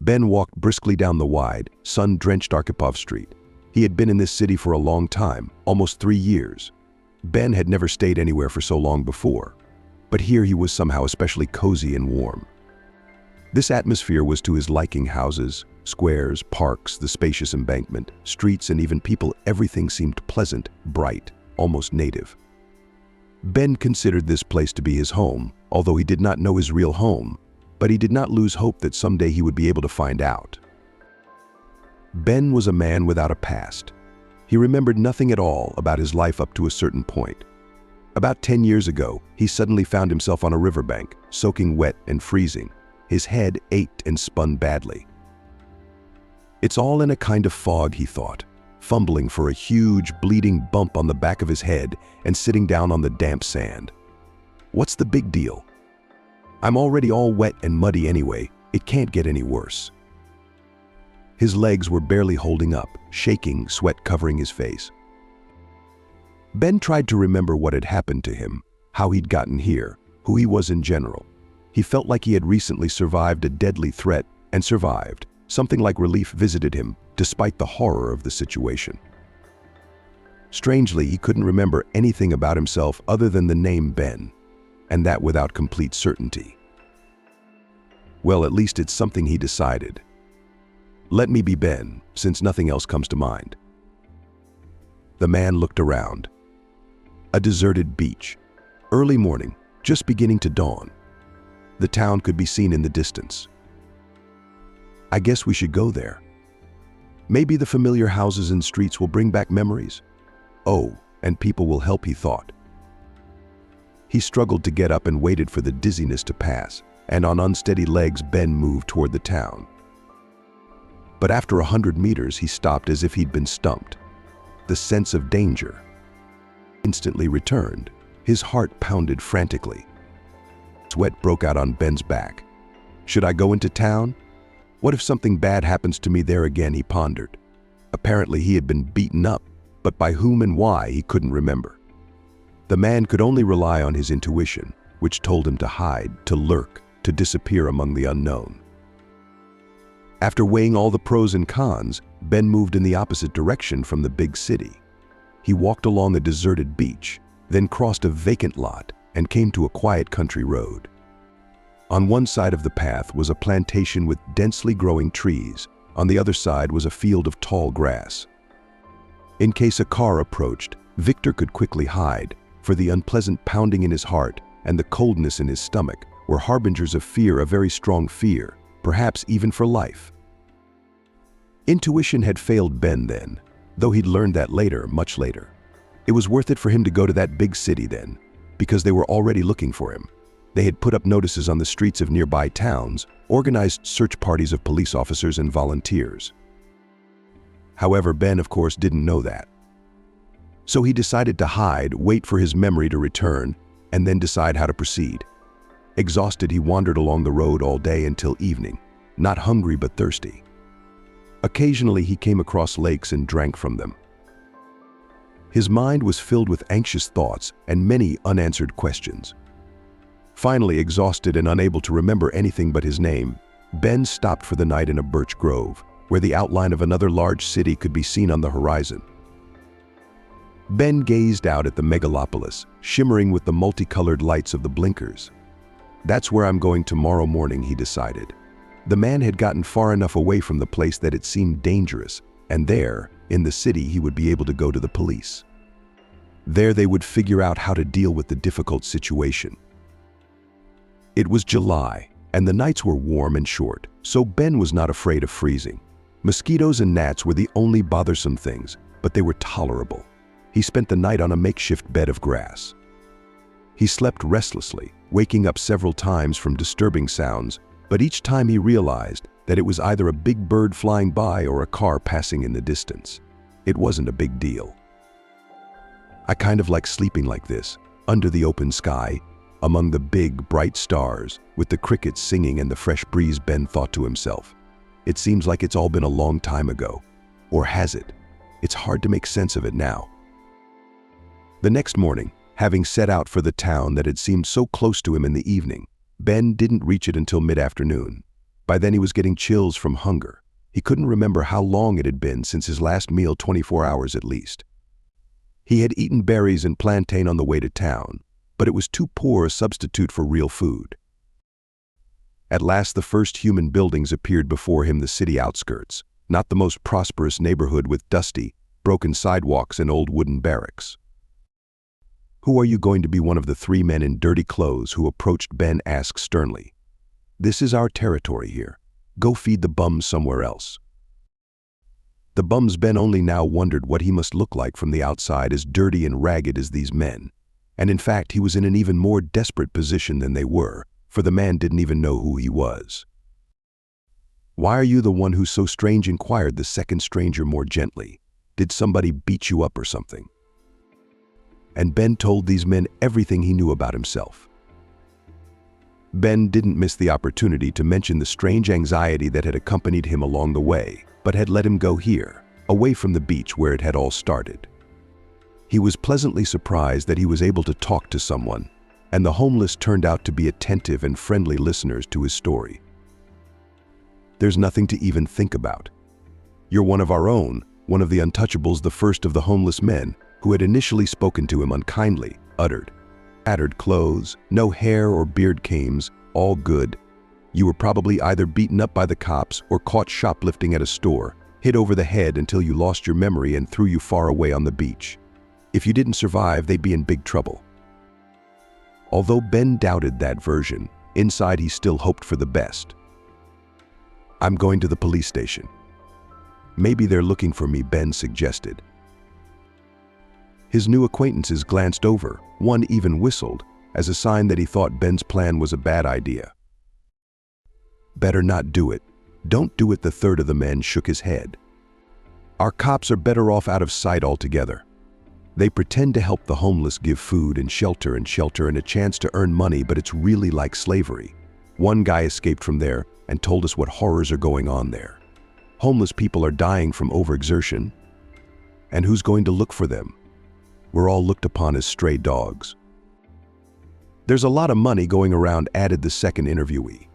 Ben walked briskly down the wide, sun-drenched Arkhipov Street. He had been in this city for a long time, almost 3 years. Ben had never stayed anywhere for so long before, but here he was somehow especially cozy and warm. This atmosphere was to his liking: houses, squares, parks, the spacious embankment, streets, and even people. Everything seemed pleasant, bright, almost native. Ben considered this place to be his home, although he did not know his real home, but he did not lose hope that someday he would be able to find out. Ben was a man without a past. He remembered nothing at all about his life up to a certain point. About 10 years ago, he suddenly found himself on a riverbank, soaking wet and freezing. His head ached and spun badly. It's all in a kind of fog, he thought, fumbling for a huge, bleeding bump on the back of his head and sitting down on the damp sand. What's the big deal? I'm already all wet and muddy anyway. It can't get any worse. His legs were barely holding up, shaking, sweat covering his face. Ben tried to remember what had happened to him, how he'd gotten here, who he was in general. He felt like he had recently survived a deadly threat and survived. Something like relief visited him, despite the horror of the situation. Strangely, he couldn't remember anything about himself other than the name Ben, and that without complete certainty. Well, at least it's something he decided. Let me be Ben, since nothing else comes to mind. The man looked around. A deserted beach. Early morning, just beginning to dawn. The town could be seen in the distance. I guess we should go there. Maybe the familiar houses and streets will bring back memories. Oh, and people will help, he thought. He struggled to get up and waited for the dizziness to pass, and on unsteady legs Ben moved toward the town. But after 100 meters, he stopped as if he'd been stumped. The sense of danger instantly returned. His heart pounded frantically. Sweat broke out on Ben's back. Should I go into town? What if something bad happens to me there again, he pondered. Apparently he had been beaten up, but by whom and why he couldn't remember. The man could only rely on his intuition, which told him to hide, to lurk, to disappear among the unknown. After weighing all the pros and cons, Ben moved in the opposite direction from the big city. He walked along a deserted beach, then crossed a vacant lot and came to a quiet country road. On one side of the path was a plantation with densely growing trees. On the other side was a field of tall grass. In case a car approached, Victor could quickly hide, for the unpleasant pounding in his heart and the coldness in his stomach were harbingers of fear, a very strong fear, perhaps even for life. Intuition had failed Ben then, though he'd learned that later, much later. It was worth it for him to go to that big city then, because they were already looking for him. They had put up notices on the streets of nearby towns, organized search parties of police officers and volunteers. However, Ben, of course, didn't know that. So he decided to hide, wait for his memory to return, and then decide how to proceed. Exhausted, he wandered along the road all day until evening, not hungry but thirsty. Occasionally, he came across lakes and drank from them. His mind was filled with anxious thoughts and many unanswered questions. Finally, exhausted and unable to remember anything but his name, Ben stopped for the night in a birch grove, where the outline of another large city could be seen on the horizon. Ben gazed out at the megalopolis, shimmering with the multicolored lights of the blinkers. That's where I'm going tomorrow morning, he decided. The man had gotten far enough away from the place that it seemed dangerous, and there, in the city, he would be able to go to the police. There they would figure out how to deal with the difficult situation. It was July, and the nights were warm and short, so Ben was not afraid of freezing. Mosquitoes and gnats were the only bothersome things, but they were tolerable. He spent the night on a makeshift bed of grass. He slept restlessly, waking up several times from disturbing sounds, but each time he realized that it was either a big bird flying by or a car passing in the distance. It wasn't a big deal. I kind of like sleeping like this, under the open sky, among the big, bright stars, with the crickets singing and the fresh breeze, Ben thought to himself. It seems like it's all been a long time ago. Or has it? It's hard to make sense of it now. The next morning, having set out for the town that had seemed so close to him in the evening, Ben didn't reach it until mid-afternoon. By then he was getting chills from hunger. He couldn't remember how long it had been since his last meal, 24 hours at least. He had eaten berries and plantain on the way to town, but it was too poor a substitute for real food. At last the first human buildings appeared before him, the city outskirts, not the most prosperous neighborhood with dusty, broken sidewalks and old wooden barracks. "Who are you going to be?" one of the three men in dirty clothes who approached Ben asked sternly. "This is our territory here. Go feed the bums somewhere else." The bums. Ben only now wondered what he must look like from the outside, as dirty and ragged as these men. And in fact, he was in an even more desperate position than they were, for the man didn't even know who he was. "Why are you the one who's so strange?" inquired the second stranger more gently. "Did somebody beat you up or something?" And Ben told these men everything he knew about himself. Ben didn't miss the opportunity to mention the strange anxiety that had accompanied him along the way, but had let him go here, away from the beach where it had all started. He was pleasantly surprised that he was able to talk to someone, and the homeless turned out to be attentive and friendly listeners to his story. "There's nothing to even think about. You're one of our own," one of the untouchables, the first of the homeless men, who had initially spoken to him unkindly, uttered. "Tattered clothes, no hair or beard cames, all good. You were probably either beaten up by the cops or caught shoplifting at a store, hit over the head until you lost your memory and threw you far away on the beach. If you didn't survive, they'd be in big trouble." Although Ben doubted that version, inside he still hoped for the best. "I'm going to the police station." "Maybe they're looking for me," Ben suggested. His new acquaintances glanced over, one even whistled, as a sign that he thought Ben's plan was a bad idea. "Better not do it. Don't do it," the third of the men shook his head. "Our cops are better off out of sight altogether. They pretend to help the homeless, give food and shelter and a chance to earn money, but it's really like slavery. One guy escaped from there and told us what horrors are going on there. Homeless people are dying from overexertion. And who's going to look for them? We're all looked upon as stray dogs." "There's a lot of money going around," added the second interviewee.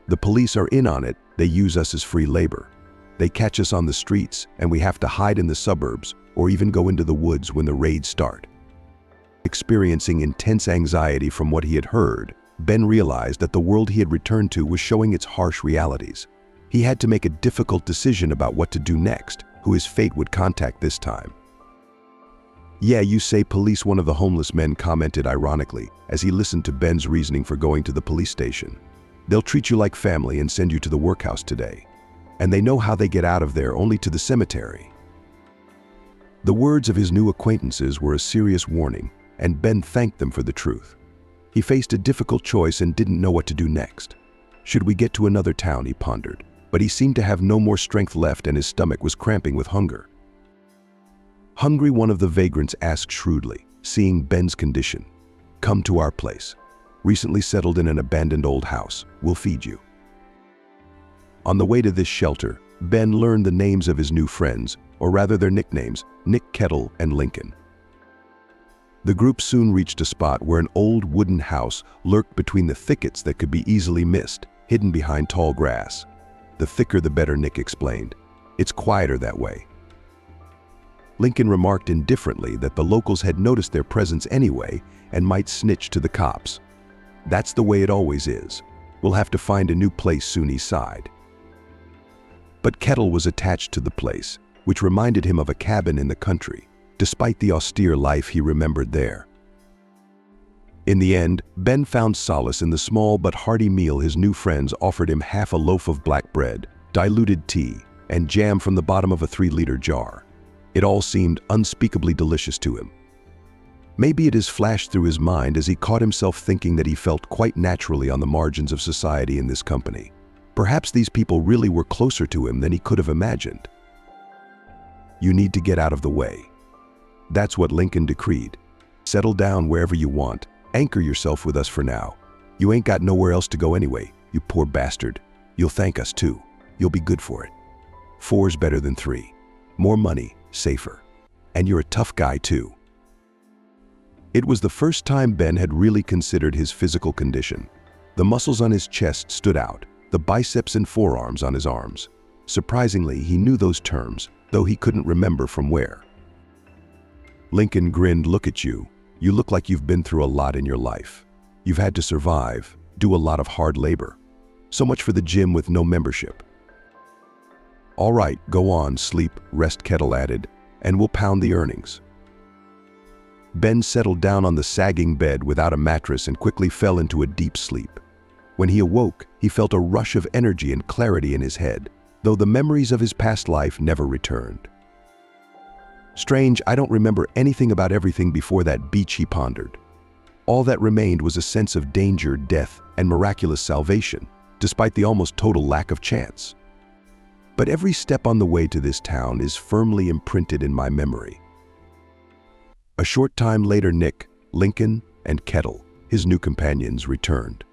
"The police are in on it. They use us as free labor. They catch us on the streets and we have to hide in the suburbs or even go into the woods when the raids start." Experiencing intense anxiety from what he had heard, Ben realized that the world he had returned to was showing its harsh realities. He had to make a difficult decision about what to do next, who his fate would contact this time. "Yeah, you say police," one of the homeless men commented ironically as he listened to Ben's reasoning for going to the police station. "They'll treat you like family and send you to the workhouse today. And they know how they get out of there, only to the cemetery." The words of his new acquaintances were a serious warning, and Ben thanked them for the truth. He faced a difficult choice and didn't know what to do next. Should we get to another town, he pondered, but he seemed to have no more strength left and his stomach was cramping with hunger. "Hungry?" one of the vagrants asked shrewdly, seeing Ben's condition. "Come to our place. Recently settled in an abandoned old house. We'll feed you." On the way to this shelter, Ben learned the names of his new friends, or rather their nicknames, Nick, Kettle, and Lincoln. The group soon reached a spot where an old wooden house lurked between the thickets that could be easily missed, hidden behind tall grass. "The thicker the better," Nick explained. "It's quieter that way." Lincoln remarked indifferently that the locals had noticed their presence anyway and might snitch to the cops. "That's the way it always is. We'll have to find a new place soon," he sighed. But Kettle was attached to the place, which reminded him of a cabin in the country, despite the austere life he remembered there. In the end, Ben found solace in the small but hearty meal his new friends offered him: half a loaf of black bread, diluted tea, and jam from the bottom of a 3-liter jar. It all seemed unspeakably delicious to him. Maybe it has flashed through his mind as he caught himself thinking that he felt quite naturally on the margins of society in this company. Perhaps these people really were closer to him than he could have imagined. "You need to get out of the way." That's what Lincoln decreed. "Settle down wherever you want. Anchor yourself with us for now. You ain't got nowhere else to go anyway, you poor bastard. You'll thank us too. You'll be good for it. 4's better than 3. More money, safer. And you're a tough guy too." It was the first time Ben had really considered his physical condition. The muscles on his chest stood out, the biceps and forearms on his arms. Surprisingly, he knew those terms, though he couldn't remember from where. Lincoln grinned. "Look at you. You look like you've been through a lot in your life. You've had to survive, do a lot of hard labor. So much for the gym with no membership." "All right, go on, sleep, rest," Kettle added, "and we'll pound the earnings." Ben settled down on the sagging bed without a mattress and quickly fell into a deep sleep. When he awoke, he felt a rush of energy and clarity in his head, though the memories of his past life never returned. "Strange, I don't remember anything about everything before that beach," he pondered. All that remained was a sense of danger, death, and miraculous salvation, despite the almost total lack of chance. But every step on the way to this town is firmly imprinted in my memory. A short time later, Nick, Lincoln, and Kettle, his new companions, returned.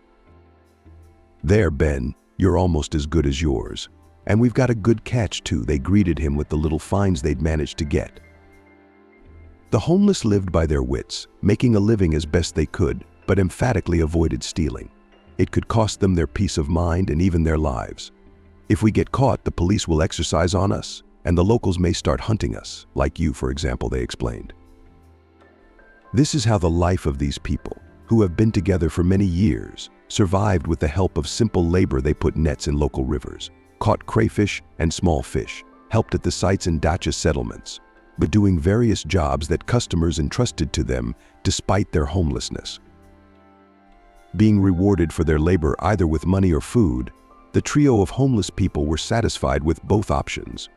"There, Ben, you're almost as good as yours. And we've got a good catch, too," they greeted him with the little finds they'd managed to get. The homeless lived by their wits, making a living as best they could, but emphatically avoided stealing. It could cost them their peace of mind and even their lives. "If we get caught, the police will exercise on us, and the locals may start hunting us, like you, for example," they explained. This is how the life of these people, who have been together for many years, survived with the help of simple labor. They put nets in local rivers, caught crayfish and small fish, helped at the sites and dacha settlements, but doing various jobs that customers entrusted to them despite their homelessness. Being rewarded for their labor either with money or food, the trio of homeless people were satisfied with both options.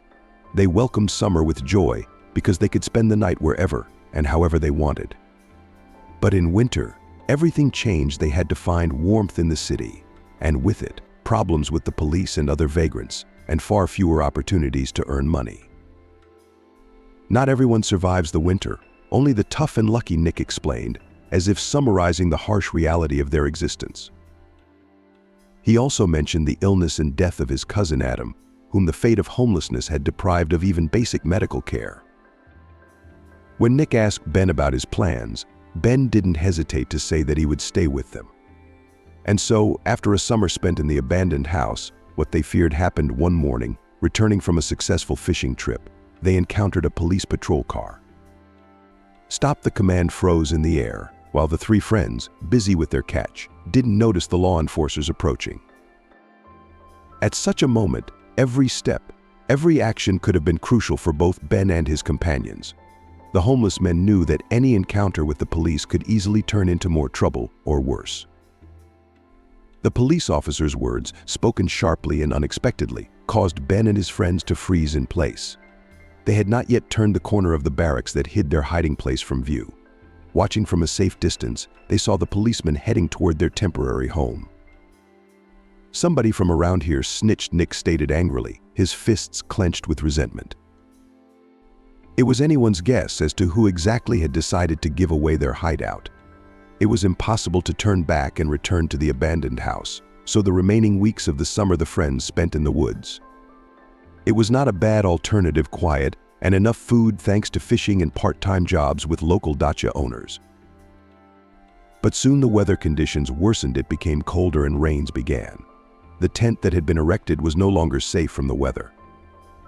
They welcomed summer with joy because they could spend the night wherever and however they wanted. But in winter, everything changed. They had to find warmth in the city, and with it, problems with the police and other vagrants, and far fewer opportunities to earn money. "Not everyone survives the winter, only the tough and lucky," Nick explained, as if summarizing the harsh reality of their existence. He also mentioned the illness and death of his cousin Adam, whom the fate of homelessness had deprived of even basic medical care. When Nick asked Ben about his plans, Ben didn't hesitate to say that he would stay with them. And so, after a summer spent in the abandoned house, what they feared happened one morning. Returning from a successful fishing trip, they encountered a police patrol car. "Stop!" The command froze in the air, while the three friends, busy with their catch, didn't notice the law enforcers approaching. At such a moment, every step, every action could have been crucial for both Ben and his companions. The homeless men knew that any encounter with the police could easily turn into more trouble or worse. The police officer's words, spoken sharply and unexpectedly, caused Ben and his friends to freeze in place. They had not yet turned the corner of the barracks that hid their hiding place from view. Watching from a safe distance, they saw the policemen heading toward their temporary home. "Somebody from around here snitched," Nick stated angrily, his fists clenched with resentment. It was anyone's guess as to who exactly had decided to give away their hideout. It was impossible to turn back and return to the abandoned house, so the remaining weeks of the summer the friends spent in the woods. It was not a bad alternative, quiet, and enough food thanks to fishing and part-time jobs with local dacha owners. But soon the weather conditions worsened. It became colder and rains began. The tent that had been erected was no longer safe from the weather.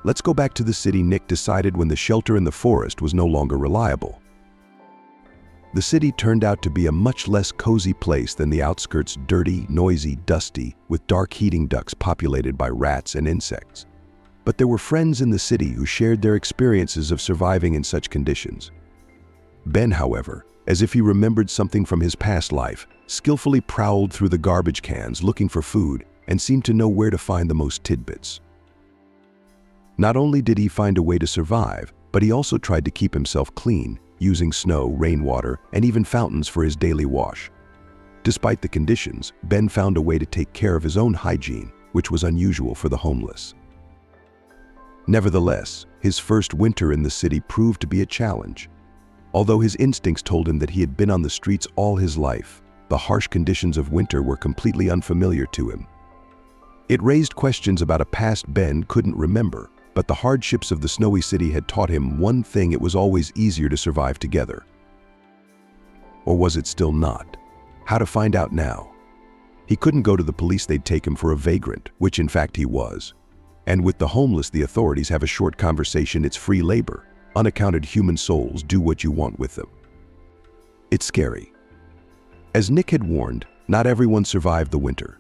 "Let's go back to the city," Nick decided when the shelter in the forest was no longer reliable. The city turned out to be a much less cozy place than the outskirts, dirty, noisy, dusty, with dark heating ducts populated by rats and insects. But there were friends in the city who shared their experiences of surviving in such conditions. Ben, however, as if he remembered something from his past life, skillfully prowled through the garbage cans looking for food and seemed to know where to find the most tidbits. Not only did he find a way to survive, but he also tried to keep himself clean, using snow, rainwater, and even fountains for his daily wash. Despite the conditions, Ben found a way to take care of his own hygiene, which was unusual for the homeless. Nevertheless, his first winter in the city proved to be a challenge. Although his instincts told him that he had been on the streets all his life, the harsh conditions of winter were completely unfamiliar to him. It raised questions about a past Ben couldn't remember, but the hardships of the snowy city had taught him one thing: it was always easier to survive together. Or was it still not? How to find out now. He couldn't go to the police, they'd take him for a vagrant, which in fact he was. And with the homeless, the authorities have a short conversation. It's free labor. Unaccounted human souls, do what you want with them. It's scary. As Nick had warned, not everyone survived the winter.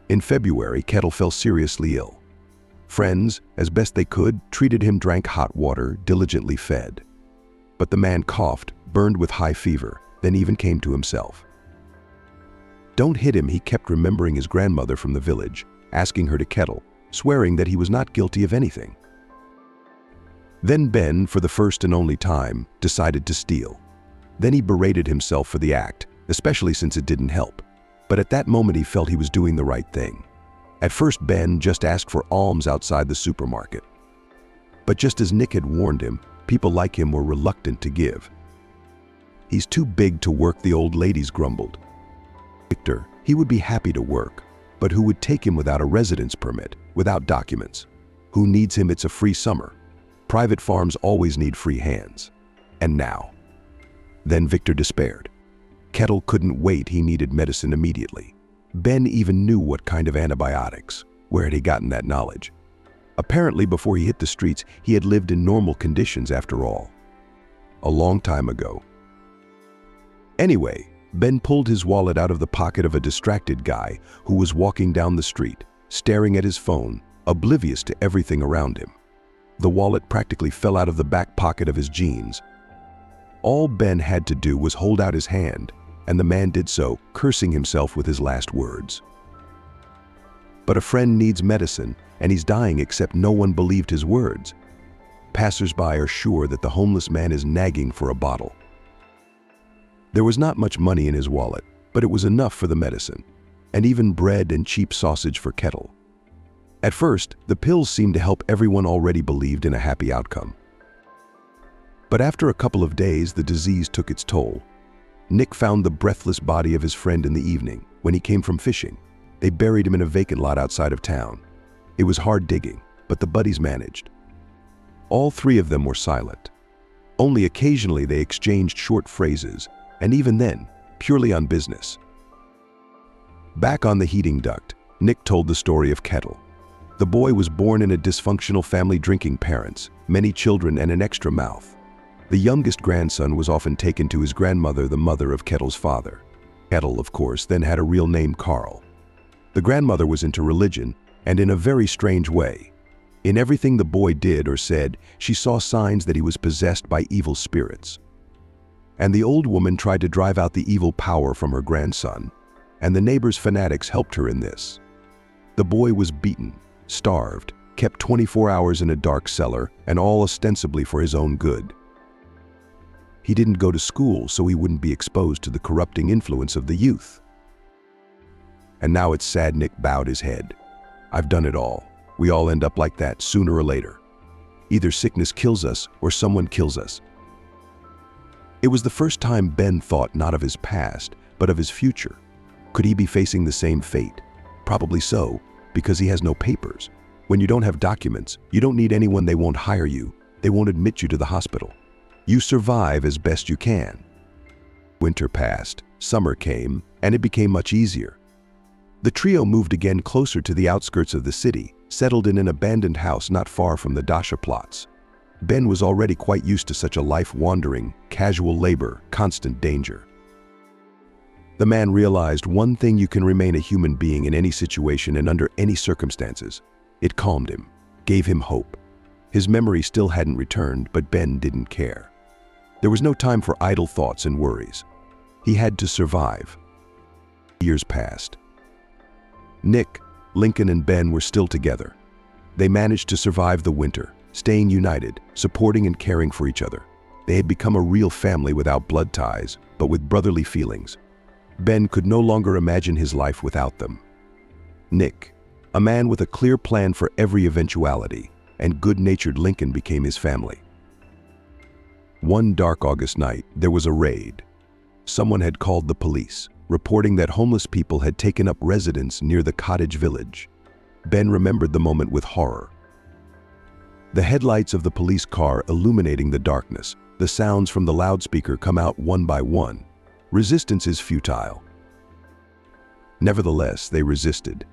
In February, Kettle fell seriously ill. Friends, as best they could, treated him, drank hot water, diligently fed. But the man coughed, burned with high fever, then even came to himself. Don't hit him, he kept remembering his grandmother from the village, asking her to Kettle, swearing that he was not guilty of anything. Then Ben, for the first and only time, decided to steal. Then he berated himself for the act, especially since it didn't help. But at that moment he felt he was doing the right thing. At first Ben just asked for alms outside the supermarket. But just as Nick had warned him, people like him were reluctant to give. He's too big to work, the old ladies grumbled. Victor, he would be happy to work, but who would take him without a residence permit, without documents? Who needs him? It's a free summer. Private farms always need free hands. And now? Then Victor despaired. Kettle couldn't wait, he needed medicine immediately. Ben even knew what kind of antibiotics. Where had he gotten that knowledge? Apparently before he hit the streets, he had lived in normal conditions after all. A long time ago. Anyway, Ben pulled his wallet out of the pocket of a distracted guy who was walking down the street, staring at his phone, oblivious to everything around him. The wallet practically fell out of the back pocket of his jeans. All Ben had to do was hold out his hand, and the man did so, cursing himself with his last words. But a friend needs medicine, and he's dying, except no one believed his words. Passers-by are sure that the homeless man is nagging for a bottle. There was not much money in his wallet, but it was enough for the medicine, and even bread and cheap sausage for Kettle. At first, the pills seemed to help. Everyone already believed in a happy outcome. But after a couple of days, the disease took its toll. Nick found the breathless body of his friend in the evening when he came from fishing. They buried him in a vacant lot outside of town. It was hard digging, but the buddies managed. All three of them were silent. Only occasionally they exchanged short phrases, and even then, purely on business. Back on the heating duct, Nick told the story of Kettle. The boy was born in a dysfunctional family, drinking parents, many children, and an extra mouth. The youngest grandson was often taken to his grandmother, the mother of Kettle's father. Kettle, of course, then had a real name, Carl. The grandmother was into religion, and in a very strange way. In everything the boy did or said, she saw signs that he was possessed by evil spirits. And the old woman tried to drive out the evil power from her grandson, and the neighbors' fanatics helped her in this. The boy was beaten, starved, kept 24 hours in a dark cellar, and all ostensibly for his own good. He didn't go to school so he wouldn't be exposed to the corrupting influence of the youth. And now it's sad. Nick bowed his head. I've done it all. We all end up like that sooner or later. Either sickness kills us or someone kills us. It was the first time Ben thought not of his past, but of his future. Could he be facing the same fate? Probably so, because he has no papers. When you don't have documents, you don't need anyone. They won't hire you. They won't admit you to the hospital. You survive as best you can. Winter passed, summer came, and it became much easier. The trio moved again closer to the outskirts of the city, settled in an abandoned house not far from the Dasha plots. Ben was already quite used to such a life, wandering, casual labor, constant danger. The man realized one thing: you can remain a human being in any situation and under any circumstances. It calmed him, gave him hope. His memory still hadn't returned, but Ben didn't care. There was no time for idle thoughts and worries. He had to survive. Years passed. Nick, Lincoln, and Ben were still together. They managed to survive the winter, staying united, supporting and caring for each other. They had become a real family without blood ties, but with brotherly feelings. Ben could no longer imagine his life without them. Nick, a man with a clear plan for every eventuality, and good-natured Lincoln became his family. One dark August night, there was a raid. Someone had called the police, reporting that homeless people had taken up residence near the cottage village. Ben remembered the moment with horror. The headlights of the police car illuminating the darkness, the sounds from the loudspeaker come out one by one. Resistance is futile. Nevertheless, they resisted,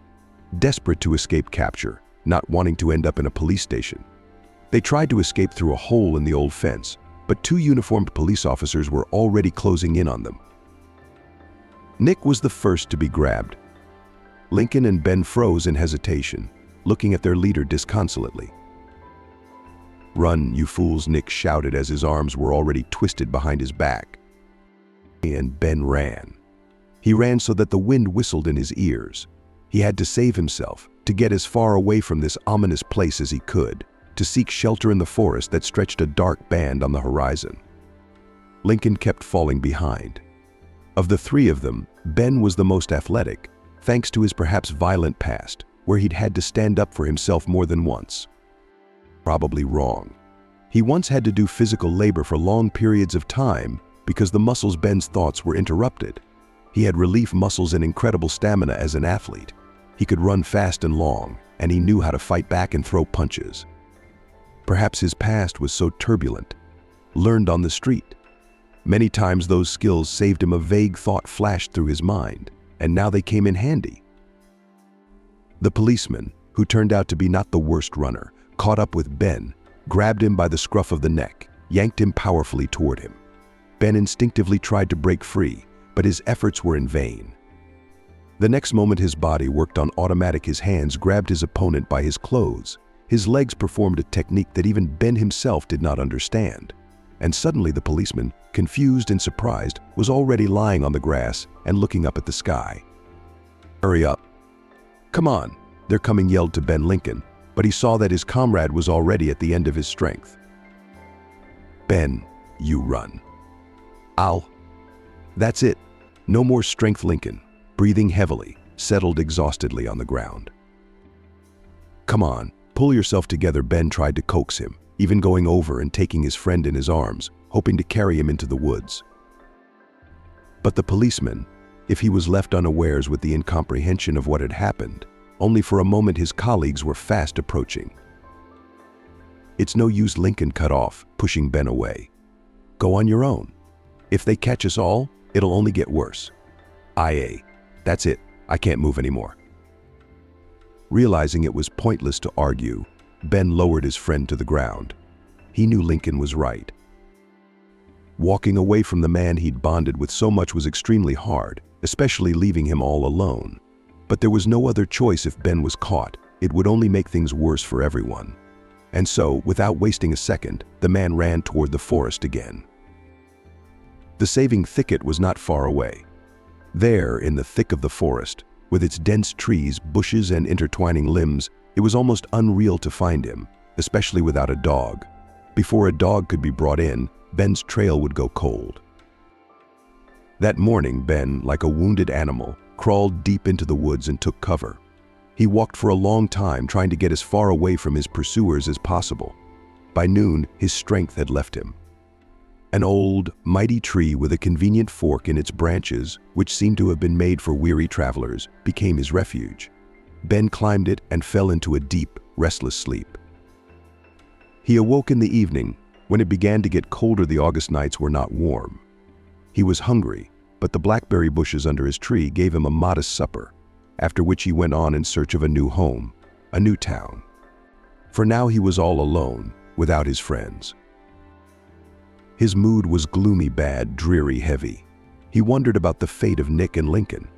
desperate to escape capture, not wanting to end up in a police station. They tried to escape through a hole in the old fence, but two uniformed police officers were already closing in on them. Nick was the first to be grabbed. Lincoln and Ben froze in hesitation, looking at their leader disconsolately. "Run, you fools," Nick shouted as his arms were already twisted behind his back. And Ben ran. He ran so that the wind whistled in his ears. He had to save himself, to get as far away from this ominous place as he could, to seek shelter in the forest that stretched a dark band on the horizon. Lincoln kept falling behind. Of the three of them, Ben was the most athletic, thanks to his perhaps violent past, where he'd had to stand up for himself more than once. Probably wrong. He once had to do physical labor for long periods of time because the muscles Ben's thoughts were interrupted. He had relief muscles and incredible stamina as an athlete. He could run fast and long, and he knew how to fight back and throw punches. Perhaps his past was so turbulent, learned on the street. Many times those skills saved him. A vague thought flashed through his mind, and now they came in handy. The policeman, who turned out to be not the worst runner, caught up with Ben, grabbed him by the scruff of the neck, yanked him powerfully toward him. Ben instinctively tried to break free, but his efforts were in vain. The next moment his body worked on automatic. His hands grabbed his opponent by his clothes. His legs performed a technique that even Ben himself did not understand. And suddenly the policeman, confused and surprised, was already lying on the grass and looking up at the sky. "Hurry up." "Come on, they're coming," yelled to Ben Lincoln, but he saw that his comrade was already at the end of his strength. "Ben, you run." That's it. No more strength." Lincoln, breathing heavily, settled exhaustedly on the ground. "Come on, pull yourself together." Ben tried to coax him, even going over and taking his friend in his arms, hoping to carry him into the woods. But the policeman, if he was left unawares with the incomprehension of what had happened, only for a moment his colleagues were fast approaching. "It's no use," Lincoln cut off, pushing Ben away. "Go on your own. If they catch us all, it'll only get worse." That's it. I can't move anymore." Realizing it was pointless to argue, Ben lowered his friend to the ground. He knew Lincoln was right. Walking away from the man he'd bonded with so much was extremely hard, especially leaving him all alone. But there was no other choice. If Ben was caught, it would only make things worse for everyone. And so, without wasting a second, the man ran toward the forest again. The saving thicket was not far away. There, in the thick of the forest, with its dense trees, bushes, and intertwining limbs, it was almost unreal to find him, especially without a dog. Before a dog could be brought in, Ben's trail would go cold. That morning, Ben, like a wounded animal, crawled deep into the woods and took cover. He walked for a long time, trying to get as far away from his pursuers as possible. By noon, his strength had left him. An old, mighty tree with a convenient fork in its branches, which seemed to have been made for weary travelers, became his refuge. Ben climbed it and fell into a deep, restless sleep. He awoke in the evening. When it began to get colder, the August nights were not warm. He was hungry, but the blackberry bushes under his tree gave him a modest supper, after which he went on in search of a new home, a new town. For now he was all alone, without his friends. His mood was gloomy, bad, dreary, heavy. He wondered about the fate of Nick and Lincoln.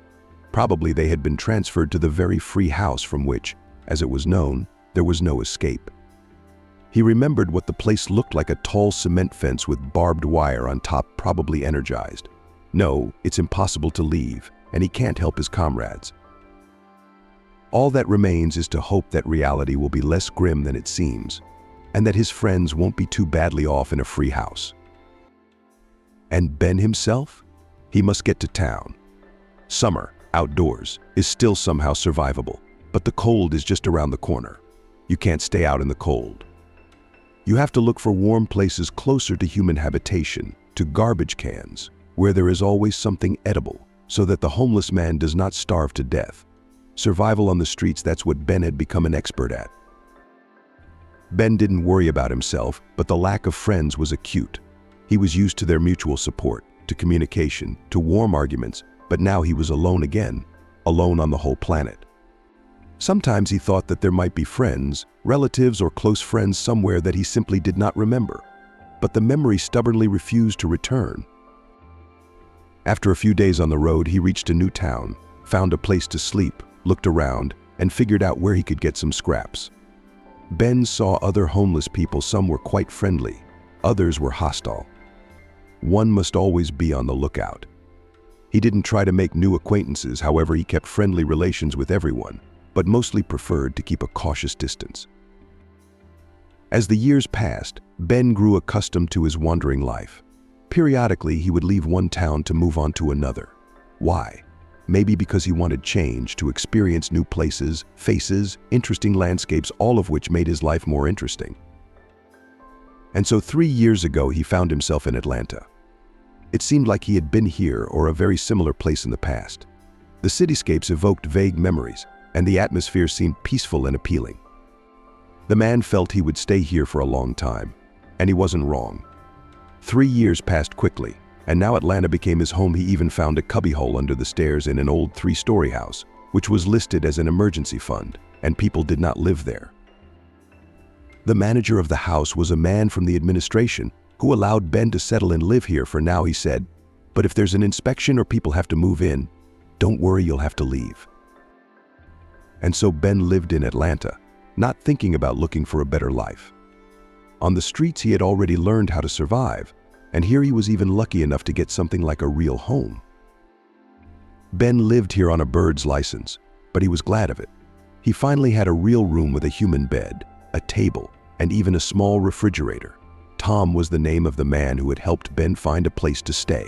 Probably they had been transferred to the very free house from which, as it was known, there was no escape. He remembered what the place looked like: a tall cement fence with barbed wire on top, probably energized. No, it's impossible to leave, and he can't help his comrades. All that remains is to hope that reality will be less grim than it seems, and that his friends won't be too badly off in a free house. And Ben himself? He must get to town. Summer, outdoors, is still somehow survivable, but the cold is just around the corner. You can't stay out in the cold. You have to look for warm places closer to human habitation, to garbage cans, where there is always something edible, so that the homeless man does not starve to death. Survival on the streets, that's what Ben had become an expert at. Ben didn't worry about himself, but the lack of friends was acute. He was used to their mutual support, to communication, to warm arguments, but now he was alone again. alone on the whole planet. Sometimes he thought that there might be friends, relatives, or close friends somewhere that he simply did not remember, but the memory stubbornly refused to return. After a few days on the road, he reached a new town, found a place to sleep, looked around, and figured out where he could get some scraps. Ben saw other homeless people. Some were quite friendly, others were hostile. One must always be on the lookout. He didn't try to make new acquaintances, however, he kept friendly relations with everyone, but mostly preferred to keep a cautious distance. As the years passed, Ben grew accustomed to his wandering life. Periodically, he would leave one town to move on to another. Why? Maybe because he wanted change, to experience new places, faces, interesting landscapes, all of which made his life more interesting. And so 3 years ago, he found himself in Atlanta. It seemed like he had been here or a very similar place in the past. The cityscapes evoked vague memories, and the atmosphere seemed peaceful and appealing. The man felt he would stay here for a long time, and he wasn't wrong. 3 years passed quickly, and now Atlanta became his home. He even found a cubbyhole under the stairs in an old 3-story house, which was listed as an emergency fund, and people did not live there. The manager of the house was a man from the administration who allowed Ben to settle and live here for now, he said. But if there's an inspection or people have to move in, don't worry, you'll have to leave. And so Ben lived in Atlanta, not thinking about looking for a better life. On the streets, he had already learned how to survive, and here he was even lucky enough to get something like a real home. Ben lived here on a bird's license, but he was glad of it. He finally had a real room with a human bed, a table, and even a small refrigerator. Tom was the name of the man who had helped Ben find a place to stay.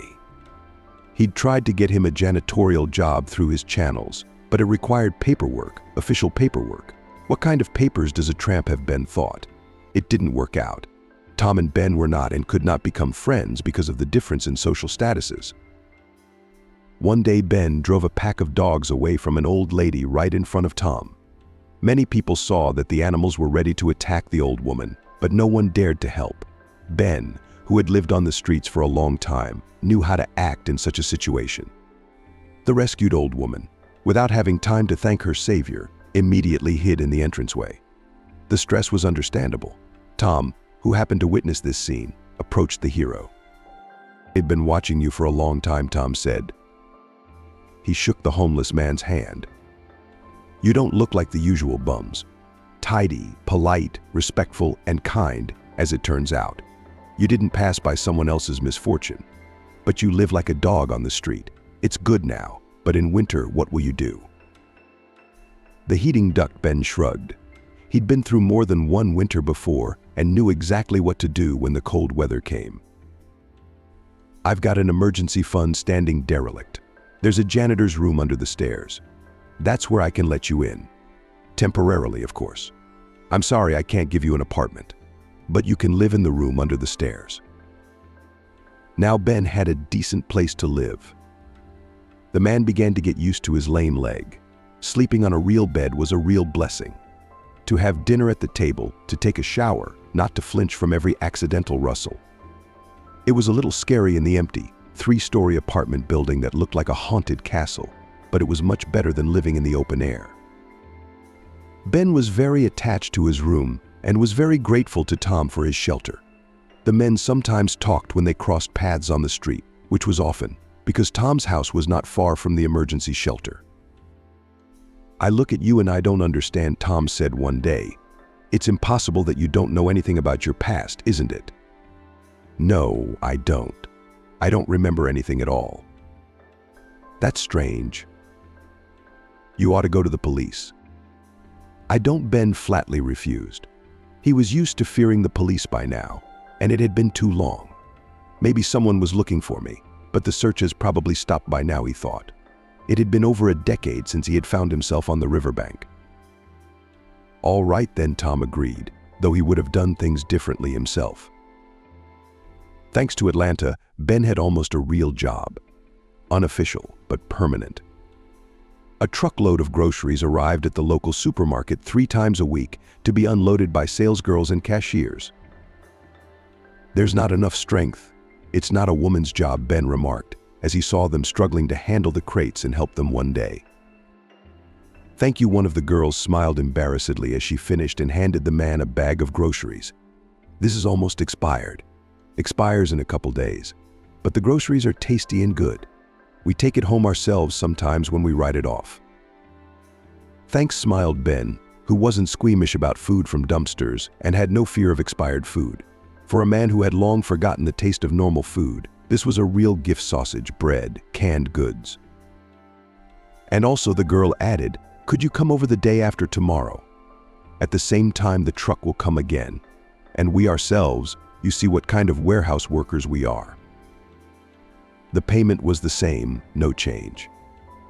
He'd tried to get him a janitorial job through his channels, but it required paperwork, official paperwork. What kind of papers does a tramp have, Ben thought? It didn't work out. Tom and Ben were not and could not become friends because of the difference in social statuses. One day, Ben drove a pack of dogs away from an old lady right in front of Tom. Many people saw that the animals were ready to attack the old woman, but no one dared to help. Ben, who had lived on the streets for a long time, knew how to act in such a situation. The rescued old woman, without having time to thank her savior, immediately hid in the entranceway. The stress was understandable. Tom, who happened to witness this scene, approached the hero. "I'd been watching you for a long time," Tom said. He shook the homeless man's hand. "You don't look like the usual bums. Tidy, polite, respectful, and kind, as it turns out. You didn't pass by someone else's misfortune. But you live like a dog on the street. It's good now, but in winter, what will you do?" The heating duck, Ben shrugged. He'd been through more than one winter before and knew exactly what to do when the cold weather came. "I've got an emergency fund standing derelict. There's a janitor's room under the stairs. That's where I can let you in. Temporarily, of course. I'm sorry I can't give you an apartment, but you can live in the room under the stairs." Now Ben had a decent place to live. The man began to get used to his lame leg. Sleeping on a real bed was a real blessing. To have dinner at the table, to take a shower, not to flinch from every accidental rustle. It was a little scary in the empty, 3-story apartment building that looked like a haunted castle, but it was much better than living in the open air. Ben was very attached to his room and was very grateful to Tom for his shelter. The men sometimes talked when they crossed paths on the street, which was often, because Tom's house was not far from the emergency shelter. "I look at you and I don't understand," Tom said one day. "It's impossible that you don't know anything about your past, isn't it?" "No, I don't. I don't remember anything at all." "That's strange. You ought to go to the police." "I don't," Ben flatly refused. He was used to fearing the police by now, and it had been too long. Maybe someone was looking for me, but the search has probably stopped by now, he thought. It had been over a decade since he had found himself on the riverbank. "All right then," Tom agreed, though he would have done things differently himself. Thanks to Atlanta, Ben had almost a real job. Unofficial, but permanent. A truckload of groceries arrived at the local supermarket 3 times a week to be unloaded by salesgirls and cashiers. "There's not enough strength. It's not a woman's job," Ben remarked, as he saw them struggling to handle the crates and help them one day. "Thank you," one of the girls smiled embarrassedly as she finished and handed the man a bag of groceries. "This is almost expired. Expires in a couple days. But the groceries are tasty and good. We take it home ourselves sometimes when we write it off." "Thanks," smiled Ben, who wasn't squeamish about food from dumpsters and had no fear of expired food. For a man who had long forgotten the taste of normal food, this was a real gift: sausage, bread, canned goods. And also the girl added, "Could you come over the day after tomorrow? At the same time the truck will come again. And we ourselves, you see what kind of warehouse workers we are." The payment was the same, no change.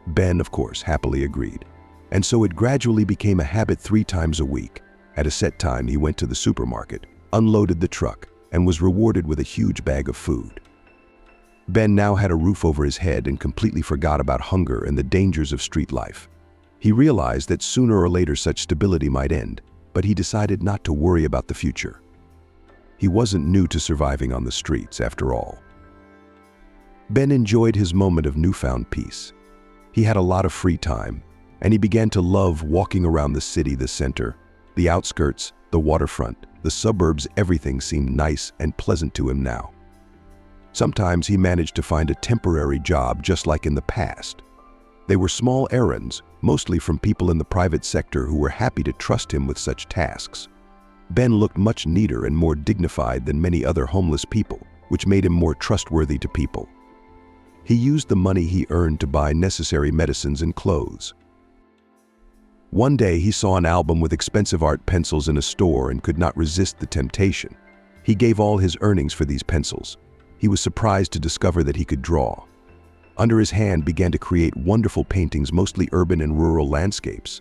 Ben, of course, happily agreed. And so it gradually became a habit. 3 times a week. At a set time he went to the supermarket, unloaded the truck, and was rewarded with a huge bag of food. Ben now had a roof over his head and completely forgot about hunger and the dangers of street life. He realized that sooner or later such stability might end, but he decided not to worry about the future. He wasn't new to surviving on the streets, after all. Ben enjoyed his moment of newfound peace. He had a lot of free time, and he began to love walking around the city, the center, the outskirts, the waterfront, the suburbs. Everything seemed nice and pleasant to him now. Sometimes he managed to find a temporary job just like in the past. They were small errands, mostly from people in the private sector who were happy to trust him with such tasks. Ben looked much neater and more dignified than many other homeless people, which made him more trustworthy to people. He used the money he earned to buy necessary medicines and clothes. One day he saw an album with expensive art pencils in a store and could not resist the temptation. He gave all his earnings for these pencils. He was surprised to discover that he could draw. Under his hand began to create wonderful paintings, mostly urban and rural landscapes.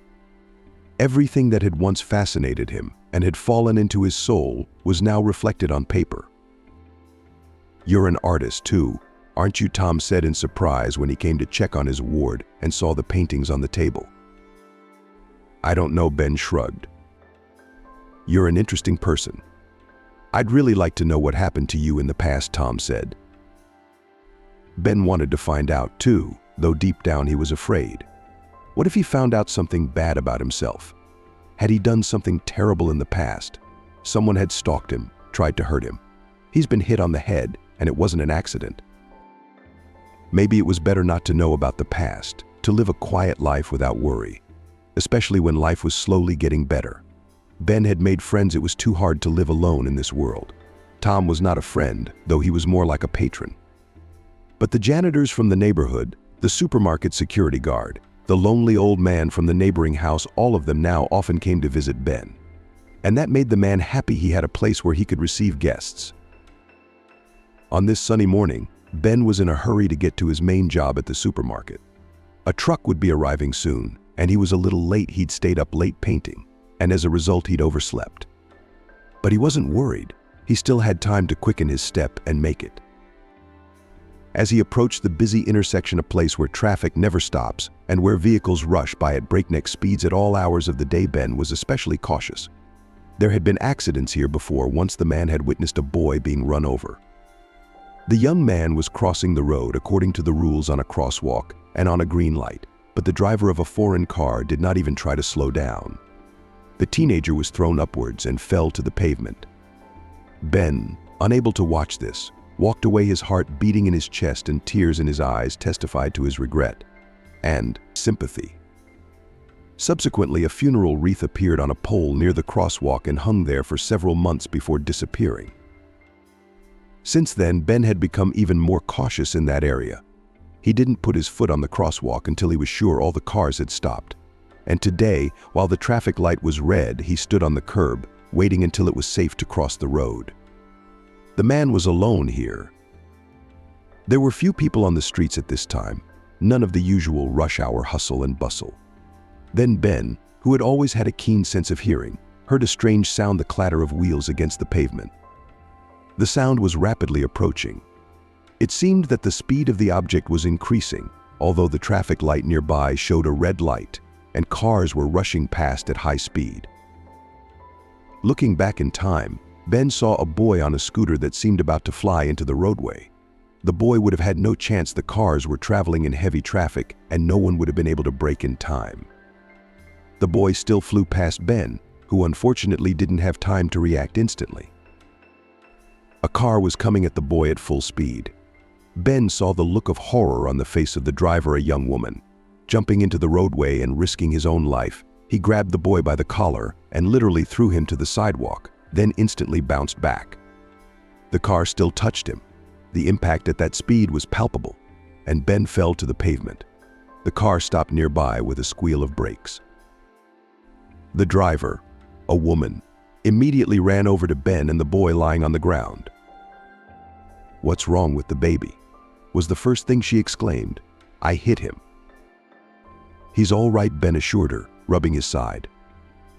Everything that had once fascinated him and had fallen into his soul was now reflected on paper. "You're an artist too, aren't you?" Tom said in surprise when he came to check on his ward and saw the paintings on the table. "I don't know," Ben shrugged. "You're an interesting person. I'd really like to know what happened to you in the past," Tom said. Ben wanted to find out too, though deep down he was afraid. What if he found out something bad about himself? Had he done something terrible in the past? Someone had stalked him, tried to hurt him. He's been hit on the head, and it wasn't an accident. Maybe it was better not to know about the past, to live a quiet life without worry, especially when life was slowly getting better. Ben had made friends. It was too hard to live alone in this world. Tom was not a friend, though he was more like a patron. But the janitors from the neighborhood, the supermarket security guard, the lonely old man from the neighboring house, all of them now often came to visit Ben. And that made the man happy. He had a place where he could receive guests. On this sunny morning, Ben was in a hurry to get to his main job at the supermarket. A truck would be arriving soon, and he was a little late. He'd stayed up late painting, and as a result he'd overslept. But he wasn't worried. He still had time to quicken his step and make it. As he approached the busy intersection, a place where traffic never stops and where vehicles rush by at breakneck speeds at all hours of the day, Ben was especially cautious. There had been accidents here before. Once the man had witnessed a boy being run over. The young man was crossing the road according to the rules on a crosswalk and on a green light, but the driver of a foreign car did not even try to slow down. The teenager was thrown upwards and fell to the pavement. Ben, unable to watch this, walked away, his heart beating in his chest and tears in his eyes testified to his regret and sympathy. Subsequently, a funeral wreath appeared on a pole near the crosswalk and hung there for several months before disappearing. Since then, Ben had become even more cautious in that area. He didn't put his foot on the crosswalk until he was sure all the cars had stopped. And today, while the traffic light was red, he stood on the curb, waiting until it was safe to cross the road. The man was alone here. There were few people on the streets at this time, none of the usual rush hour hustle and bustle. Then Ben, who had always had a keen sense of hearing, heard a strange sound: the clatter of wheels against the pavement. The sound was rapidly approaching. It seemed that the speed of the object was increasing, although the traffic light nearby showed a red light, and cars were rushing past at high speed. Looking back in time, Ben saw a boy on a scooter that seemed about to fly into the roadway. The boy would have had no chance. The cars were traveling in heavy traffic, and no one would have been able to brake in time. The boy still flew past Ben, who unfortunately didn't have time to react instantly. A car was coming at the boy at full speed. Ben saw the look of horror on the face of the driver, a young woman. Jumping into the roadway and risking his own life, he grabbed the boy by the collar and literally threw him to the sidewalk, then instantly bounced back. The car still touched him. The impact at that speed was palpable, and Ben fell to the pavement. The car stopped nearby with a squeal of brakes. The driver, a woman, immediately ran over to Ben and the boy lying on the ground. "What's wrong with the baby?" was the first thing she exclaimed. "I hit him." "He's all right," Ben assured her, rubbing his side.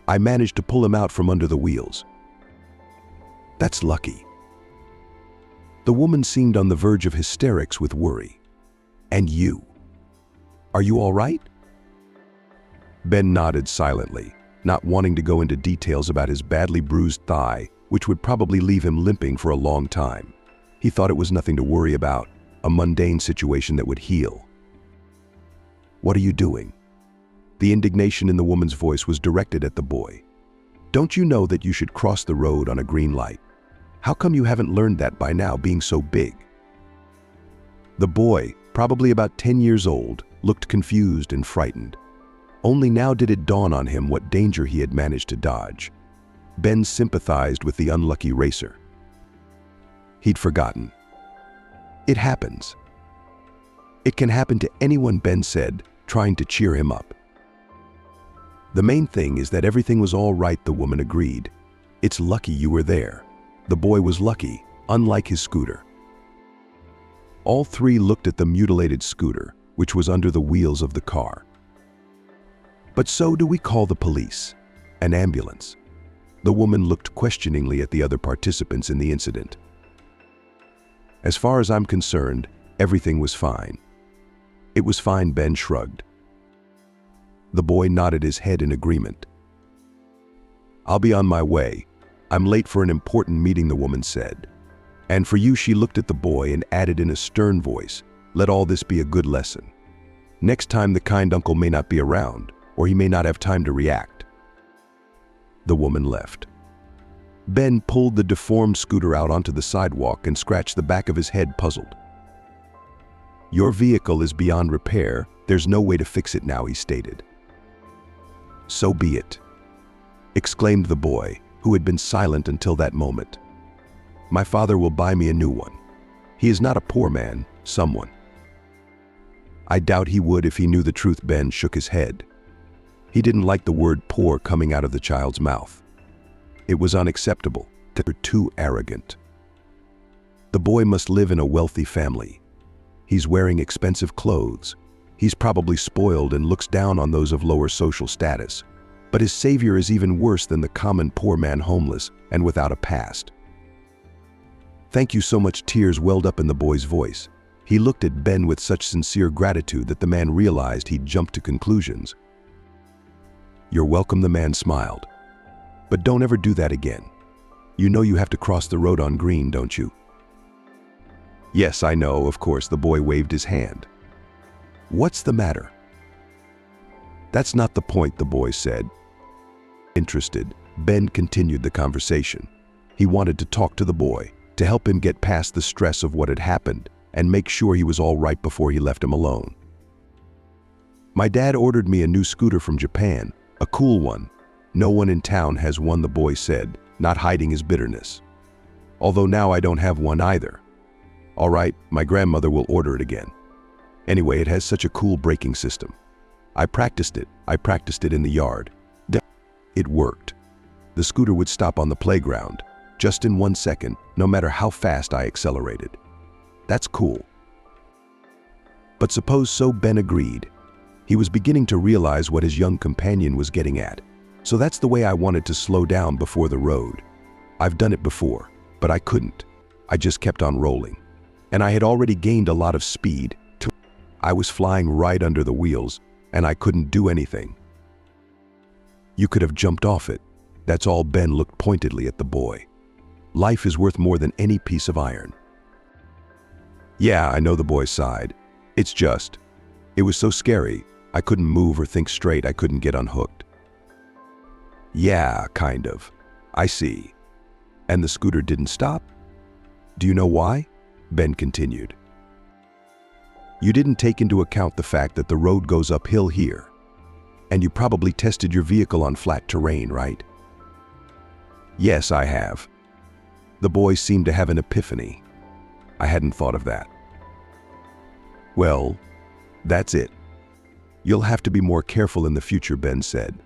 "I managed to pull him out from under the wheels." "That's lucky." The woman seemed on the verge of hysterics with worry. "And you? Are you all right?" Ben nodded silently, not wanting to go into details about his badly bruised thigh, which would probably leave him limping for a long time. He thought it was nothing to worry about, a mundane situation that would heal. "What are you doing?" The indignation in the woman's voice was directed at the boy. "Don't you know that you should cross the road on a green light? How come you haven't learned that by now, being so big?" The boy, probably about 10 years old, looked confused and frightened. Only now did it dawn on him what danger he had managed to dodge. Ben sympathized with the unlucky racer. He'd forgotten. "It happens. It can happen to anyone," Ben said, trying to cheer him up. "The main thing is that everything was all right," the woman agreed. "It's lucky you were there." The boy was lucky, unlike his scooter. All three looked at the mutilated scooter, which was under the wheels of the car. "But so do we call the police? An ambulance?" The woman looked questioningly at the other participants in the incident. "As far as I'm concerned, everything was fine." "It was fine," Ben shrugged. The boy nodded his head in agreement. "I'll be on my way. I'm late for an important meeting," the woman said. "And for you," she looked at the boy and added in a stern voice, "let all this be a good lesson. Next time the kind uncle may not be around, or he may not have time to react." The woman left. Ben pulled the deformed scooter out onto the sidewalk and scratched the back of his head, puzzled. "Your vehicle is beyond repair. There's no way to fix it now," he stated. "So be it," exclaimed the boy, who had been silent until that moment. "My father will buy me a new one. He is not a poor man, someone." "I doubt he would if he knew the truth." Ben shook his head. He didn't like the word poor coming out of the child's mouth. It was unacceptable. They were too arrogant. The boy must live in a wealthy family. He's wearing expensive clothes. He's probably spoiled and looks down on those of lower social status. But his savior is even worse than the common poor man, homeless and without a past. "Thank you so much." Tears welled up in the boy's voice. He looked at Ben with such sincere gratitude that the man realized he'd jumped to conclusions. "You're welcome," the man smiled. "But don't ever do that again. You know you have to cross the road on green, don't you?" "Yes, I know, of course." The boy waved his hand. "What's the matter?" "That's not the point," the boy said. Interested, Ben continued the conversation. He wanted to talk to the boy, to help him get past the stress of what had happened and make sure he was all right before he left him alone. "My dad ordered me a new scooter from Japan, a cool one. No one in town has one," the boy said, not hiding his bitterness. "Although now I don't have one either." "All right, my grandmother will order it again. Anyway, it has such a cool braking system. I practiced it in the yard. It worked. The scooter would stop on the playground, just in 1 second, no matter how fast I accelerated. That's cool." But suppose so, Ben agreed. He was beginning to realize what his young companion was getting at. "So that's the way I wanted to slow down before the road. I've done it before, but I couldn't. I just kept on rolling. And I had already gained a lot of speed. I was flying right under the wheels, and I couldn't do anything." "You could have jumped off it." That's all. Ben looked pointedly at the boy. "Life is worth more than any piece of iron." "Yeah, I know," the boy sighed. It was so scary. I couldn't move or think straight. I couldn't get unhooked. Yeah, kind of. I see. And the scooter didn't stop? Do you know why? Ben continued. You didn't take into account the fact that the road goes uphill here. And you probably tested your vehicle on flat terrain, right? Yes, I have. The boy seemed to have an epiphany. I hadn't thought of that. Well, that's it. You'll have to be more careful in the future, Ben said.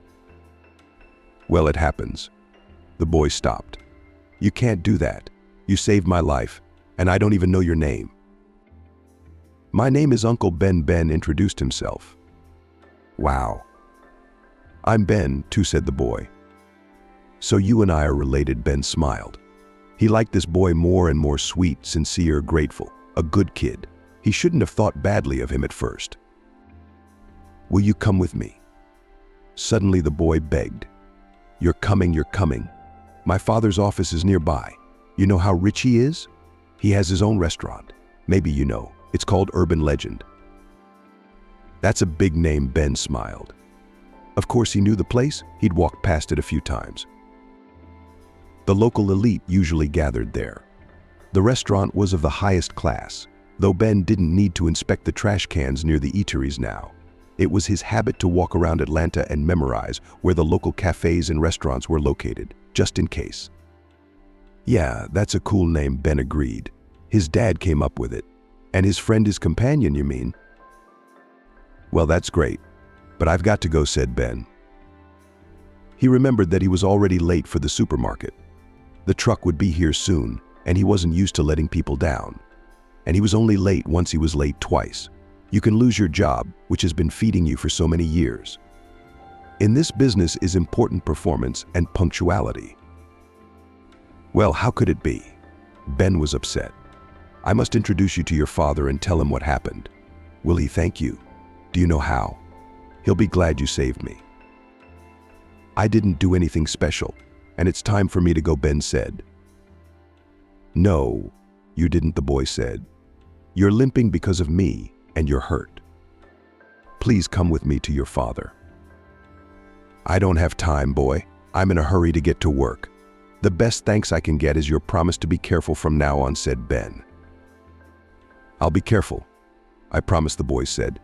Well, it happens. The boy stopped. You can't do that. You saved my life, and I don't even know your name. My name is Uncle Ben. Ben introduced himself. Wow. I'm Ben, too, said the boy. So you and I are related, Ben smiled. He liked this boy more and more, sweet, sincere, grateful, a good kid. He shouldn't have thought badly of him at first. Will you come with me? Suddenly the boy begged. You're coming, you're coming. My father's office is nearby. You know how rich he is? He has his own restaurant. Maybe you know. It's called Urban Legend. That's a big name, Ben smiled. Of course he knew the place. He'd walked past it a few times. The local elite usually gathered there. The restaurant was of the highest class, though Ben didn't need to inspect the trash cans near the eateries now. It was his habit to walk around Atlanta and memorize where the local cafes and restaurants were located, just in case. Yeah, that's a cool name, Ben agreed. His dad came up with it. And his friend, his companion, you mean? Well, that's great, but I've got to go, said Ben. He remembered that he was already late for the supermarket. The truck would be here soon, and he wasn't used to letting people down. And he was only late once he was late twice. You can lose your job, which has been feeding you for so many years. In this business is important performance and punctuality. Well, how could it be? Ben was upset. I must introduce you to your father and tell him what happened. Will he thank you? Do you know how? He'll be glad you saved me. I didn't do anything special, and it's time for me to go, Ben said. No, you didn't, the boy said. You're limping because of me, and you're hurt. Please come with me to your father. I don't have time, boy. I'm in a hurry to get to work. The best thanks I can get is your promise to be careful from now on, said Ben. I'll be careful, I promise, the boy said.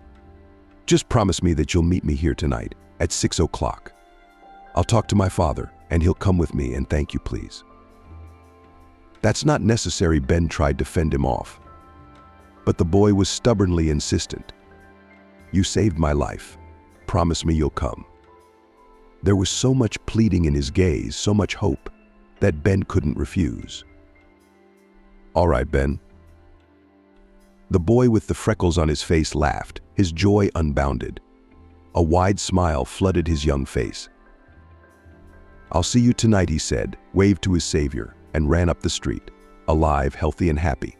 Just promise me that you'll meet me here tonight at 6 o'clock. I'll talk to my father, and he'll come with me, and thank you, please. That's not necessary, Ben tried to fend him off. But the boy was stubbornly insistent. You saved my life. Promise me you'll come. There was so much pleading in his gaze, so much hope, that Ben couldn't refuse. All right, Ben. The boy with the freckles on his face laughed, his joy unbounded. A wide smile flooded his young face. I'll see you tonight, he said, waved to his savior, and ran up the street, alive, healthy, and happy.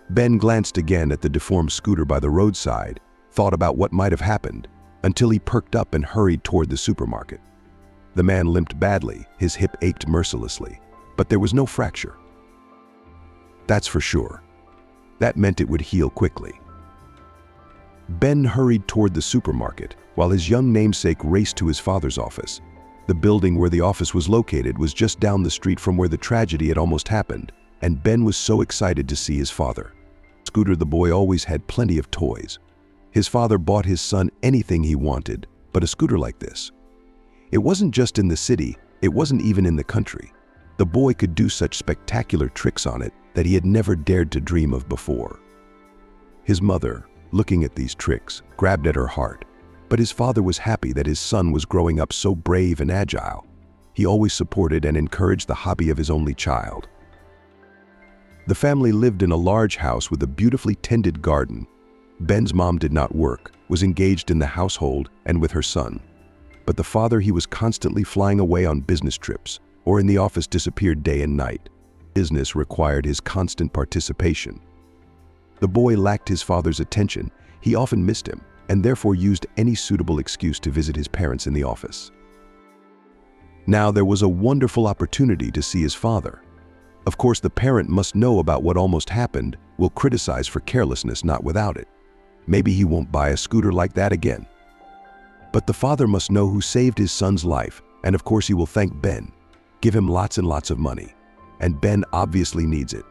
Ben glanced again at the deformed scooter by the roadside, thought about what might have happened, until he perked up and hurried toward the supermarket. The man limped badly, his hip ached mercilessly, but there was no fracture. That's for sure. That meant it would heal quickly. Ben hurried toward the supermarket, while his young namesake raced to his father's office. The building where the office was located was just down the street from where the tragedy had almost happened, and Ben was so excited to see his father. Scooter, the boy, always had plenty of toys. His father bought his son anything he wanted, but a scooter like this. It wasn't just in the city, it wasn't even in the country. The boy could do such spectacular tricks on it that he had never dared to dream of before. His mother, looking at these tricks, grabbed at her heart, but his father was happy that his son was growing up so brave and agile. He always supported and encouraged the hobby of his only child. The family lived in a large house with a beautifully tended garden. Ben's mom did not work, was engaged in the household and with her son. But the father, he was constantly flying away on business trips, or in the office disappeared day and night. Business required his constant participation. The boy lacked his father's attention. He often missed him, and therefore used any suitable excuse to visit his parents in the office. Now there was a wonderful opportunity to see his father. Of course, the parent must know about what almost happened, will criticize for carelessness not without it. Maybe he won't buy a scooter like that again. But the father must know who saved his son's life, And of course he will thank Ben. Give him lots and lots of money. And Ben obviously needs it.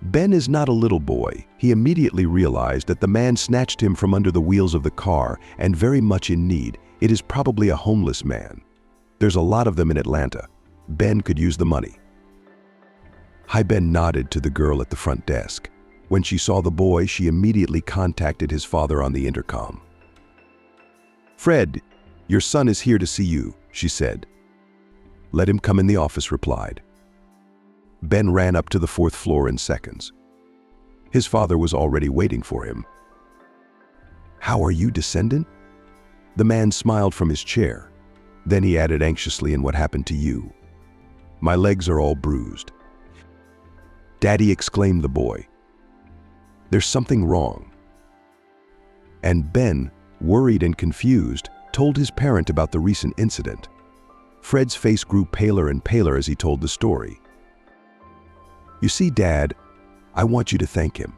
Ben is not a little boy. He immediately realized that the man snatched him from under the wheels of the car and very much in need. It is probably a homeless man. There's a lot of them in Atlanta. Ben could use the money. Hi. Ben nodded to the girl at the front desk. When she saw the boy, she immediately contacted his father on the intercom. "Fred, your son is here to see you," she said. "Let him come in," the office replied. Ben ran up to the 4th floor in seconds. His father was already waiting for him. "How are you, descendant?" The man smiled from his chair. Then he added anxiously, "And what happened to you?" "My legs are all bruised." "Daddy," exclaimed the boy. "There's something wrong." And Ben, worried and confused, told his parent about the recent incident. Fred's face grew paler and paler as he told the story. "You see, Dad, I want you to thank him.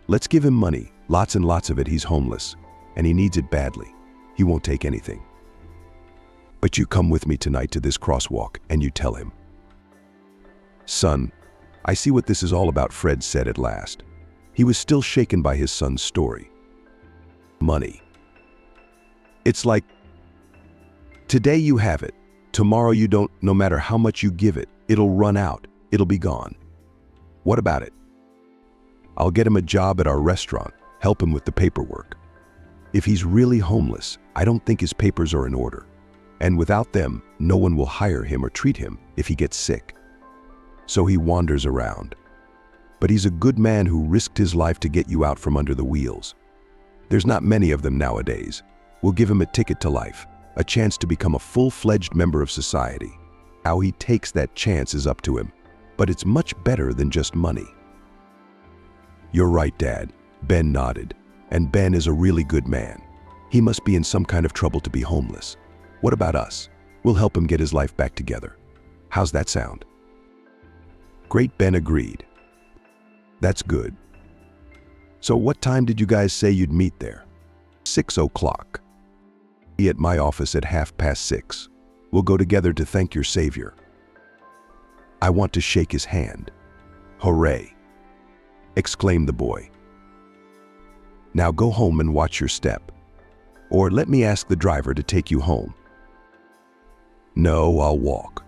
Let's give him money, lots and lots of it. He's homeless, and he needs it badly. He won't take anything. But you come with me tonight to this crosswalk, and you tell him." "Son, I see what this is all about," Fred said at last. He was still shaken by his son's story. "Money. It's like, today you have it, tomorrow you don't. No matter how much you give it, it'll run out, it'll be gone. What about it? I'll get him a job at our restaurant, help him with the paperwork. If he's really homeless, I don't think his papers are in order. And without them, no one will hire him or treat him if he gets sick. So he wanders around. But he's a good man who risked his life to get you out from under the wheels. There's not many of them nowadays. We'll give him a ticket to life, a chance to become a full-fledged member of society. How he takes that chance is up to him, but it's much better than just money." "You're right, Dad," Ben nodded. "And Ben is a really good man. He must be in some kind of trouble to be homeless. What about us? We'll help him get his life back together. How's that sound?" "Great," Ben agreed. "That's good. So what time did you guys say you'd meet there?" 6 o'clock. "Be at my office at 6:30. We'll go together to thank your Savior." "I want to shake his hand." "Hooray!" exclaimed the boy. "Now go home and watch your step. Or let me ask the driver to take you home." "No, I'll walk."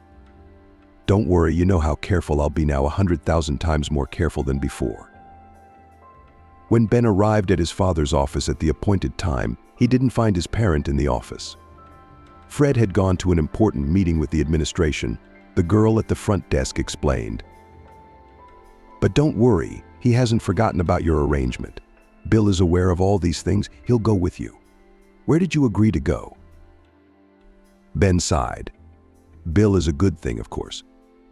"Don't worry, you know how careful I'll be now, 100,000 times more careful than before." When Ben arrived at his father's office at the appointed time, he didn't find his parent in the office. Fred had gone to an important meeting with the administration, the girl at the front desk explained. "But don't worry, he hasn't forgotten about your arrangement. Bill is aware of all these things, he'll go with you. Where did you agree to go?" Ben sighed. Bill is a good thing, of course.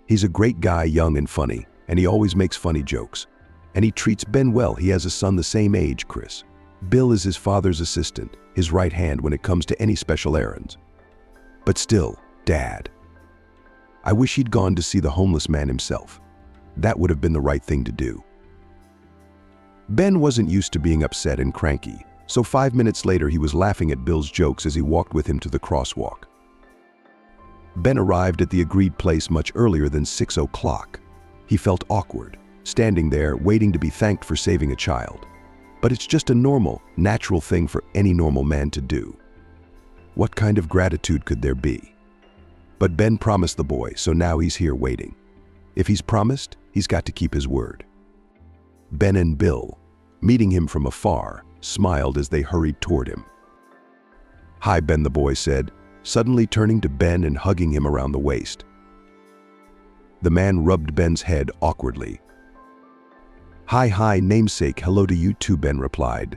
He's a great guy, young and funny, and he always makes funny jokes. And he treats Ben well. He has a son the same age, Chris. Bill is his father's assistant, his right hand when it comes to any special errands. But still, Dad, I wish he'd gone to see the homeless man himself. That would have been the right thing to do." Ben wasn't used to being upset and cranky, so 5 minutes later he was laughing at Bill's jokes as he walked with him to the crosswalk. Ben arrived at the agreed place much earlier than 6 o'clock. He felt awkward, standing there waiting to be thanked for saving a child. But it's just a normal, natural thing for any normal man to do. What kind of gratitude could there be? But Ben promised the boy, so now he's here waiting. If he's promised, he's got to keep his word. Ben and Bill, meeting him from afar, smiled as they hurried toward him. "Hi, Ben," the boy said, suddenly turning to Ben and hugging him around the waist. The man rubbed Ben's head awkwardly. Hi, namesake, hello to you too," Ben replied.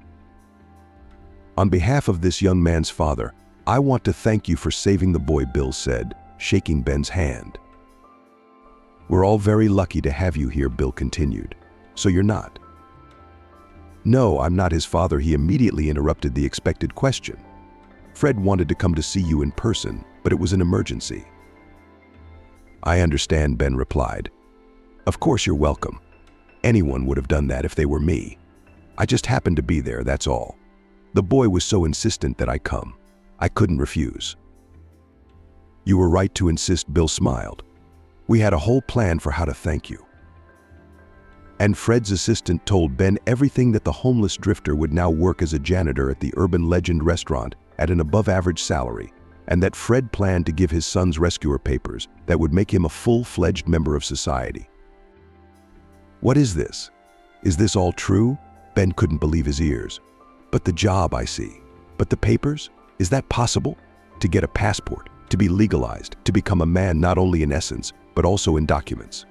"On behalf of this young man's father, I want to thank you for saving the boy," Bill said, shaking Ben's hand. "We're all very lucky to have you here," Bill continued. "So you're not?" "No, I'm not his father," he immediately interrupted the expected question. "Fred wanted to come to see you in person, but it was an emergency." "I understand," Ben replied. "Of course you're welcome. Anyone would have done that if they were me. I just happened to be there, that's all. The boy was so insistent that I come. I couldn't refuse." You were right to insist, Bill smiled. We had a whole plan for how to thank you. And Fred's assistant told Ben everything that the homeless drifter would now work as a janitor at the urban legend restaurant at an above-average salary, and that Fred planned to give his son's rescuer papers that would make him a full-fledged member of society. What is this? Is this all true? Ben couldn't believe his ears. But the job, I see. But the papers? Is that possible? To get a passport, to be legalized, to become a man not only in essence, but also in documents.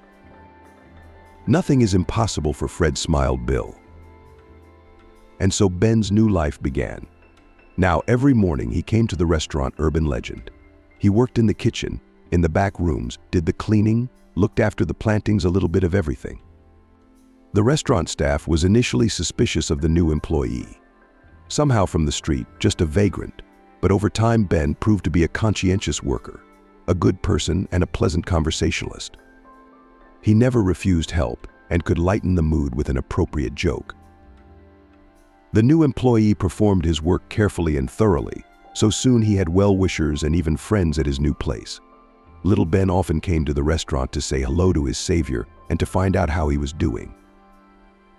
Nothing is impossible for Fred, smiled Bill. And so Ben's new life began. Now every morning he came to the restaurant Urban Legend. He worked in the kitchen, in the back rooms, did the cleaning, looked after the plantings, a little bit of everything. The restaurant staff was initially suspicious of the new employee. Somehow from the street, just a vagrant, but over time Ben proved to be a conscientious worker, a good person and a pleasant conversationalist. He never refused help and could lighten the mood with an appropriate joke. The new employee performed his work carefully and thoroughly, so soon he had well-wishers and even friends at his new place. Little Ben often came to the restaurant to say hello to his savior and to find out how he was doing.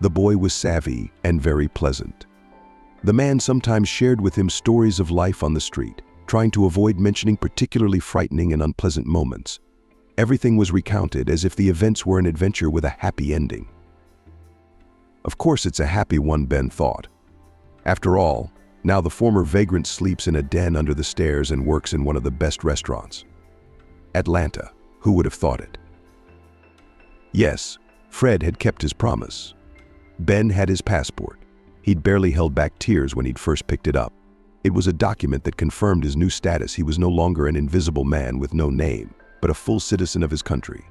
The boy was savvy and very pleasant. The man sometimes shared with him stories of life on the street, trying to avoid mentioning particularly frightening and unpleasant moments. Everything was recounted as if the events were an adventure with a happy ending. Of course it's a happy one, Ben thought. After all, now the former vagrant sleeps in a den under the stairs and works in one of the best restaurants. Atlanta, who would have thought it? Yes, Fred had kept his promise. Ben had his passport. He'd barely held back tears when he'd first picked it up. It was a document that confirmed his new status. He was no longer an invisible man with no name, but a full citizen of his country.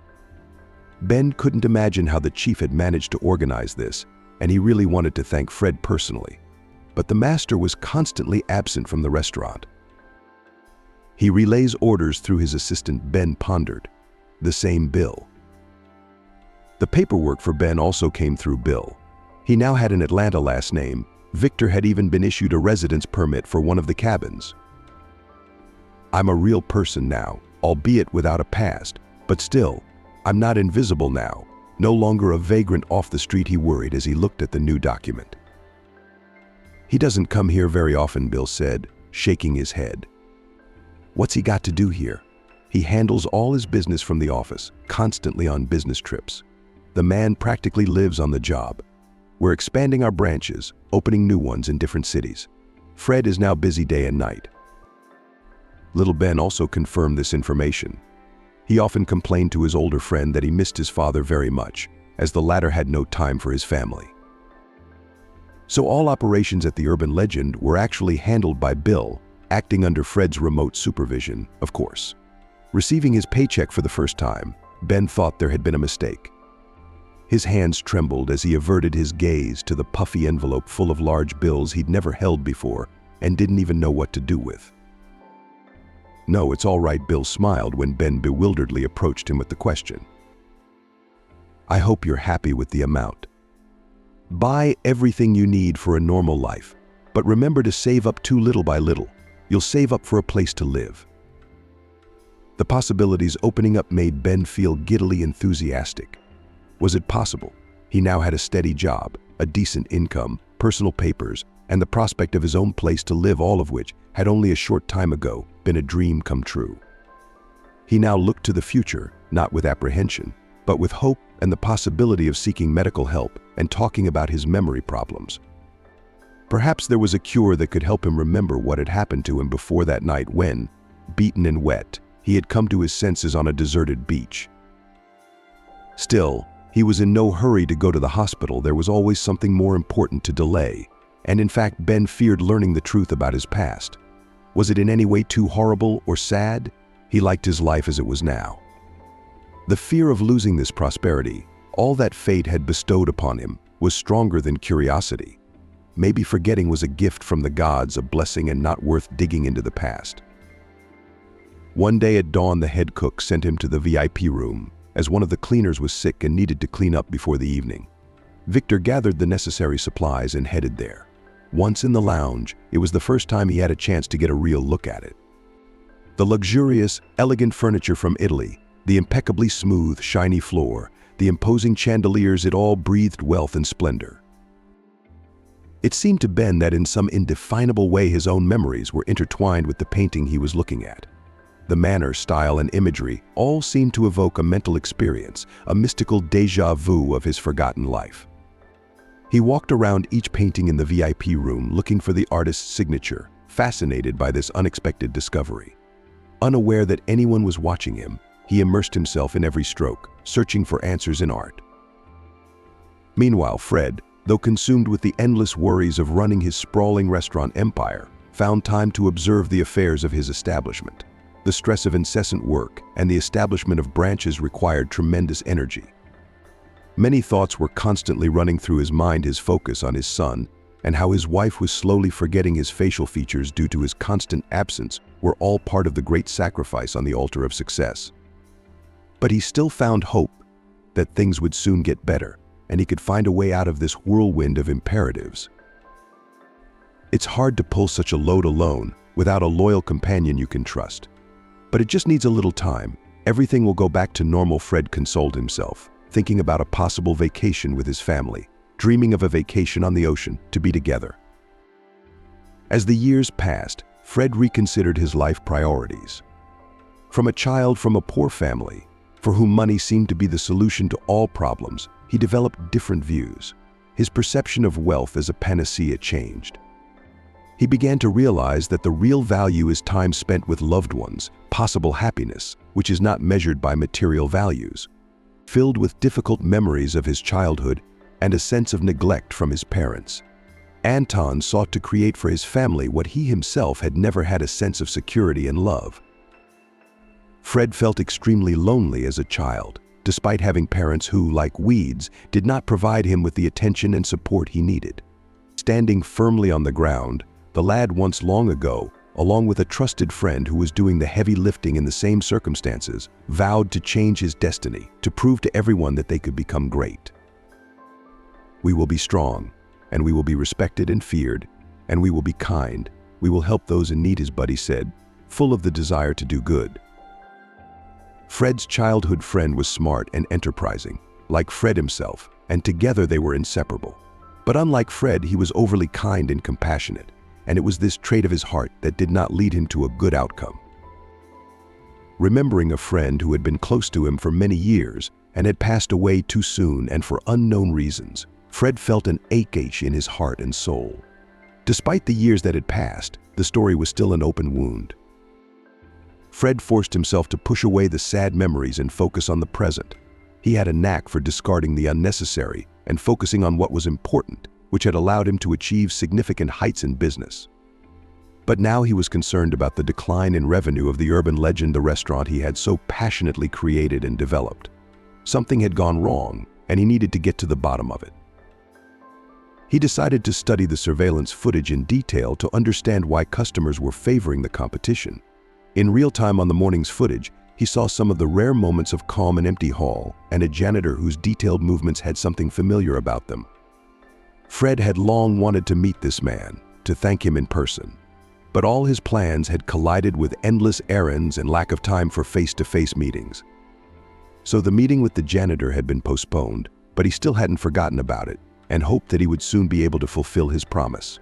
Ben couldn't imagine how the chief had managed to organize this, and he really wanted to thank Fred personally. But the master was constantly absent from the restaurant. He relays orders through his assistant, Ben pondered. The same Bill. The paperwork for Ben also came through Bill. He now had an Atlanta last name. Victor had even been issued a residence permit for one of the cabins. I'm a real person now, albeit without a past, but still, I'm not invisible now, no longer a vagrant off the street, he worried as he looked at the new document. He doesn't come here very often, Bill said, shaking his head. What's he got to do here? He handles all his business from the office, constantly on business trips. The man practically lives on the job. We're expanding our branches, opening new ones in different cities. Fred is now busy day and night. Little Ben also confirmed this information. He often complained to his older friend that he missed his father very much, as the latter had no time for his family. So all operations at the Urban Legend were actually handled by Bill, acting under Fred's remote supervision, of course. Receiving his paycheck for the first time, Ben thought there had been a mistake. His hands trembled as he averted his gaze to the puffy envelope full of large bills he'd never held before and didn't even know what to do with. No, it's all right, Bill smiled when Ben bewilderedly approached him with the question. I hope you're happy with the amount. Buy everything you need for a normal life, but remember to save up too little by little. You'll save up for a place to live. The possibilities opening up made Ben feel giddily enthusiastic. Was it possible? He now had a steady job, a decent income, personal papers, and the prospect of his own place to live, all of which had only a short time ago been a dream come true. He now looked to the future, not with apprehension, but with hope and the possibility of seeking medical help and talking about his memory problems. Perhaps there was a cure that could help him remember what had happened to him before that night when, beaten and wet, he had come to his senses on a deserted beach. Still, he was in no hurry to go to the hospital. There was always something more important to delay, and in fact Ben feared learning the truth about his past. Was it in any way too horrible or sad? He liked his life as it was now. The fear of losing this prosperity, all that fate had bestowed upon him, was stronger than curiosity. Maybe forgetting was a gift from the gods, a blessing and not worth digging into the past. One day at dawn, the head cook sent him to the VIP room, as one of the cleaners was sick and needed to clean up before the evening. Victor gathered the necessary supplies and headed there. Once in the lounge, it was the first time he had a chance to get a real look at it. The luxurious, elegant furniture from Italy, the impeccably smooth, shiny floor, the imposing chandeliers, it all breathed wealth and splendor. It seemed to Ben that in some indefinable way his own memories were intertwined with the painting he was looking at. The manner, style, and imagery all seemed to evoke a mental experience, a mystical déjà vu of his forgotten life. He walked around each painting in the VIP room looking for the artist's signature, fascinated by this unexpected discovery. Unaware that anyone was watching him, he immersed himself in every stroke, searching for answers in art. Meanwhile, Fred, though consumed with the endless worries of running his sprawling restaurant empire, found time to observe the affairs of his establishment. The stress of incessant work and the establishment of branches required tremendous energy. Many thoughts were constantly running through his mind, his focus on his son, and how his wife was slowly forgetting his facial features due to his constant absence were all part of the great sacrifice on the altar of success. But he still found hope that things would soon get better, and he could find a way out of this whirlwind of imperatives. It's hard to pull such a load alone without a loyal companion you can trust. But it just needs a little time. Everything will go back to normal, Fred consoled himself, thinking about a possible vacation with his family, dreaming of a vacation on the ocean to be together. As the years passed, Fred reconsidered his life priorities. From a child from a poor family, for whom money seemed to be the solution to all problems, he developed different views. His perception of wealth as a panacea changed. He began to realize that the real value is time spent with loved ones, possible happiness, which is not measured by material values. Filled with difficult memories of his childhood and a sense of neglect from his parents, Anton sought to create for his family what he himself had never had: a sense of security and love. Fred felt extremely lonely as a child, despite having parents who, like weeds, did not provide him with the attention and support he needed. Standing firmly on the ground, the lad once long ago, along with a trusted friend who was doing the heavy lifting in the same circumstances, vowed to change his destiny, to prove to everyone that they could become great. "We will be strong, and we will be respected and feared, and we will be kind. We will help those in need," his buddy said, full of the desire to do good. Fred's childhood friend was smart and enterprising, like Fred himself, and together they were inseparable. But unlike Fred, he was overly kind and compassionate, and it was this trait of his heart that did not lead him to a good outcome. Remembering a friend who had been close to him for many years and had passed away too soon and for unknown reasons, Fred felt an ache in his heart and soul. Despite the years that had passed, the story was still an open wound. Fred forced himself to push away the sad memories and focus on the present. He had a knack for discarding the unnecessary and focusing on what was important, which had allowed him to achieve significant heights in business. But now he was concerned about the decline in revenue of the urban legend, the restaurant he had so passionately created and developed. Something had gone wrong, and he needed to get to the bottom of it. He decided to study the surveillance footage in detail to understand why customers were favoring the competition. In real time on the morning's footage, he saw some of the rare moments of calm and empty hall, and a janitor whose detailed movements had something familiar about them. Fred had long wanted to meet this man, to thank him in person. But all his plans had collided with endless errands and lack of time for face-to-face meetings. So the meeting with the janitor had been postponed, but he still hadn't forgotten about it, and hoped that he would soon be able to fulfill his promise.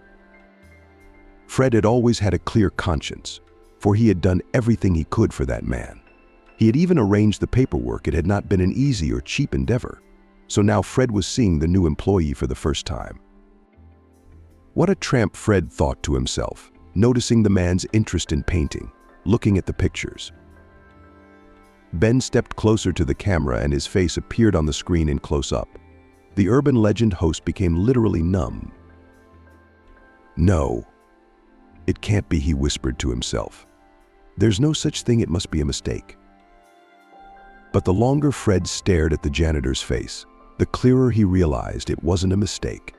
Fred had always had a clear conscience, for he had done everything he could for that man. He had even arranged the paperwork. It had not been an easy or cheap endeavor. So now Fred was seeing the new employee for the first time. What a tramp, Fred thought to himself, noticing the man's interest in painting, looking at the pictures. Ben stepped closer to the camera and his face appeared on the screen in close-up. The urban legend host became literally numb. "No, it can't be," he whispered to himself. "There's no such thing, it must be a mistake." But the longer Fred stared at the janitor's face, the clearer he realized it wasn't a mistake.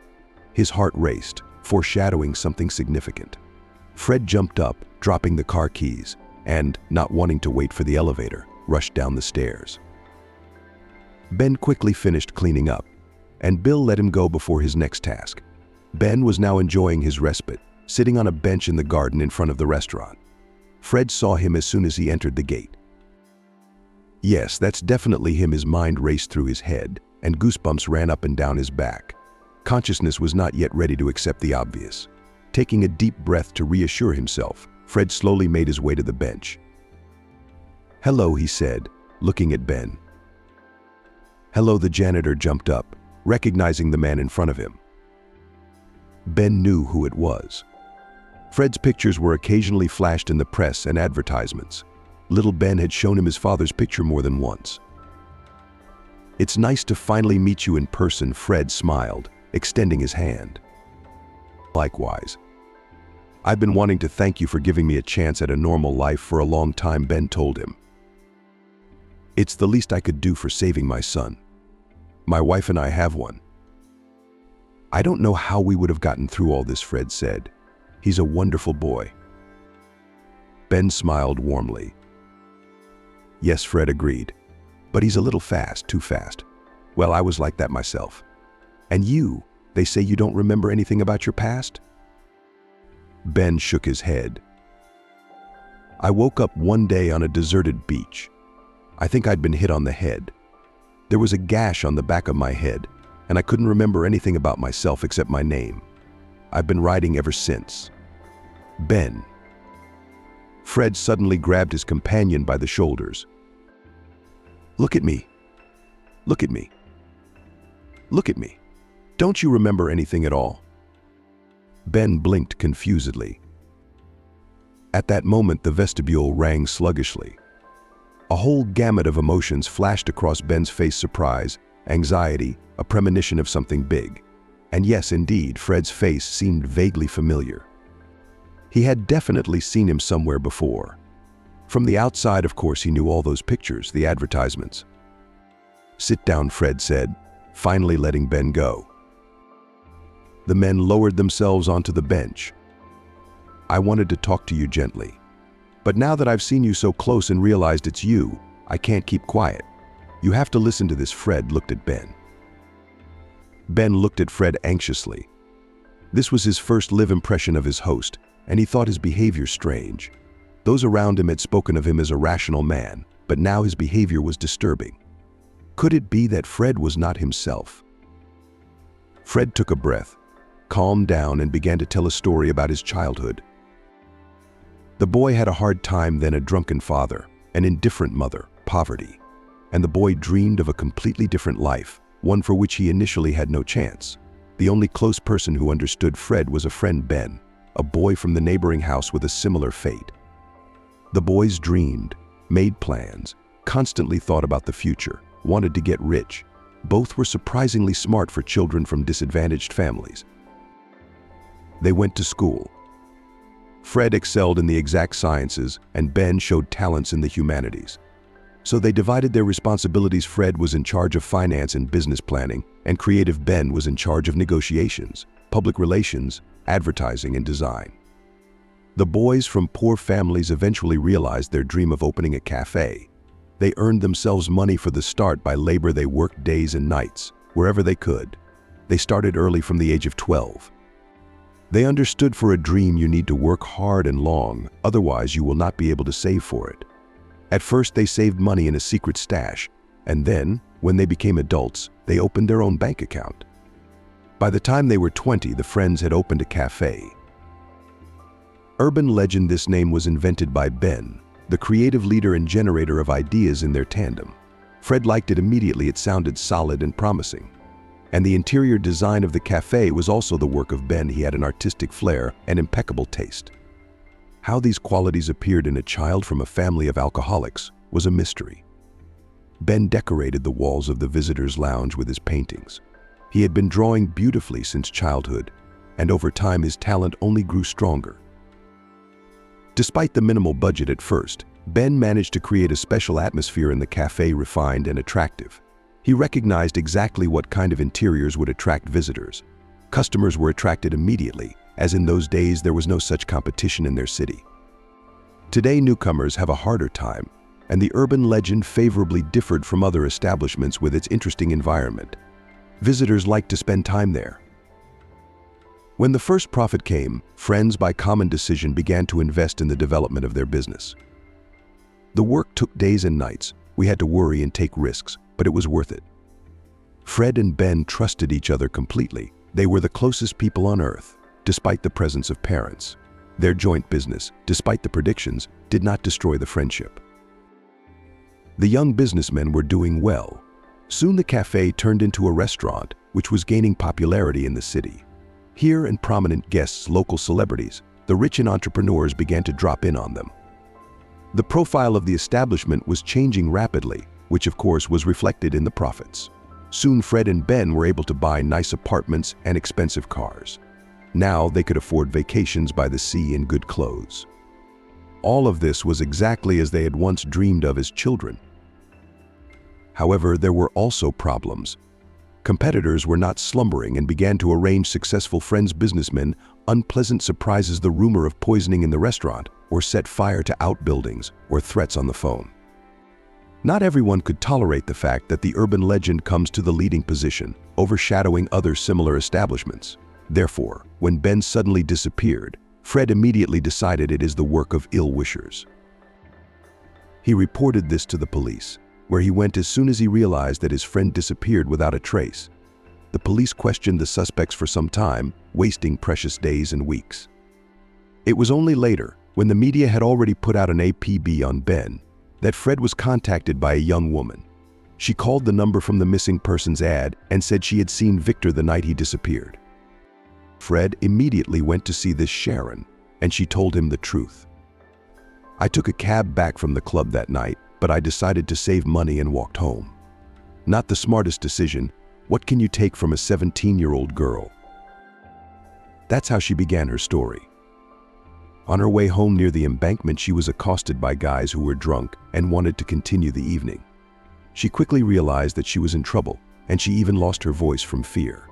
His heart raced, foreshadowing something significant. Fred jumped up, dropping the car keys, and, not wanting to wait for the elevator, rushed down the stairs. Ben quickly finished cleaning up, and Bill let him go before his next task. Ben was now enjoying his respite, sitting on a bench in the garden in front of the restaurant. Fred saw him as soon as he entered the gate. Yes, that's definitely him. His mind raced through his head, and goosebumps ran up and down his back. Consciousness was not yet ready to accept the obvious. Taking a deep breath to reassure himself, Fred slowly made his way to the bench. "Hello," he said, looking at Ben. "Hello." The janitor jumped up, recognizing the man in front of him. Ben knew who it was. Fred's pictures were occasionally flashed in the press and advertisements. Little Ben had shown him his father's picture more than once. "It's nice to finally meet you in person," Fred smiled, extending his hand. "Likewise. I've been wanting to thank you for giving me a chance at a normal life for a long time," Ben told him. "It's the least I could do for saving my son. My wife and I have one." "I don't know how we would have gotten through all this," Fred said. "He's a wonderful boy." Ben smiled warmly. "Yes," Fred agreed. "But he's a little fast, too fast. Well, I was like that myself. And you, they say you don't remember anything about your past?" Ben shook his head. "I woke up one day on a deserted beach. I think I'd been hit on the head. There was a gash on the back of my head, and I couldn't remember anything about myself except my name. I've been writing ever since." "Ben." Fred suddenly grabbed his companion by the shoulders. "Look at me. Look at me. Look at me. Don't you remember anything at all?" Ben blinked confusedly. At that moment, the vestibule rang sluggishly. A whole gamut of emotions flashed across Ben's face: surprise, anxiety, a premonition of something big. And yes, indeed, Fred's face seemed vaguely familiar. He had definitely seen him somewhere before. From the outside, of course, he knew all those pictures, the advertisements. "Sit down," Fred said, finally letting Ben go. The men lowered themselves onto the bench. "I wanted to talk to you gently. But now that I've seen you so close and realized it's you, I can't keep quiet. You have to listen to this." Fred looked at Ben. Ben looked at Fred anxiously. This was his first live impression of his host, and he thought his behavior strange. Those around him had spoken of him as a rational man, but now his behavior was disturbing. Could it be that Fred was not himself? Fred took a breath, calmed down, and began to tell a story about his childhood. The boy had a hard time, then a drunken father, an indifferent mother, poverty. And the boy dreamed of a completely different life, one for which he initially had no chance. The only close person who understood Fred was a friend, Ben, a boy from the neighboring house with a similar fate. The boys dreamed, made plans, constantly thought about the future, wanted to get rich. Both were surprisingly smart for children from disadvantaged families. They went to school. Fred excelled in the exact sciences, and Ben showed talents in the humanities. So they divided their responsibilities. Fred was in charge of finance and business planning, and creative Ben was in charge of negotiations, public relations, advertising, and design. The boys from poor families eventually realized their dream of opening a cafe. They earned themselves money for the start by labor. They worked days and nights, wherever they could. They started early, from the age of 12. They understood for a dream you need to work hard and long, otherwise you will not be able to save for it. At first they saved money in a secret stash, and then, when they became adults, they opened their own bank account. By the time they were 20, the friends had opened a cafe. Urban legend: this name was invented by Ben, the creative leader and generator of ideas in their tandem. Fred liked it immediately. It sounded solid and promising. And the interior design of the cafe was also the work of Ben. He had an artistic flair and impeccable taste. How these qualities appeared in a child from a family of alcoholics was a mystery. Ben decorated the walls of the visitors' lounge with his paintings. He had been drawing beautifully since childhood, and over time his talent only grew stronger. Despite the minimal budget at first, Ben managed to create a special atmosphere in the cafe, refined and attractive. He recognized exactly what kind of interiors would attract visitors. Customers were attracted immediately, as in those days there was no such competition in their city. Today newcomers have a harder time, and the urban legend favorably differed from other establishments with its interesting environment. Visitors liked to spend time there. When the first profit came, friends by common decision began to invest in the development of their business. The work took days and nights. We had to worry and take risks, but it was worth it. Fred and Ben trusted each other completely. They were the closest people on earth, despite the presence of parents. Their joint business, despite the predictions, did not destroy the friendship. The young businessmen were doing well. Soon the cafe turned into a restaurant, which was gaining popularity in the city. Here, and prominent guests, local celebrities, the rich and entrepreneurs began to drop in on them. The profile of the establishment was changing rapidly, which of course was reflected in the profits. Soon Fred and Ben were able to buy nice apartments and expensive cars. Now they could afford vacations by the sea and good clothes. All of this was exactly as they had once dreamed of as children. However, there were also problems. Competitors were not slumbering and began to arrange successful friends businessmen unpleasant surprises, the rumor of poisoning in the restaurant, or set fire to outbuildings, or threats on the phone. Not everyone could tolerate the fact that the urban legend comes to the leading position, overshadowing other similar establishments. Therefore, when Ben suddenly disappeared, Fred immediately decided it is the work of ill-wishers. He reported this to the police, where he went as soon as he realized that his friend disappeared without a trace. The police questioned the suspects for some time, wasting precious days and weeks. It was only later, when the media had already put out an APB on Ben, that Fred was contacted by a young woman. She called the number from the missing persons ad and said she had seen Victor the night he disappeared. Fred immediately went to see this Sharon, and she told him the truth. "I took a cab back from the club that night, but I decided to save money and walked home. Not the smartest decision. What can you take from a 17-year-old girl?" That's how she began her story. On her way home near the embankment, she was accosted by guys who were drunk and wanted to continue the evening. She quickly realized that she was in trouble, and she even lost her voice from fear.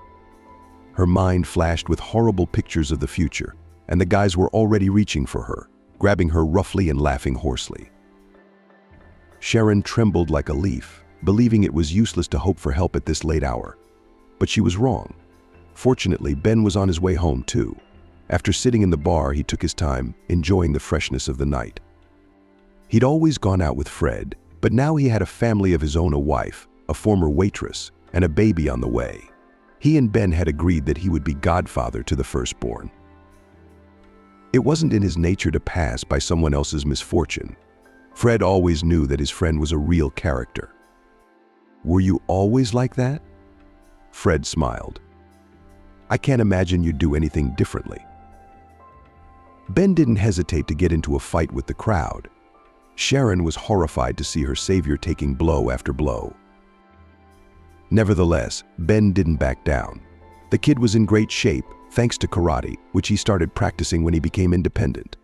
Her mind flashed with horrible pictures of the future, and the guys were already reaching for her, grabbing her roughly and laughing hoarsely. Sharon trembled like a leaf, believing it was useless to hope for help at this late hour. But she was wrong. Fortunately, Ben was on his way home too. After sitting in the bar, he took his time, enjoying the freshness of the night. He'd always gone out with Fred, but now he had a family of his own, a wife, a former waitress, and a baby on the way. He and Ben had agreed that he would be godfather to the firstborn. It wasn't in his nature to pass by someone else's misfortune. Fred always knew that his friend was a real character. "Were you always like that?" Fred smiled. "I can't imagine you'd do anything differently." Ben didn't hesitate to get into a fight with the crowd. Sharon was horrified to see her savior taking blow after blow. Nevertheless, Ben didn't back down. The kid was in great shape, thanks to karate, which he started practicing when he became independent.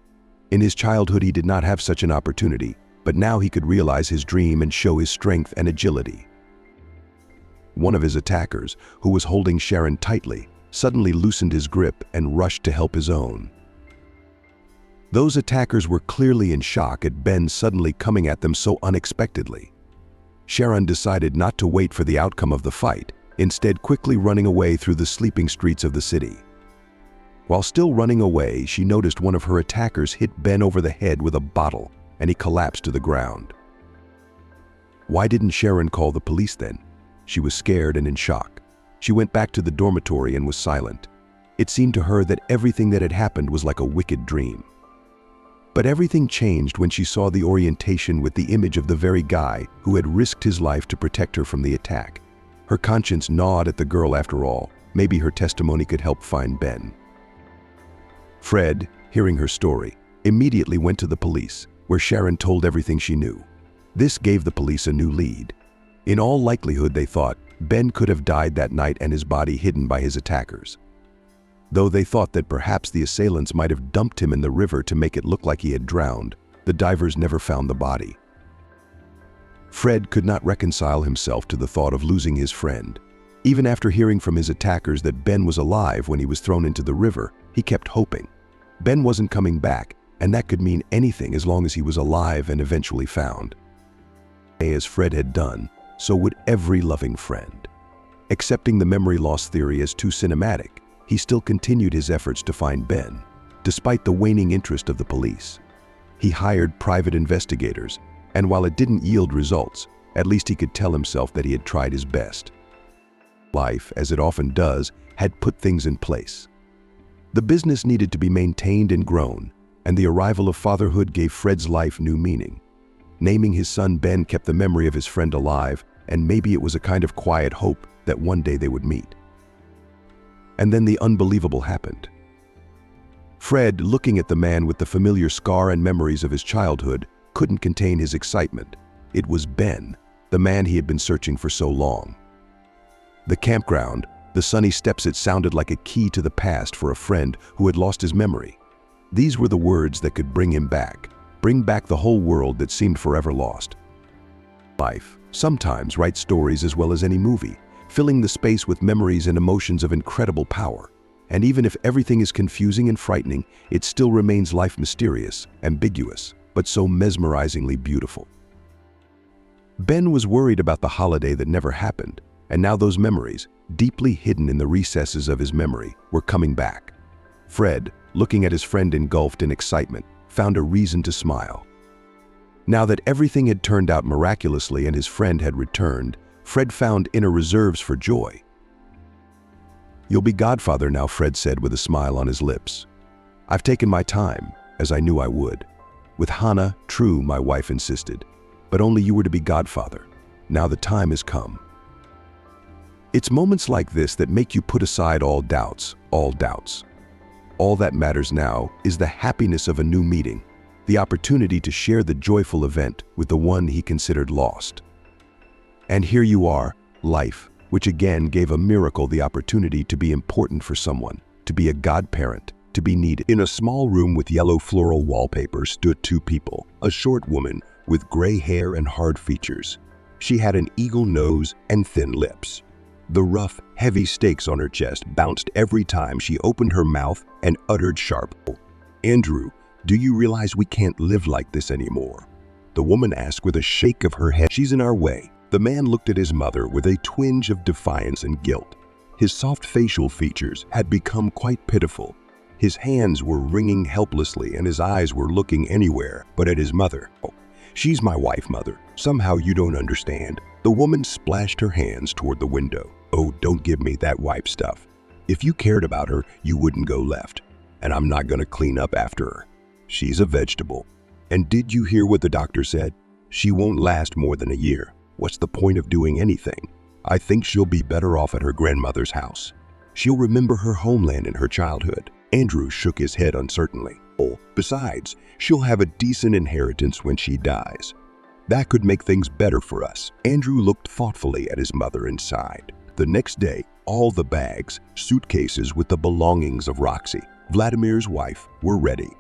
In his childhood, he did not have such an opportunity, but now he could realize his dream and show his strength and agility. One of his attackers, who was holding Sharon tightly, suddenly loosened his grip and rushed to help his own. Those attackers were clearly in shock at Ben suddenly coming at them so unexpectedly. Sharon decided not to wait for the outcome of the fight, instead quickly running away through the sleeping streets of the city. While still running away, she noticed one of her attackers hit Ben over the head with a bottle, and he collapsed to the ground. Why didn't Sharon call the police then? She was scared and in shock. She went back to the dormitory and was silent. It seemed to her that everything that had happened was like a wicked dream. But everything changed when she saw the orientation with the image of the very guy who had risked his life to protect her from the attack. Her conscience gnawed at the girl after all. Maybe her testimony could help find Ben. Fred, hearing her story, immediately went to the police, where Sharon told everything she knew. This gave the police a new lead. In all likelihood, they thought, Ben could have died that night and his body hidden by his attackers. Though they thought that perhaps the assailants might have dumped him in the river to make it look like he had drowned, the divers never found the body. Fred could not reconcile himself to the thought of losing his friend. Even after hearing from his attackers that Ben was alive when he was thrown into the river, he kept hoping. Ben wasn't coming back, and that could mean anything as long as he was alive and eventually found. As Fred had done, so would every loving friend. Accepting the memory loss theory as too cinematic, he still continued his efforts to find Ben, despite the waning interest of the police. He hired private investigators, and while it didn't yield results, at least he could tell himself that he had tried his best. Life, as it often does, had put things in place. The business needed to be maintained and grown, and the arrival of fatherhood gave Fred's life new meaning. Naming his son Ben kept the memory of his friend alive, and maybe it was a kind of quiet hope that one day they would meet. And then the unbelievable happened. Fred, looking at the man with the familiar scar and memories of his childhood, couldn't contain his excitement. It was Ben, the man he had been searching for so long. The campground, the sunny steps, it sounded like a key to the past for a friend who had lost his memory. These were the words that could bring him back, bring back the whole world that seemed forever lost. Life sometimes writes stories as well as any movie, filling the space with memories and emotions of incredible power. And even if everything is confusing and frightening, it still remains life mysterious, ambiguous, but so mesmerizingly beautiful. Ben was worried about the holiday that never happened, and now those memories, deeply hidden in the recesses of his memory, were coming back. Fred, looking at his friend engulfed in excitement, found a reason to smile. Now that everything had turned out miraculously and his friend had returned, Fred found inner reserves for joy. "You'll be godfather now," Fred said with a smile on his lips. "I've taken my time, as I knew I would. With Hannah, true, my wife insisted, but only you were to be godfather. Now the time has come." It's moments like this that make you put aside all doubts, all doubts. All that matters now is the happiness of a new meeting, the opportunity to share the joyful event with the one he considered lost. And here you are, life, which again gave a miracle the opportunity to be important for someone, to be a godparent, to be needed. In a small room with yellow floral wallpaper stood two people, a short woman with gray hair and hard features. She had an eagle nose and thin lips. The rough, heavy stakes on her chest bounced every time she opened her mouth and uttered sharp, "Andrew, do you realize we can't live like this anymore?" The woman asked with a shake of her head. "She's in our way." The man looked at his mother with a twinge of defiance and guilt. His soft facial features had become quite pitiful. His hands were wringing helplessly and his eyes were looking anywhere but at his mother. "Oh, she's my wife, Mother. Somehow you don't understand." The woman splashed her hands toward the window. "Oh, don't give me that wife stuff. If you cared about her, you wouldn't go left. And I'm not going to clean up after her. She's a vegetable. And did you hear what the doctor said? She won't last more than a year. What's the point of doing anything? I think she'll be better off at her grandmother's house. She'll remember her homeland and her childhood." Andrew shook his head uncertainly. "Oh, besides, she'll have a decent inheritance when she dies. That could make things better for us." Andrew looked thoughtfully at his mother and sighed. The next day, all the bags, suitcases with the belongings of Roxy, Vladimir's wife, were ready.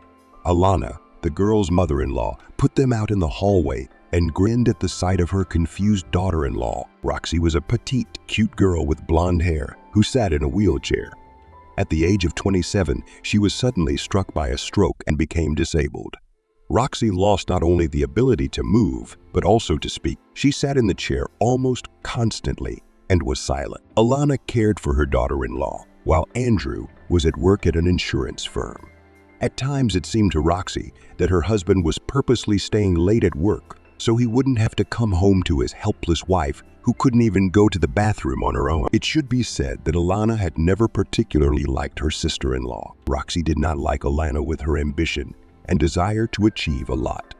Alana, the girl's mother-in-law, put them out in the hallway and grinned at the sight of her confused daughter-in-law. Roxy was a petite, cute girl with blonde hair who sat in a wheelchair. At the age of 27, she was suddenly struck by a stroke and became disabled. Roxy lost not only the ability to move, but also to speak. She sat in the chair almost constantly and was silent. Alana cared for her daughter-in-law, while Andrew was at work at an insurance firm. At times it seemed to Roxy that her husband was purposely staying late at work so he wouldn't have to come home to his helpless wife who couldn't even go to the bathroom on her own. It should be said that Alana had never particularly liked her sister-in-law. Roxy did not like Alana with her ambition and desire to achieve a lot.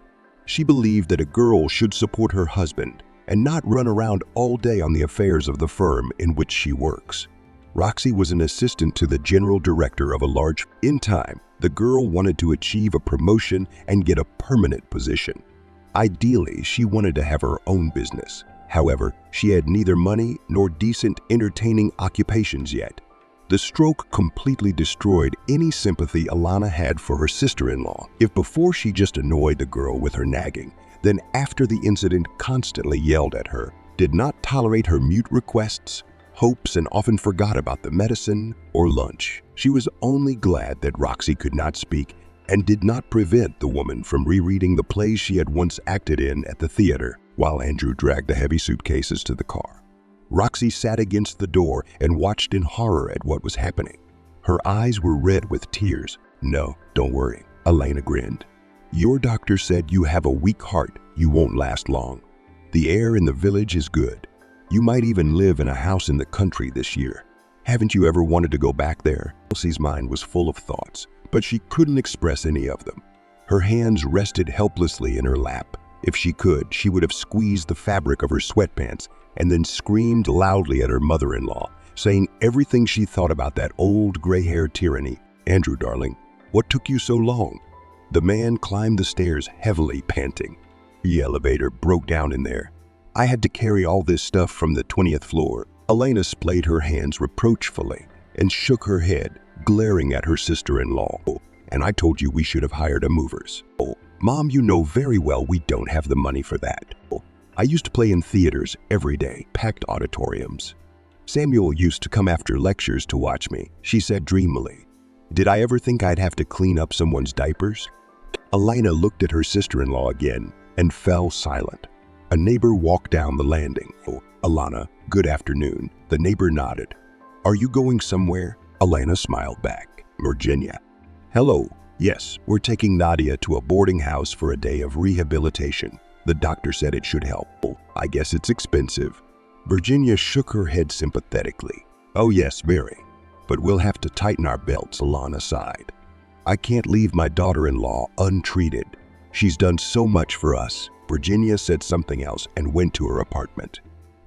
She believed that a girl should support her husband and not run around all day on the affairs of the firm in which she works. Roxy was an assistant to the general director of a large. In time, the girl wanted to achieve a promotion and get a permanent position. Ideally, she wanted to have her own business. However, she had neither money nor decent, entertaining occupations yet. The stroke completely destroyed any sympathy Alana had for her sister-in-law. If before she just annoyed the girl with her nagging, then after the incident constantly yelled at her, did not tolerate her mute requests, hopes, and often forgot about the medicine or lunch. She was only glad that Roxy could not speak and did not prevent the woman from rereading the plays she had once acted in at the theater, while Andrew dragged the heavy suitcases to the car. Roxy sat against the door and watched in horror at what was happening. Her eyes were red with tears. "No, don't worry," Elena grinned. "Your doctor said you have a weak heart. You won't last long. The air in the village is good. You might even live in a house in the country this year. Haven't you ever wanted to go back there?" Elsie's mind was full of thoughts, but she couldn't express any of them. Her hands rested helplessly in her lap. If she could, she would have squeezed the fabric of her sweatpants and then screamed loudly at her mother-in-law, saying everything she thought about that old gray-haired tyranny. "Andrew, darling, what took you so long?" The man climbed the stairs heavily, panting. "The elevator broke down in there. I had to carry all this stuff from the 20th floor. Elena splayed her hands reproachfully and shook her head, glaring at her sister-in-law. "And I told you we should have hired a movers." "Oh, Mom, you know very well we don't have the money for that. I used to play in theaters every day, packed auditoriums. Samuel used to come after lectures to watch me," she said dreamily. "Did I ever think I'd have to clean up someone's diapers?" Elena looked at her sister-in-law again and fell silent. A neighbor walked down the landing. "Oh, Alana, good afternoon." The neighbor nodded. "Are you going somewhere?" Elena smiled back. "Virginia." "Hello. Yes, we're taking Nadia to a boarding house for a day of rehabilitation. The doctor said it should help. I guess it's expensive." Virginia shook her head sympathetically. "Oh yes, very. But we'll have to tighten our belts," Alana sighed. "I can't leave my daughter-in-law untreated. She's done so much for us." Virginia said something else and went to her apartment.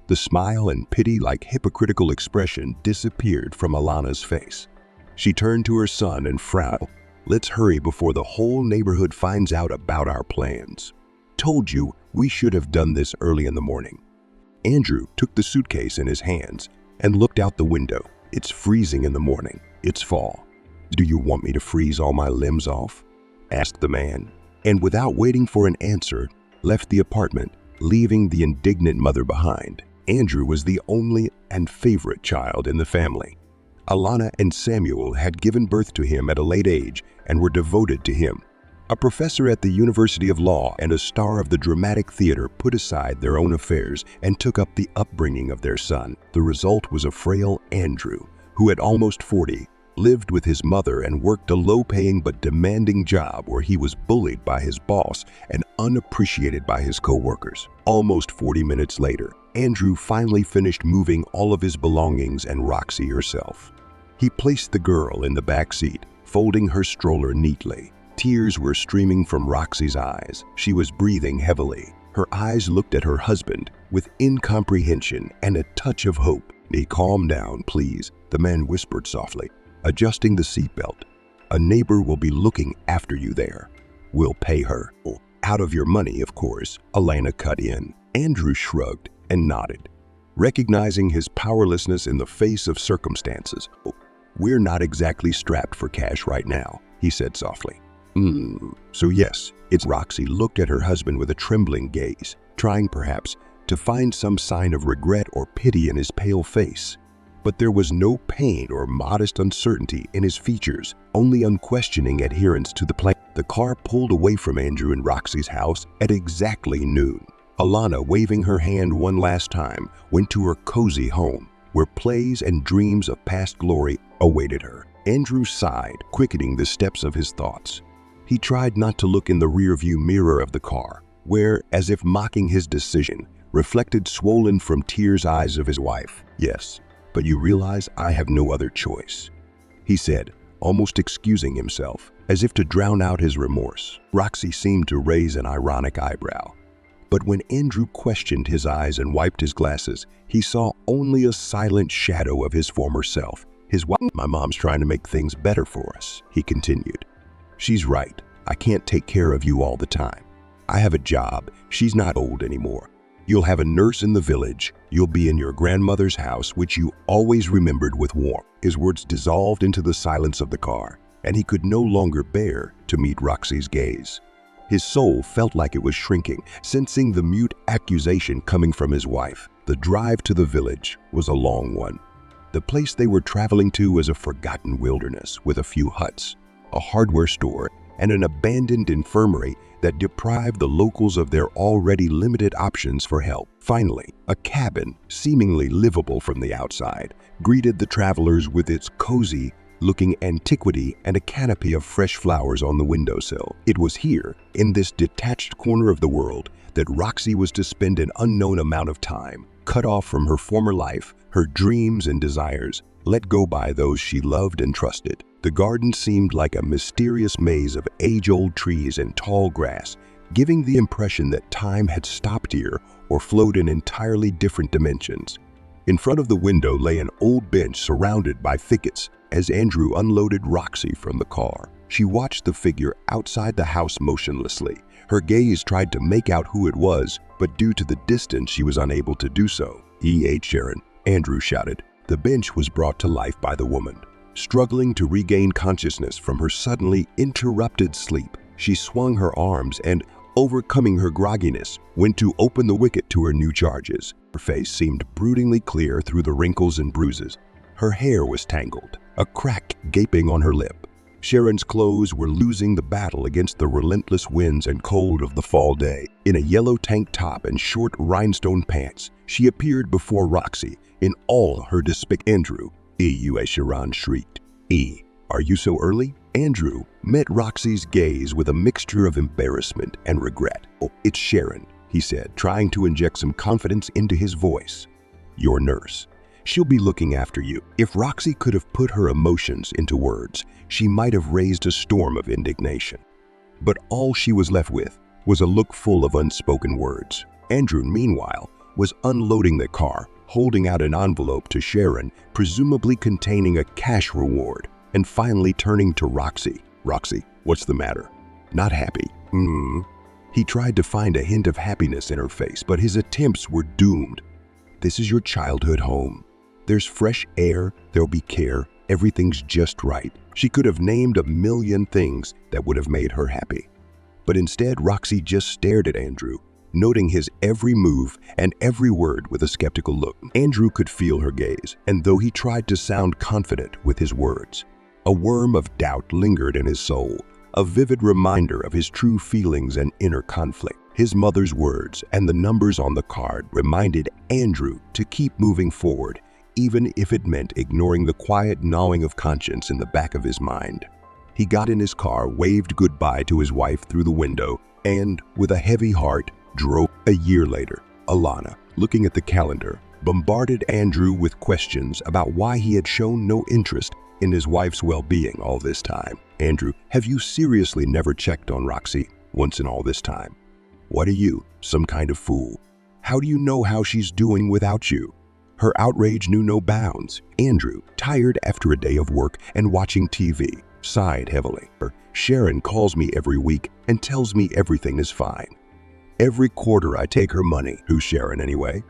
The smile and pity-like hypocritical expression disappeared from Alana's face. She turned to her son and frowned. "Let's hurry before the whole neighborhood finds out about our plans. Told you we should have done this early in the morning." Andrew took the suitcase in his hands and looked out the window. "It's freezing in the morning. It's fall. Do you want me to freeze all my limbs off?" asked the man, and without waiting for an answer, left the apartment, leaving the indignant mother behind. Andrew was the only and favorite child in the family. Alana and Samuel had given birth to him at a late age and were devoted to him. A professor at the University of Law and a star of the dramatic theater put aside their own affairs and took up the upbringing of their son. The result was a frail Andrew, who at almost 40, lived with his mother and worked a low-paying but demanding job where he was bullied by his boss and unappreciated by his co-workers. Almost 40 minutes later, Andrew finally finished moving all of his belongings and Roxy herself. He placed the girl in the back seat, folding her stroller neatly. Tears were streaming from Roxy's eyes. She was breathing heavily. Her eyes looked at her husband with incomprehension and a touch of hope. "Calm down, please," the man whispered softly, adjusting the seatbelt. "A neighbor will be looking after you there. We'll pay her." "Out of your money, of course," Elena cut in. Andrew shrugged and nodded, recognizing his powerlessness in the face of circumstances. "We're not exactly strapped for cash right now," he said softly. So yes, it's..." Roxy looked at her husband with a trembling gaze, trying perhaps to find some sign of regret or pity in his pale face. But there was no pain or modest uncertainty in his features, only unquestioning adherence to the plan. The car pulled away from Andrew and Roxy's house at exactly noon. Alana, waving her hand one last time, went to her cozy home, where plays and dreams of past glory awaited her. Andrew sighed, quickening the steps of his thoughts. He tried not to look in the rearview mirror of the car, where, as if mocking his decision, reflected swollen from tears eyes of his wife. "Yes, but you realize I have no other choice," he said, almost excusing himself, as if to drown out his remorse. Roxy seemed to raise an ironic eyebrow. But when Andrew questioned his eyes and wiped his glasses, he saw only a silent shadow of his former self. His wife. "My mom's trying to make things better for us," he continued. "She's right. I can't take care of you all the time. I have a job. She's not old anymore. You'll have a nurse in the village. You'll be in your grandmother's house, which you always remembered with warmth." His words dissolved into the silence of the car, and he could no longer bear to meet Roxy's gaze. His soul felt like it was shrinking, sensing the mute accusation coming from his wife. The drive to the village was a long one. The place they were traveling to was a forgotten wilderness with a few huts, a hardware store, and an abandoned infirmary that deprived the locals of their already limited options for help. Finally, a cabin, seemingly livable from the outside, greeted the travelers with its cozy, looking antiquity and a canopy of fresh flowers on the windowsill. It was here, in this detached corner of the world, that Roxy was to spend an unknown amount of time, cut off from her former life, her dreams and desires, let go by those she loved and trusted. The garden seemed like a mysterious maze of age-old trees and tall grass, giving the impression that time had stopped here or flowed in entirely different dimensions. In front of the window lay an old bench surrounded by thickets. As Andrew unloaded Roxy from the car, she watched the figure outside the house motionlessly. Her gaze tried to make out who it was, but due to the distance she was unable to do so. Sharon, Andrew shouted. The bench was brought to life by the woman. Struggling to regain consciousness from her suddenly interrupted sleep, she swung her arms and, overcoming her grogginess, went to open the wicket to her new charges. Her face seemed broodingly clear through the wrinkles and bruises. Her hair was tangled, a crack gaping on her lip. Sharon's clothes were losing the battle against the relentless winds and cold of the fall day. In a yellow tank top and short rhinestone pants, she appeared before Roxy in all her Andrew, Sharon shrieked. Are you so early? Andrew met Roxy's gaze with a mixture of embarrassment and regret. Oh, it's Sharon, he said, trying to inject some confidence into his voice. Your nurse. She'll be looking after you. If Roxy could have put her emotions into words, she might have raised a storm of indignation. But all she was left with was a look full of unspoken words. Andrew, meanwhile, was unloading the car, holding out an envelope to Sharon, presumably containing a cash reward, and finally turning to Roxy. Roxy, what's the matter? Not happy. He tried to find a hint of happiness in her face, but his attempts were doomed. This is your childhood home. There's fresh air, there'll be care, everything's just right. She could have named a million things that would have made her happy. But instead, Roxy just stared at Andrew, noting his every move and every word with a skeptical look. Andrew could feel her gaze, and though he tried to sound confident with his words, a worm of doubt lingered in his soul, a vivid reminder of his true feelings and inner conflict. His mother's words and the numbers on the card reminded Andrew to keep moving forward, even if it meant ignoring the quiet gnawing of conscience in the back of his mind. He got in his car, waved goodbye to his wife through the window, and, with a heavy heart, drove. A year later, Alana, looking at the calendar, bombarded Andrew with questions about why he had shown no interest in his wife's well-being all this time. Andrew, have you seriously never checked on Roxy once in all this time? What are you, some kind of fool? How do you know how she's doing without you? Her outrage knew no bounds. Andrew, tired after a day of work and watching TV, sighed heavily. Sharon calls me every week and tells me everything is fine. Every quarter I take her money. Who's Sharon anyway?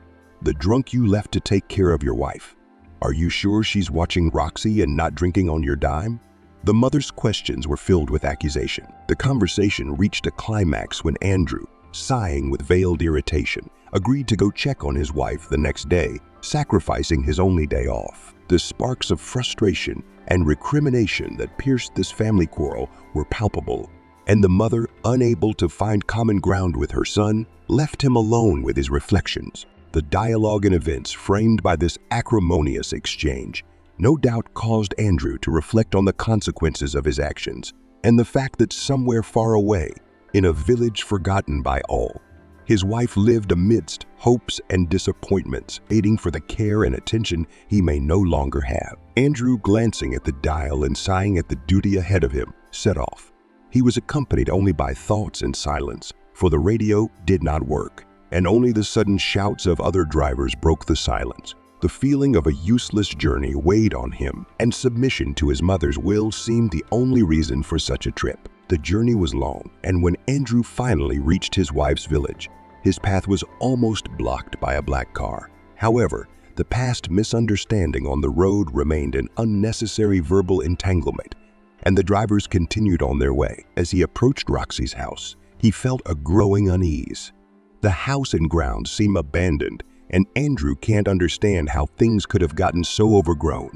The drunk you left to take care of your wife. Are you sure she's watching Roxy and not drinking on your dime? The mother's questions were filled with accusation. The conversation reached a climax when Andrew, sighing with veiled irritation, agreed to go check on his wife the next day, sacrificing his only day off. The sparks of frustration and recrimination that pierced this family quarrel were palpable, and the mother, unable to find common ground with her son, left him alone with his reflections. The dialogue and events framed by this acrimonious exchange no doubt caused Andrew to reflect on the consequences of his actions and the fact that somewhere far away, in a village forgotten by all, his wife lived amidst hopes and disappointments, waiting for the care and attention he may no longer have. Andrew, glancing at the dial and sighing at the duty ahead of him, set off. He was accompanied only by thoughts and silence, for the radio did not work, and only the sudden shouts of other drivers broke the silence. The feeling of a useless journey weighed on him, and submission to his mother's will seemed the only reason for such a trip. The journey was long, and when Andrew finally reached his wife's village, his path was almost blocked by a black car. However, the past misunderstanding on the road remained an unnecessary verbal entanglement, and the drivers continued on their way. As he approached Roxy's house, he felt a growing unease. The house and grounds seem abandoned, and Andrew can't understand how things could have gotten so overgrown.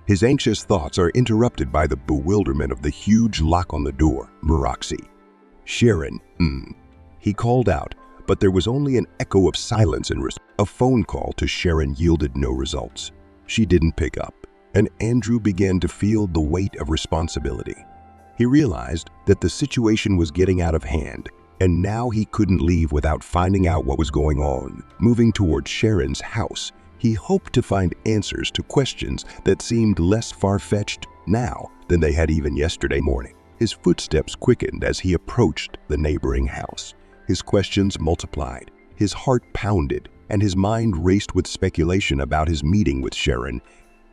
His anxious thoughts are interrupted by the bewilderment of the huge lock on the door. Roxy. Sharon. He called out, but there was only an echo of silence and a phone call to Sharon yielded no results. She didn't pick up. and Andrew began to feel the weight of responsibility. He realized that the situation was getting out of hand, and now he couldn't leave without finding out what was going on. Moving toward Sharon's house, he hoped to find answers to questions that seemed less far-fetched now than they had even yesterday morning. His footsteps quickened as he approached the neighboring house. His questions multiplied, his heart pounded, and his mind raced with speculation about his meeting with Sharon,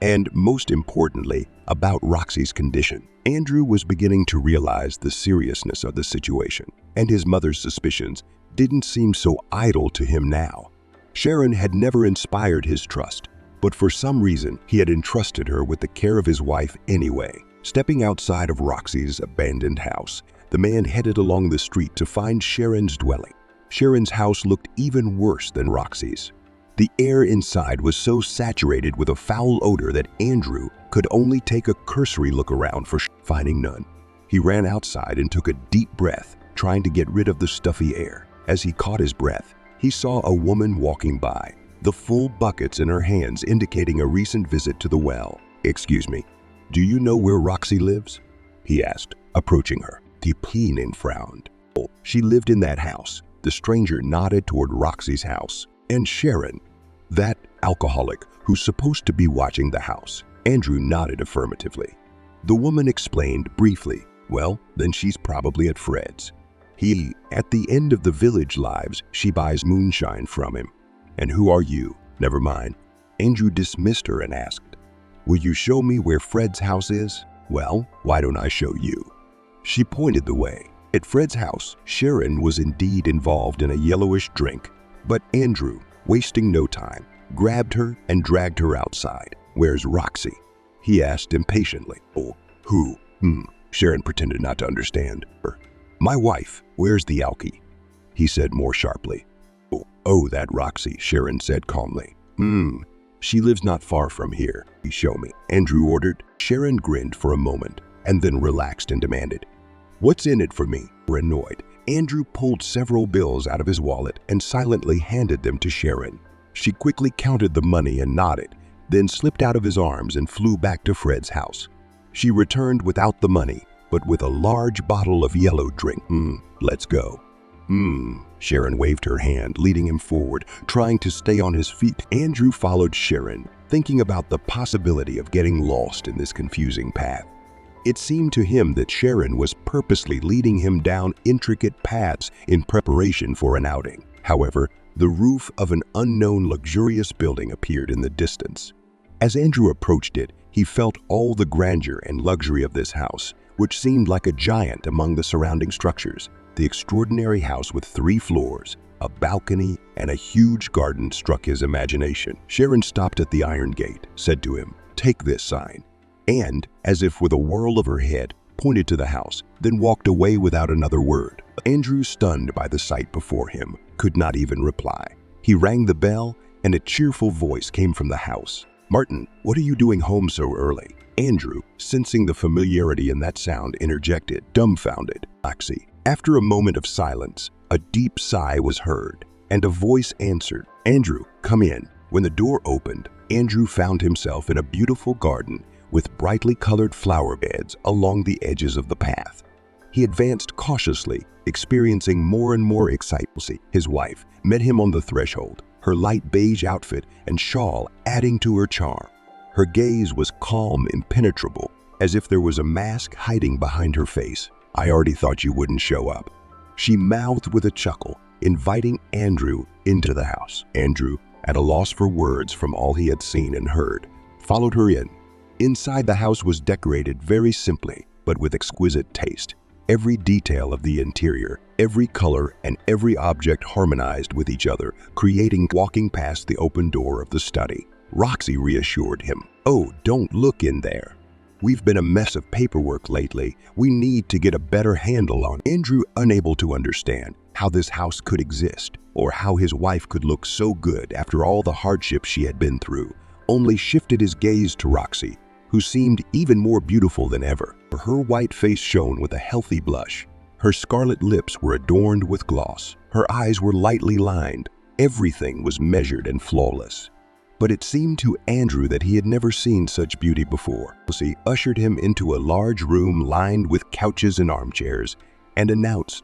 and most importantly, about Roxy's condition. Andrew was beginning to realize the seriousness of the situation, and his mother's suspicions didn't seem so idle to him now. Sharon had never inspired his trust, but for some reason he had entrusted her with the care of his wife anyway. Stepping outside of Roxy's abandoned house, the man headed along the street to find Sharon's dwelling. Sharon's house looked even worse than Roxy's. The air inside was so saturated with a foul odor that Andrew could only take a cursory look around for finding none. He ran outside and took a deep breath, trying to get rid of the stuffy air. As he caught his breath, he saw a woman walking by, the full buckets in her hands indicating a recent visit to the well. "Excuse me, do you know where Roxy lives?" he asked, approaching her. The Peenin frowned. "Oh, she lived in that house." The stranger nodded toward Roxy's house. "And Sharon, that alcoholic who's supposed to be watching the house?" Andrew nodded affirmatively. The woman explained briefly, "Well, then she's probably at Fred's. At the end of the village lives, she buys moonshine from him." "And who are you?" "Never mind." Andrew dismissed her and asked, "Will you show me where Fred's house is?" "Well, why don't I show you?" She pointed the way. At Fred's house, Sharon was indeed involved in a yellowish drink, but Andrew, wasting no time, grabbed her and dragged her outside. "Where's Roxy?" he asked impatiently. "Oh, who?" Sharon pretended not to understand her. "My wife. Where's the alky?" he said more sharply. Oh, that Roxy," Sharon said calmly. She lives not far from here. Show me," Andrew ordered. Sharon grinned for a moment and then relaxed and demanded, "What's in it for me?" Annoyed, Andrew pulled several bills out of his wallet and silently handed them to Sharon. She quickly counted the money and nodded, then slipped out of his arms and flew back to Fred's house. She returned without the money, but with a large bottle of yellow drink. Let's go." Sharon waved her hand, leading him forward, trying to stay on his feet. Andrew followed Sharon, thinking about the possibility of getting lost in this confusing path. It seemed to him that Sharon was purposely leading him down intricate paths in preparation for an outing. However, the roof of an unknown luxurious building appeared in the distance. As Andrew approached it, he felt all the grandeur and luxury of this house, which seemed like a giant among the surrounding structures. The extraordinary house with 3 floors, a balcony, and a huge garden struck his imagination. Sharon stopped at the iron gate, said to him, "Take this sign," and, as if with a whirl of her head, pointed to the house, then walked away without another word. Andrew, stunned by the sight before him, could not even reply. He rang the bell, and a cheerful voice came from the house. "Martin, what are you doing home so early?" Andrew, sensing the familiarity in that sound, interjected, dumbfounded. "Roxy." After a moment of silence, a deep sigh was heard, and a voice answered, "Andrew, come in." When the door opened, Andrew found himself in a beautiful garden with brightly colored flower beds along the edges of the path. He advanced cautiously, experiencing more and more excitement. His wife met him on the threshold, her light beige outfit and shawl adding to her charm. Her gaze was calm, impenetrable, as if there was a mask hiding behind her face. "I already thought you wouldn't show up," she mouthed with a chuckle, inviting Andrew into the house. Andrew, at a loss for words from all he had seen and heard, followed her in. Inside the house was decorated very simply, but with exquisite taste. Every detail of the interior, every color, and every object harmonized with each other, creating walking past the open door of the study. Roxy reassured him. "Oh, don't look in there. We've been a mess of paperwork lately. We need to get a better handle on." Andrew, unable to understand how this house could exist or how his wife could look so good after all the hardships she had been through, only shifted his gaze to Roxy, who seemed even more beautiful than ever. Her white face shone with a healthy blush. Her scarlet lips were adorned with gloss. Her eyes were lightly lined. Everything was measured and flawless. But it seemed to Andrew that he had never seen such beauty before. She ushered him into a large room lined with couches and armchairs and announced,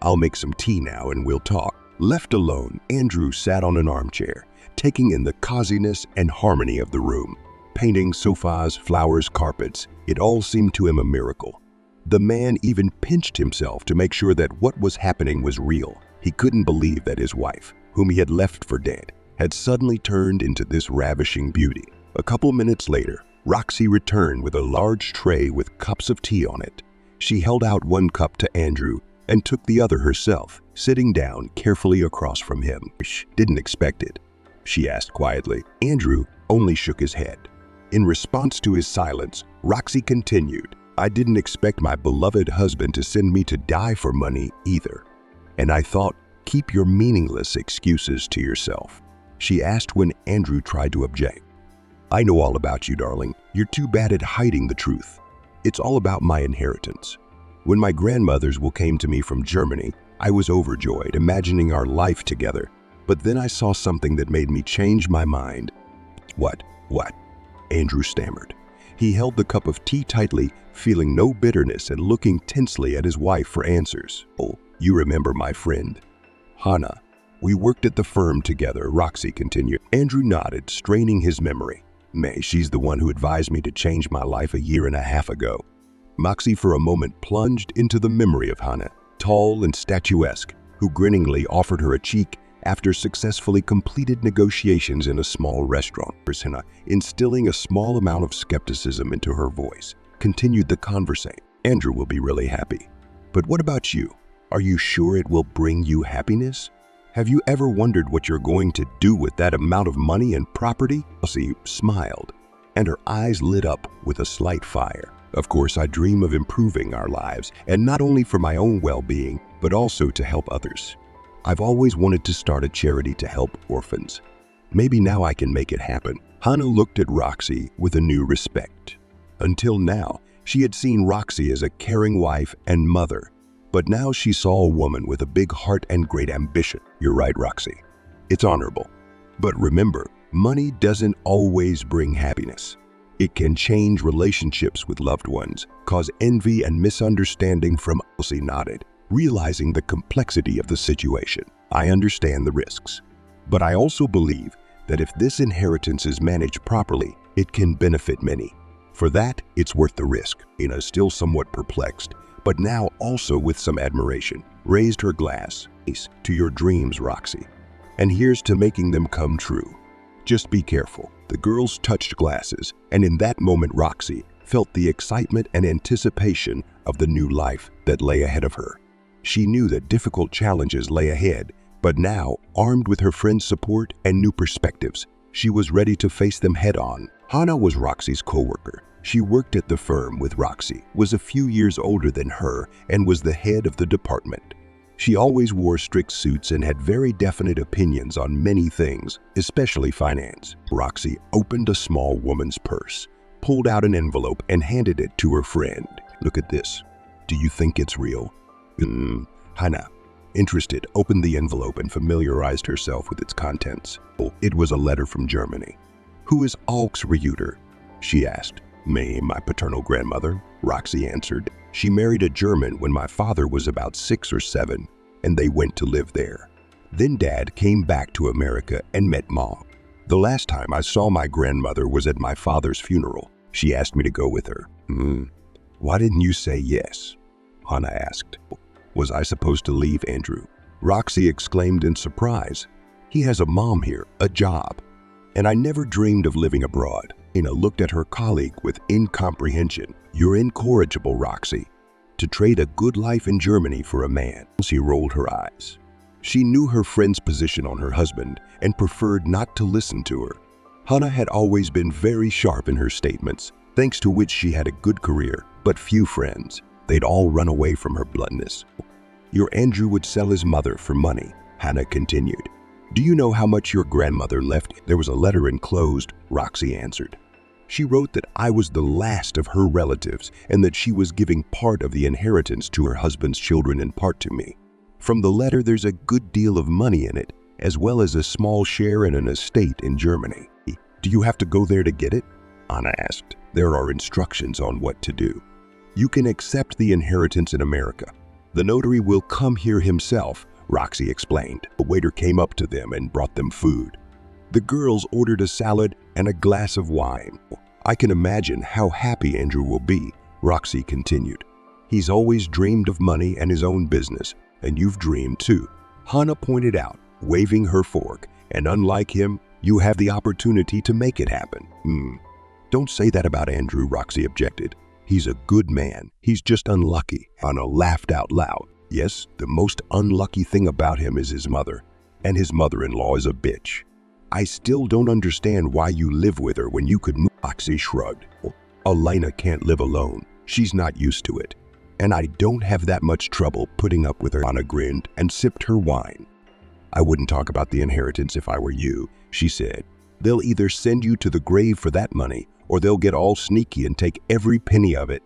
"I'll make some tea now and we'll talk." Left alone, Andrew sat on an armchair, taking in the coziness and harmony of the room. Paintings, sofas, flowers, carpets, it all seemed to him a miracle. The man even pinched himself to make sure that what was happening was real. He couldn't believe that his wife, whom he had left for dead, had suddenly turned into this ravishing beauty. A couple minutes later, Roxy returned with a large tray with cups of tea on it. She held out one cup to Andrew and took the other herself, sitting down carefully across from him. "Didn't expect it," she asked quietly. Andrew only shook his head. In response to his silence, Roxy continued, "I didn't expect my beloved husband to send me to die for money either. And I thought, keep your meaningless excuses to yourself." She asked when Andrew tried to object. "I know all about you, darling. You're too bad at hiding the truth. It's all about my inheritance. When my grandmothers came to me from Germany, I was overjoyed, imagining our life together. But then I saw something that made me change my mind." What? Andrew stammered. He held the cup of tea tightly, feeling no bitterness and looking tensely at his wife for answers. "Oh, you remember my friend, Hannah. We worked at the firm together," Roxy continued. Andrew nodded, straining his memory. "She's the one who advised me to change my life a year and a half ago." Moxie for a moment plunged into the memory of Hannah, tall and statuesque, who grinningly offered her a cheek after successfully completed negotiations in a small restaurant. Hannah, instilling a small amount of skepticism into her voice, continued the conversation. "Andrew will be really happy. But what about you? Are you sure it will bring you happiness? Have you ever wondered what you're going to do with that amount of money and property?" Elsie smiled, and her eyes lit up with a slight fire. "Of course, I dream of improving our lives, and not only for my own well-being, but also to help others. I've always wanted to start a charity to help orphans. Maybe now I can make it happen." Hannah looked at Roxy with a new respect. Until now, she had seen Roxy as a caring wife and mother. But now she saw a woman with a big heart and great ambition. "You're right, Roxy. It's honorable. But remember, money doesn't always bring happiness. It can change relationships with loved ones, cause envy and misunderstanding." From Elsie nodded, realizing the complexity of the situation. "I understand the risks. But I also believe that if this inheritance is managed properly, it can benefit many. For that, it's worth the risk." Ina, still somewhat perplexed, but now also with some admiration, raised her glass. "To your dreams, Roxy. And here's to making them come true. Just be careful." The girls touched glasses, and in that moment Roxy felt the excitement and anticipation of the new life that lay ahead of her. She knew that difficult challenges lay ahead, but now, armed with her friend's support and new perspectives, she was ready to face them head-on. Hannah was Roxy's co-worker. She worked at the firm with Roxy, was a few years older than her, and was the head of the department. She always wore strict suits and had very definite opinions on many things, especially finance. Roxy opened a small woman's purse, pulled out an envelope, and handed it to her friend. "Look at this. Do you think it's real?" Hannah, interested, opened the envelope and familiarized herself with its contents. It was a letter from Germany. "Who is Aux Reuter?" she asked. My paternal grandmother," Roxy answered. "She married a German when my father was about 6 or 7, and they went to live there. Then Dad came back to America and met Mom. The last time I saw my grandmother was at my father's funeral. She asked me to go with her." "Why didn't you say yes?" Hannah asked. "Was I supposed to leave Andrew?" Roxy exclaimed in surprise. "He has a mom here, a job. And I never dreamed of living abroad." Ina looked at her colleague with incomprehension. "You're incorrigible, Roxy. To trade a good life in Germany for a man." She rolled her eyes. She knew her friend's position on her husband and preferred not to listen to her. Hannah had always been very sharp in her statements, thanks to which she had a good career, but few friends. They'd all run away from her bluntness. "Your Andrew would sell his mother for money," Hannah continued. "Do you know how much your grandmother left?" "There was a letter enclosed," Roxy answered. "She wrote that I was the last of her relatives and that she was giving part of the inheritance to her husband's children and part to me. From the letter, there's a good deal of money in it, as well as a small share in an estate in Germany. Do you have to go there to get it? Anna asked. There are instructions on what to do. You can accept the inheritance in America. The notary will come here himself, Roxy explained. A waiter came up to them and brought them food. The girls ordered a salad and a glass of wine. I can imagine how happy Andrew will be, Roxy continued. He's always dreamed of money and his own business, and you've dreamed too, Hannah pointed out, waving her fork. And unlike him, you have the opportunity to make it happen. Don't say that about Andrew, Roxy objected. He's a good man. He's just unlucky. Hannah laughed out loud. Yes, the most unlucky thing about him is his mother, and his mother-in-law is a bitch. I still don't understand why you live with her when you could move. Roxy shrugged. Elena can't live alone. She's not used to it. And I don't have that much trouble putting up with her. Anna grinned and sipped her wine. I wouldn't talk about the inheritance if I were you, she said. They'll either send you to the grave for that money, or they'll get all sneaky and take every penny of it.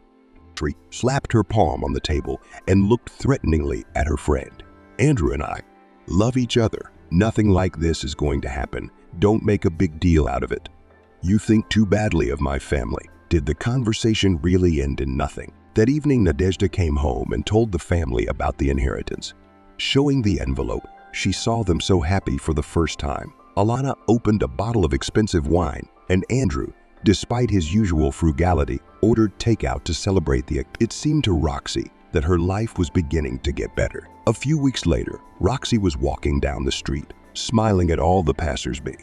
She slapped her palm on the table and looked threateningly at her friend. Andrew and I love each other. Nothing like this is going to happen. Don't make a big deal out of it. You think too badly of my family. Did the conversation really end in nothing? That evening, Nadezhda came home and told the family about the inheritance. Showing the envelope, she saw them so happy for the first time. Alana opened a bottle of expensive wine, and Andrew, despite his usual frugality, ordered takeout to celebrate the. It seemed to Roxy that her life was beginning to get better. A few weeks later, Roxy was walking down the street, smiling at all the passers-by.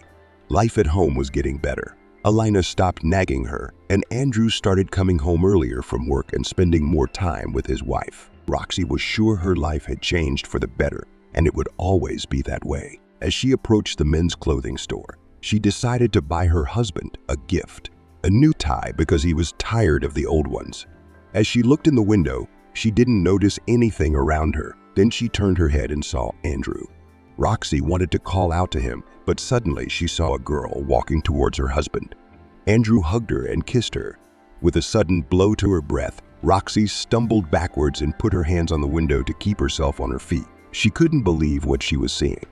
Life at home was getting better. Elena stopped nagging her, and Andrew started coming home earlier from work and spending more time with his wife. Roxy was sure her life had changed for the better, and it would always be that way. As she approached the men's clothing store, she decided to buy her husband a gift, a new tie because he was tired of the old ones. As she looked in the window, she didn't notice anything around her. Then she turned her head and saw Andrew. Roxy wanted to call out to him, but suddenly she saw a girl walking towards her husband. Andrew hugged her and kissed her. With a sudden blow to her breath, Roxy stumbled backwards and put her hands on the window to keep herself on her feet. She couldn't believe what she was seeing.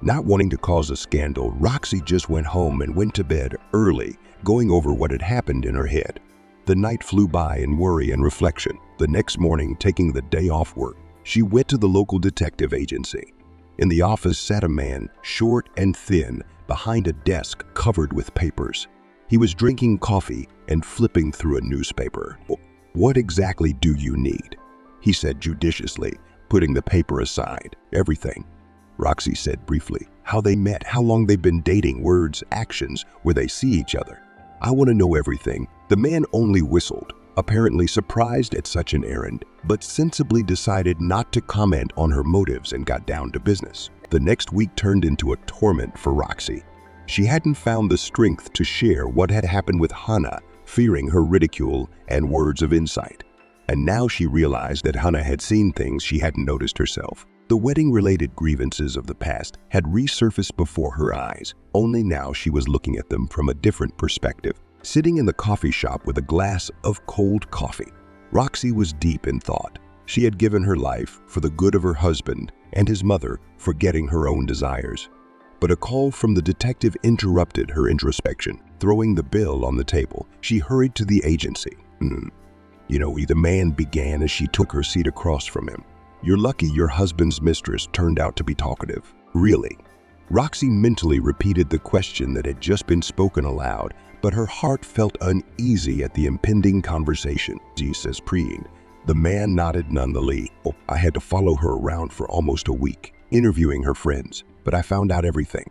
Not wanting to cause a scandal, Roxy just went home and went to bed early, going over what had happened in her head. The night flew by in worry and reflection. The next morning, taking the day off work, she went to the local detective agency. In the office sat a man, short and thin, behind a desk covered with papers. He was drinking coffee and flipping through a newspaper. What exactly do you need? He said judiciously, putting the paper aside. Everything. Roxy said briefly. How they met, how long they've been dating, words, actions, where they see each other. I want to know everything. The man only whistled, apparently surprised at such an errand, but sensibly decided not to comment on her motives and got down to business. The next week turned into a torment for Roxy. She hadn't found the strength to share what had happened with Hannah, fearing her ridicule and words of insight. And now she realized that Hannah had seen things she hadn't noticed herself. The wedding-related grievances of the past had resurfaced before her eyes, only now she was looking at them from a different perspective. Sitting in the coffee shop with a glass of cold coffee, Roxy was deep in thought. She had given her life for the good of her husband and his mother, forgetting her own desires. But a call from the detective interrupted her introspection. Throwing the bill on the table, she hurried to the agency. The man began as she took her seat across from him. You're lucky your husband's mistress turned out to be talkative. Really? Roxy mentally repeated the question that had just been spoken aloud, but her heart felt uneasy at the impending conversation. Jesus preened. The man nodded nonetheless. I had to follow her around for almost a week, interviewing her friends, but I found out everything.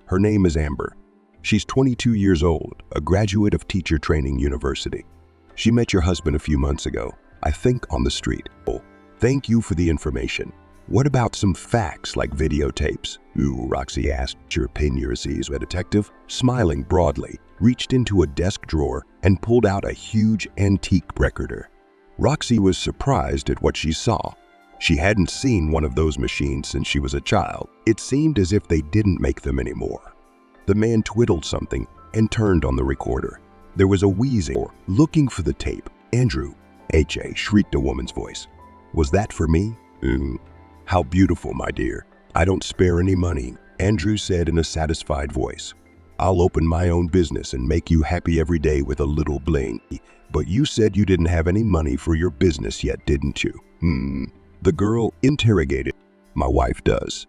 Her name is Amber. She's 22 years old, a graduate of Teacher Training University. She met your husband a few months ago, I think on the street. Thank you for the information. What about some facts like videotapes? Roxy asked. Your opinions, the detective, smiling broadly, reached into a desk drawer and pulled out a huge antique recorder. Roxy was surprised at what she saw. She hadn't seen one of those machines since she was a child. It seemed as if they didn't make them anymore. The man twiddled something and turned on the recorder. There was a wheezing. Looking for the tape. Andrew, H.A., shrieked a woman's voice. Was that for me? How beautiful, my dear. I don't spare any money. Andrew said in a satisfied voice. "I'll open my own business and make you happy every day with a little bling. But you said you didn't have any money for your business yet, didn't you?" The girl interrogated. "My wife does.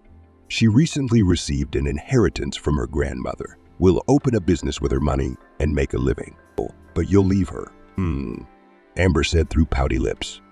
She recently received an inheritance from her grandmother. We'll open a business with her money and make a living. But you'll leave her." Amber said through pouty lips.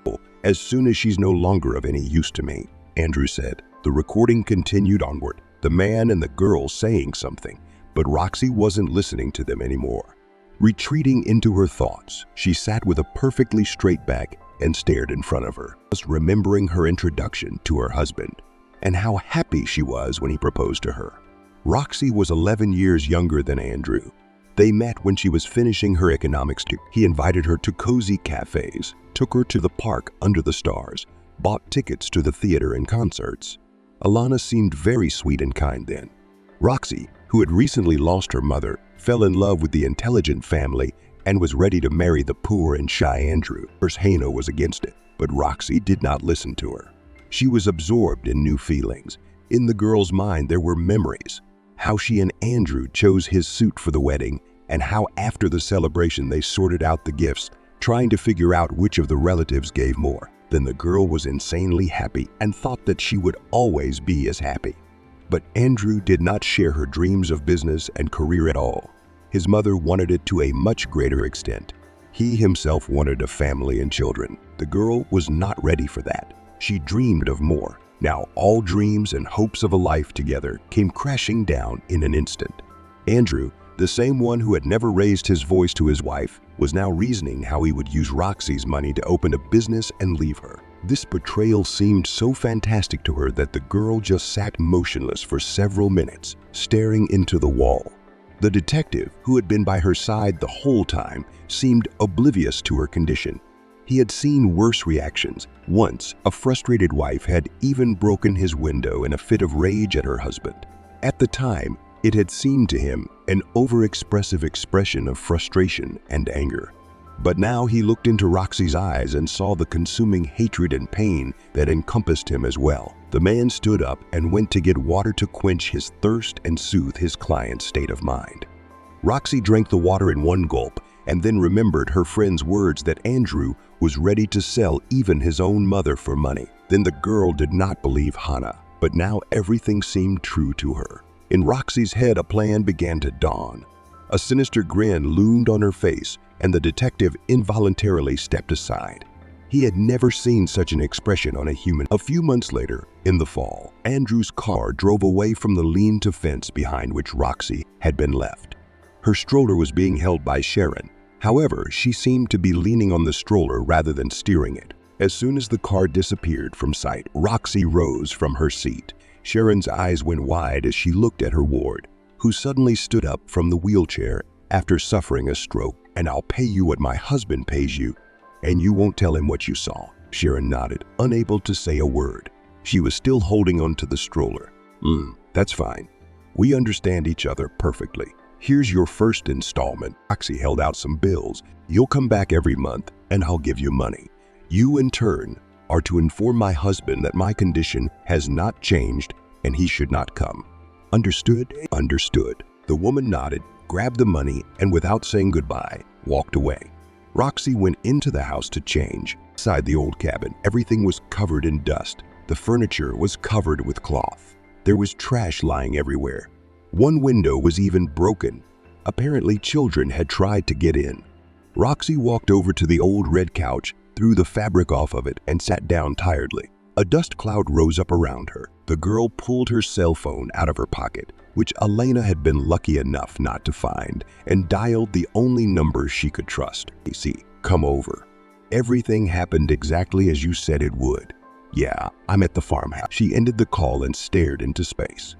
"As soon as she's no longer of any use to me," Andrew said. The recording continued onward, the man and the girl saying something, but Roxy wasn't listening to them anymore. Retreating into her thoughts, she sat with a perfectly straight back and stared in front of her, just remembering her introduction to her husband and how happy she was when he proposed to her. Roxy was 11 years younger than Andrew. They met when she was finishing her economics degree. He invited her to cozy cafes, took her to the park under the stars, bought tickets to the theater and concerts. Alana seemed very sweet and kind then. Roxy, who had recently lost her mother, fell in love with the intelligent family and was ready to marry the poor and shy Andrew. First, Hano was against it, but Roxy did not listen to her. She was absorbed in new feelings. In the girl's mind there were memories. How she and Andrew chose his suit for the wedding, and how after the celebration they sorted out the gifts, trying to figure out which of the relatives gave more. Then the girl was insanely happy and thought that she would always be as happy. But Andrew did not share her dreams of business and career at all. His mother wanted it to a much greater extent. He himself wanted a family and children. The girl was not ready for that. She dreamed of more. Now all dreams and hopes of a life together came crashing down in an instant. Andrew, the same one who had never raised his voice to his wife, was now reasoning how he would use Roxy's money to open a business and leave her. This betrayal seemed so fantastic to her that the girl just sat motionless for several minutes, staring into the wall. The detective, who had been by her side the whole time, seemed oblivious to her condition. He had seen worse reactions. Once, a frustrated wife had even broken his window in a fit of rage at her husband. At the time, it had seemed to him an overexpressive expression of frustration and anger. But now he looked into Roxy's eyes and saw the consuming hatred and pain that encompassed him as well. The man stood up and went to get water to quench his thirst and soothe his client's state of mind. Roxy drank the water in one gulp and then remembered her friend's words that Andrew was ready to sell even his own mother for money. Then the girl did not believe Hannah, but now everything seemed true to her. In Roxy's head, a plan began to dawn. A sinister grin loomed on her face, and the detective involuntarily stepped aside. He had never seen such an expression on a human. A few months later, in the fall, Andrew's car drove away from the lean-to fence behind which Roxy had been left. Her stroller was being held by Sharon. However, she seemed to be leaning on the stroller rather than steering it. As soon as the car disappeared from sight, Roxy rose from her seat. Sharon's eyes went wide as she looked at her ward, who suddenly stood up from the wheelchair after suffering a stroke. "And I'll pay you what my husband pays you, and you won't tell him what you saw." Sharon nodded, unable to say a word. She was still holding onto the stroller. That's fine. We understand each other perfectly. Here's your first installment." Roxy held out some bills. "You'll come back every month, and I'll give you money. You, in turn, are to inform my husband that my condition has not changed and he should not come. Understood?" "Understood." The woman nodded, grabbed the money, and without saying goodbye, walked away. Roxy went into the house to change. Inside the old cabin, everything was covered in dust. The furniture was covered with cloth. There was trash lying everywhere. One window was even broken. Apparently, children had tried to get in. Roxy walked over to the old red couch, threw the fabric off of it, and sat down tiredly. A dust cloud rose up around her. The girl pulled her cell phone out of her pocket, which Elena had been lucky enough not to find, and dialed the only number she could trust. "AC, come over. Everything happened exactly as you said it would." "Yeah, I'm at the farmhouse." She ended the call and stared into space.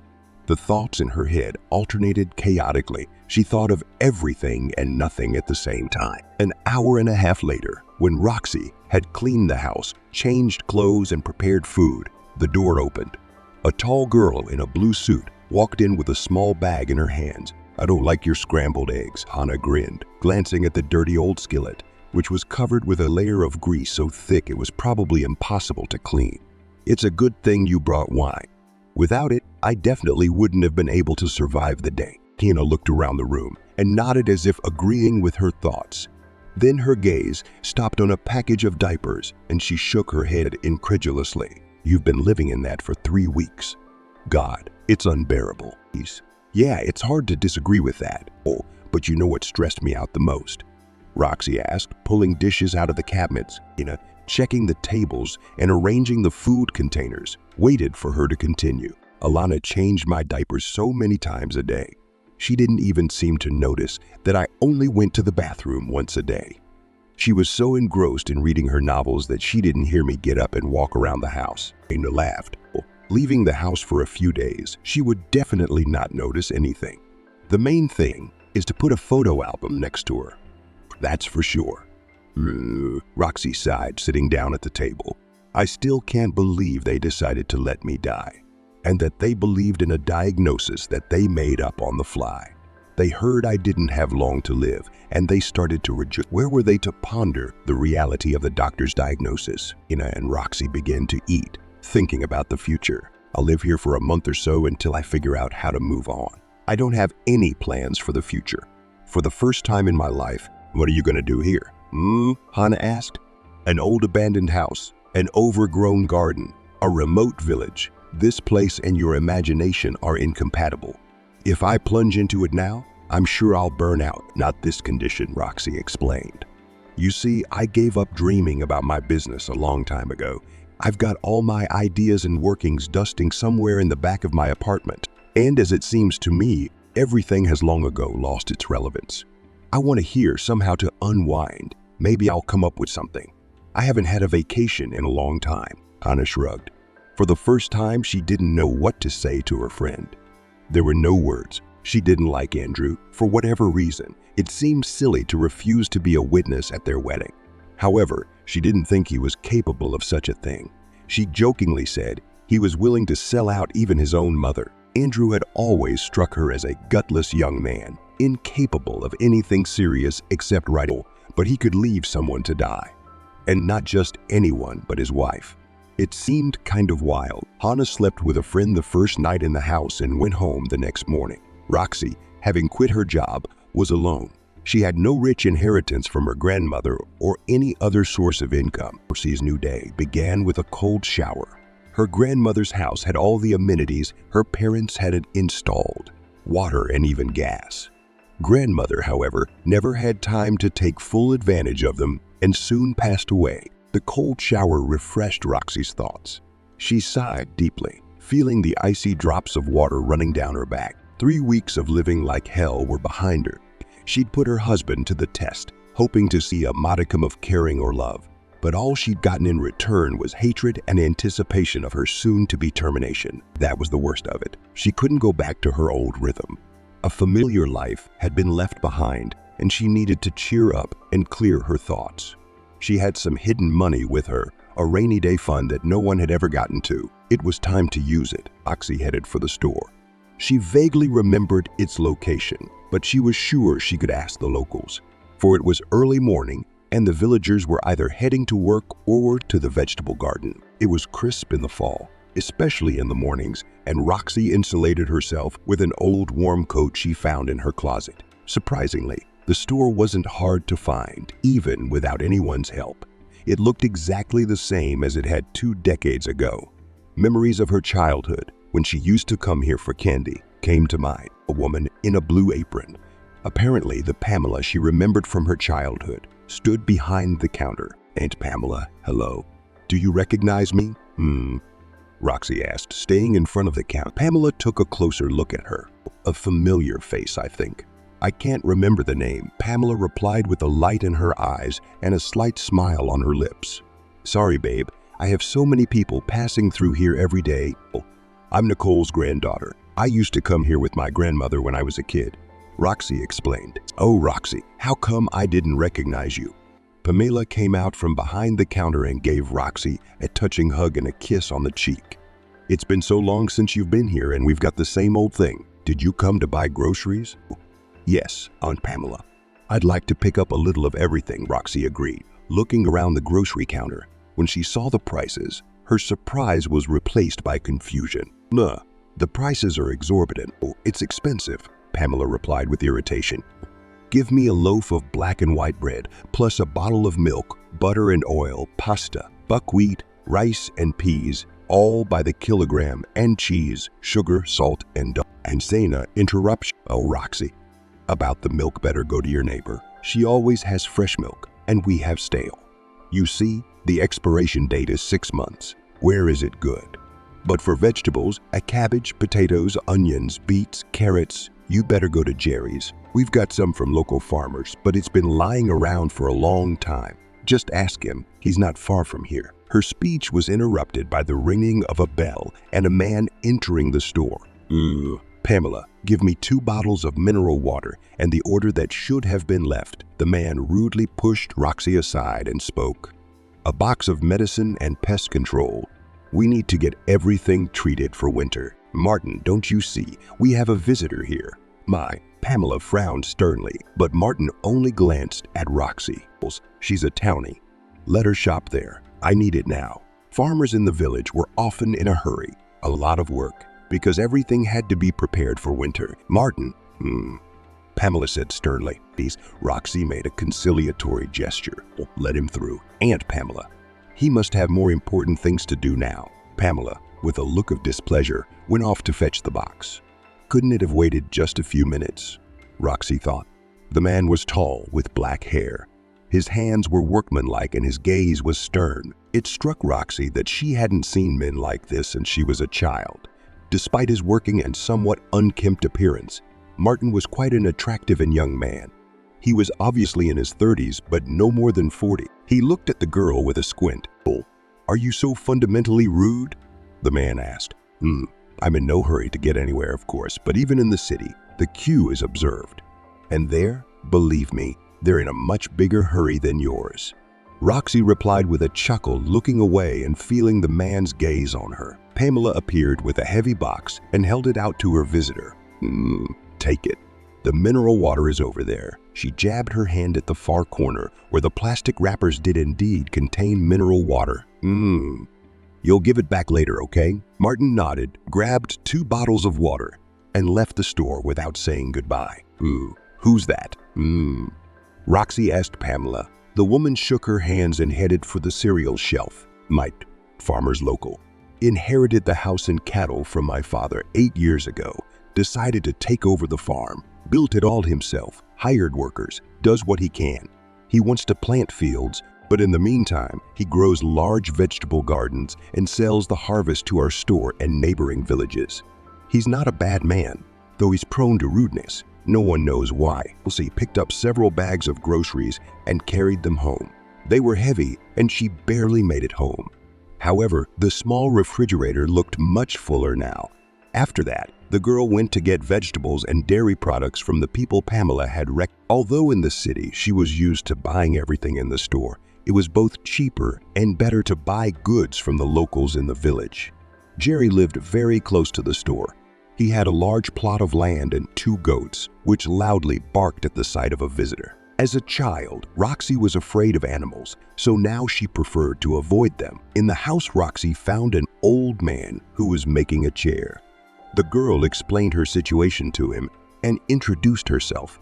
The thoughts in her head alternated chaotically. She thought of everything and nothing at the same time. An hour and a half later, when Roxy had cleaned the house, changed clothes, and prepared food, the door opened. A tall girl in a blue suit walked in with a small bag in her hands. "I don't like your scrambled eggs," Hannah grinned, glancing at the dirty old skillet, which was covered with a layer of grease so thick it was probably impossible to clean. "It's a good thing you brought wine. Without it, I definitely wouldn't have been able to survive the day. Tina looked around the room and nodded as if agreeing with her thoughts. Then her gaze stopped on a package of diapers and she shook her head incredulously. You've been living in that for 3 weeks. God, it's unbearable. Yeah, it's hard to disagree with that. Oh, but you know what stressed me out the most? Roxy asked, pulling dishes out of the cabinets. Tina, checking the tables and arranging the food containers, waited for her to continue. Alana changed my diapers so many times a day. She didn't even seem to notice that I only went to the bathroom once a day. She was so engrossed in reading her novels that she didn't hear me get up and walk around the house. Tina laughed. Leaving the house for a few days, she would definitely not notice anything. The main thing is to put a photo album next to her. That's for sure. Roxy sighed, sitting down at the table. I still can't believe they decided to let me die, and that they believed in a diagnosis that they made up on the fly. They heard I didn't have long to live, and they started to reject. Where were they to ponder the reality of the doctor's diagnosis? Tina and Roxy began to eat, thinking about the future. I'll live here for a month or so until I figure out how to move on. I don't have any plans for the future. For the first time in my life, what are you going to do here? Hannah asked. An old abandoned house, an overgrown garden, a remote village. This place and your imagination are incompatible. If I plunge into it now, I'm sure I'll burn out. Not this condition, Roxy explained. You see, I gave up dreaming about my business a long time ago. I've got all my ideas and workings dusting somewhere in the back of my apartment. And as it seems to me, everything has long ago lost its relevance. I want to hear somehow to unwind. Maybe I'll come up with something. I haven't had a vacation in a long time. Hannah shrugged. For the first time, she didn't know what to say to her friend. There were no words. She didn't like Andrew. For whatever reason, it seemed silly to refuse to be a witness at their wedding. However, she didn't think he was capable of such a thing. She jokingly said he was willing to sell out even his own mother. Andrew had always struck her as a gutless young man, incapable of anything serious except writing, but he could leave someone to die. And not just anyone, but his wife. It seemed kind of wild. Hannah slept with a friend the first night in the house and went home the next morning. Roxy, having quit her job, was alone. She had no rich inheritance from her grandmother or any other source of income. Roxy's new day began with a cold shower. Her grandmother's house had all the amenities her parents had installed, water and even gas. Grandmother, however, never had time to take full advantage of them and soon passed away. The cold shower refreshed Roxy's thoughts. She sighed deeply, feeling the icy drops of water running down her back. 3 weeks of living like hell were behind her. She'd put her husband to the test, hoping to see a modicum of caring or love. But all she'd gotten in return was hatred and anticipation of her soon-to-be termination. That was the worst of it. She couldn't go back to her old rhythm. A familiar life had been left behind, and she needed to cheer up and clear her thoughts. She had some hidden money with her, a rainy day fund that no one had ever gotten to. It was time to use it. Roxy headed for the store. She vaguely remembered its location, but she was sure she could ask the locals. For it was early morning, and the villagers were either heading to work or to the vegetable garden. It was crisp in the fall, especially in the mornings, and Roxy insulated herself with an old warm coat she found in her closet. Surprisingly, the store wasn't hard to find, even without anyone's help. It looked exactly the same as it had 2 decades ago. Memories of her childhood, when she used to come here for candy, came to mind. A woman in a blue apron, apparently the Pamela she remembered from her childhood, stood behind the counter. Aunt Pamela, hello. Do you recognize me? Roxy asked, staying in front of the counter. Pamela took a closer look at her. A familiar face, I think. I can't remember the name, Pamela replied with a light in her eyes and a slight smile on her lips. Sorry, babe. I have so many people passing through here every day. I'm Nicole's granddaughter. I used to come here with my grandmother when I was a kid. Roxy explained. Oh, Roxy, how come I didn't recognize you? Pamela came out from behind the counter and gave Roxy a touching hug and a kiss on the cheek. It's been so long since you've been here and we've got the same old thing. Did you come to buy groceries? Yes, Aunt Pamela. I'd like to pick up a little of everything, Roxy agreed, looking around the grocery counter. When she saw the prices, her surprise was replaced by confusion. The prices are exorbitant. Oh, it's expensive, Pamela replied with irritation. Give me a loaf of black and white bread, plus a bottle of milk, butter and oil, pasta, buckwheat, rice and peas, all by the kilogram, and cheese, sugar, salt, and dough. And Sana interrupts, oh, Roxy, about the milk better go to your neighbor. She always has fresh milk, and we have stale. You see, the expiration date is 6 months. Where is it good? But for vegetables, a cabbage, potatoes, onions, beets, carrots, you better go to Jerry's. We've got some from local farmers, but it's been lying around for a long time. Just ask him. He's not far from here. Her speech was interrupted by the ringing of a bell and a man entering the store. Pamela, give me 2 bottles of mineral water and the order that should have been left. The man rudely pushed Roxy aside and spoke. A box of medicine and pest control. We need to get everything treated for winter. Martin, don't you see? We have a visitor here. Pamela frowned sternly, but Martin only glanced at Roxy. She's a townie. Let her shop there. I need it now. Farmers in the village were often in a hurry, a lot of work, because everything had to be prepared for winter. Martin, Pamela said sternly. Roxy made a conciliatory gesture. Let him through. Aunt Pamela. He must have more important things to do now. Pamela, with a look of displeasure, went off to fetch the box. Couldn't it have waited just a few minutes? Roxy thought. The man was tall, with black hair. His hands were workmanlike and his gaze was stern. It struck Roxy that she hadn't seen men like this since she was a child. Despite his working and somewhat unkempt appearance, Martin was quite an attractive and young man. He was obviously in his 30s, but no more than 40. He looked at the girl with a squint. Are you so fundamentally rude? The man asked. I'm in no hurry to get anywhere, of course, but even in the city, the queue is observed. And there, believe me, they're in a much bigger hurry than yours. Roxy replied with a chuckle, looking away and feeling the man's gaze on her. Pamela appeared with a heavy box and held it out to her visitor. Take it. The mineral water is over there. She jabbed her hand at the far corner, where the plastic wrappers did indeed contain mineral water. You'll give it back later, okay? Martin nodded, grabbed 2 bottles of water, and left the store without saying goodbye. Who's that? Roxy asked Pamela. The woman shook her hands and headed for the cereal shelf. Farmers local. Inherited the house and cattle from my father 8 years ago. Decided to take over the farm. Built it all himself. Hired workers. Does what he can. He wants to plant fields, but in the meantime, he grows large vegetable gardens and sells the harvest to our store and neighboring villages. He's not a bad man, though he's prone to rudeness. No one knows why. Elsie picked up several bags of groceries and carried them home. They were heavy, and she barely made it home. However, the small refrigerator looked much fuller now. After that, the girl went to get vegetables and dairy products from the people Pamela had wrecked. Although in the city she was used to buying everything in the store, it was both cheaper and better to buy goods from the locals in the village. Jerry lived very close to the store. He had a large plot of land and 2 goats, which loudly barked at the sight of a visitor. As a child, Roxy was afraid of animals, so now she preferred to avoid them. In the house, Roxy found an old man who was making a chair. The girl explained her situation to him and introduced herself.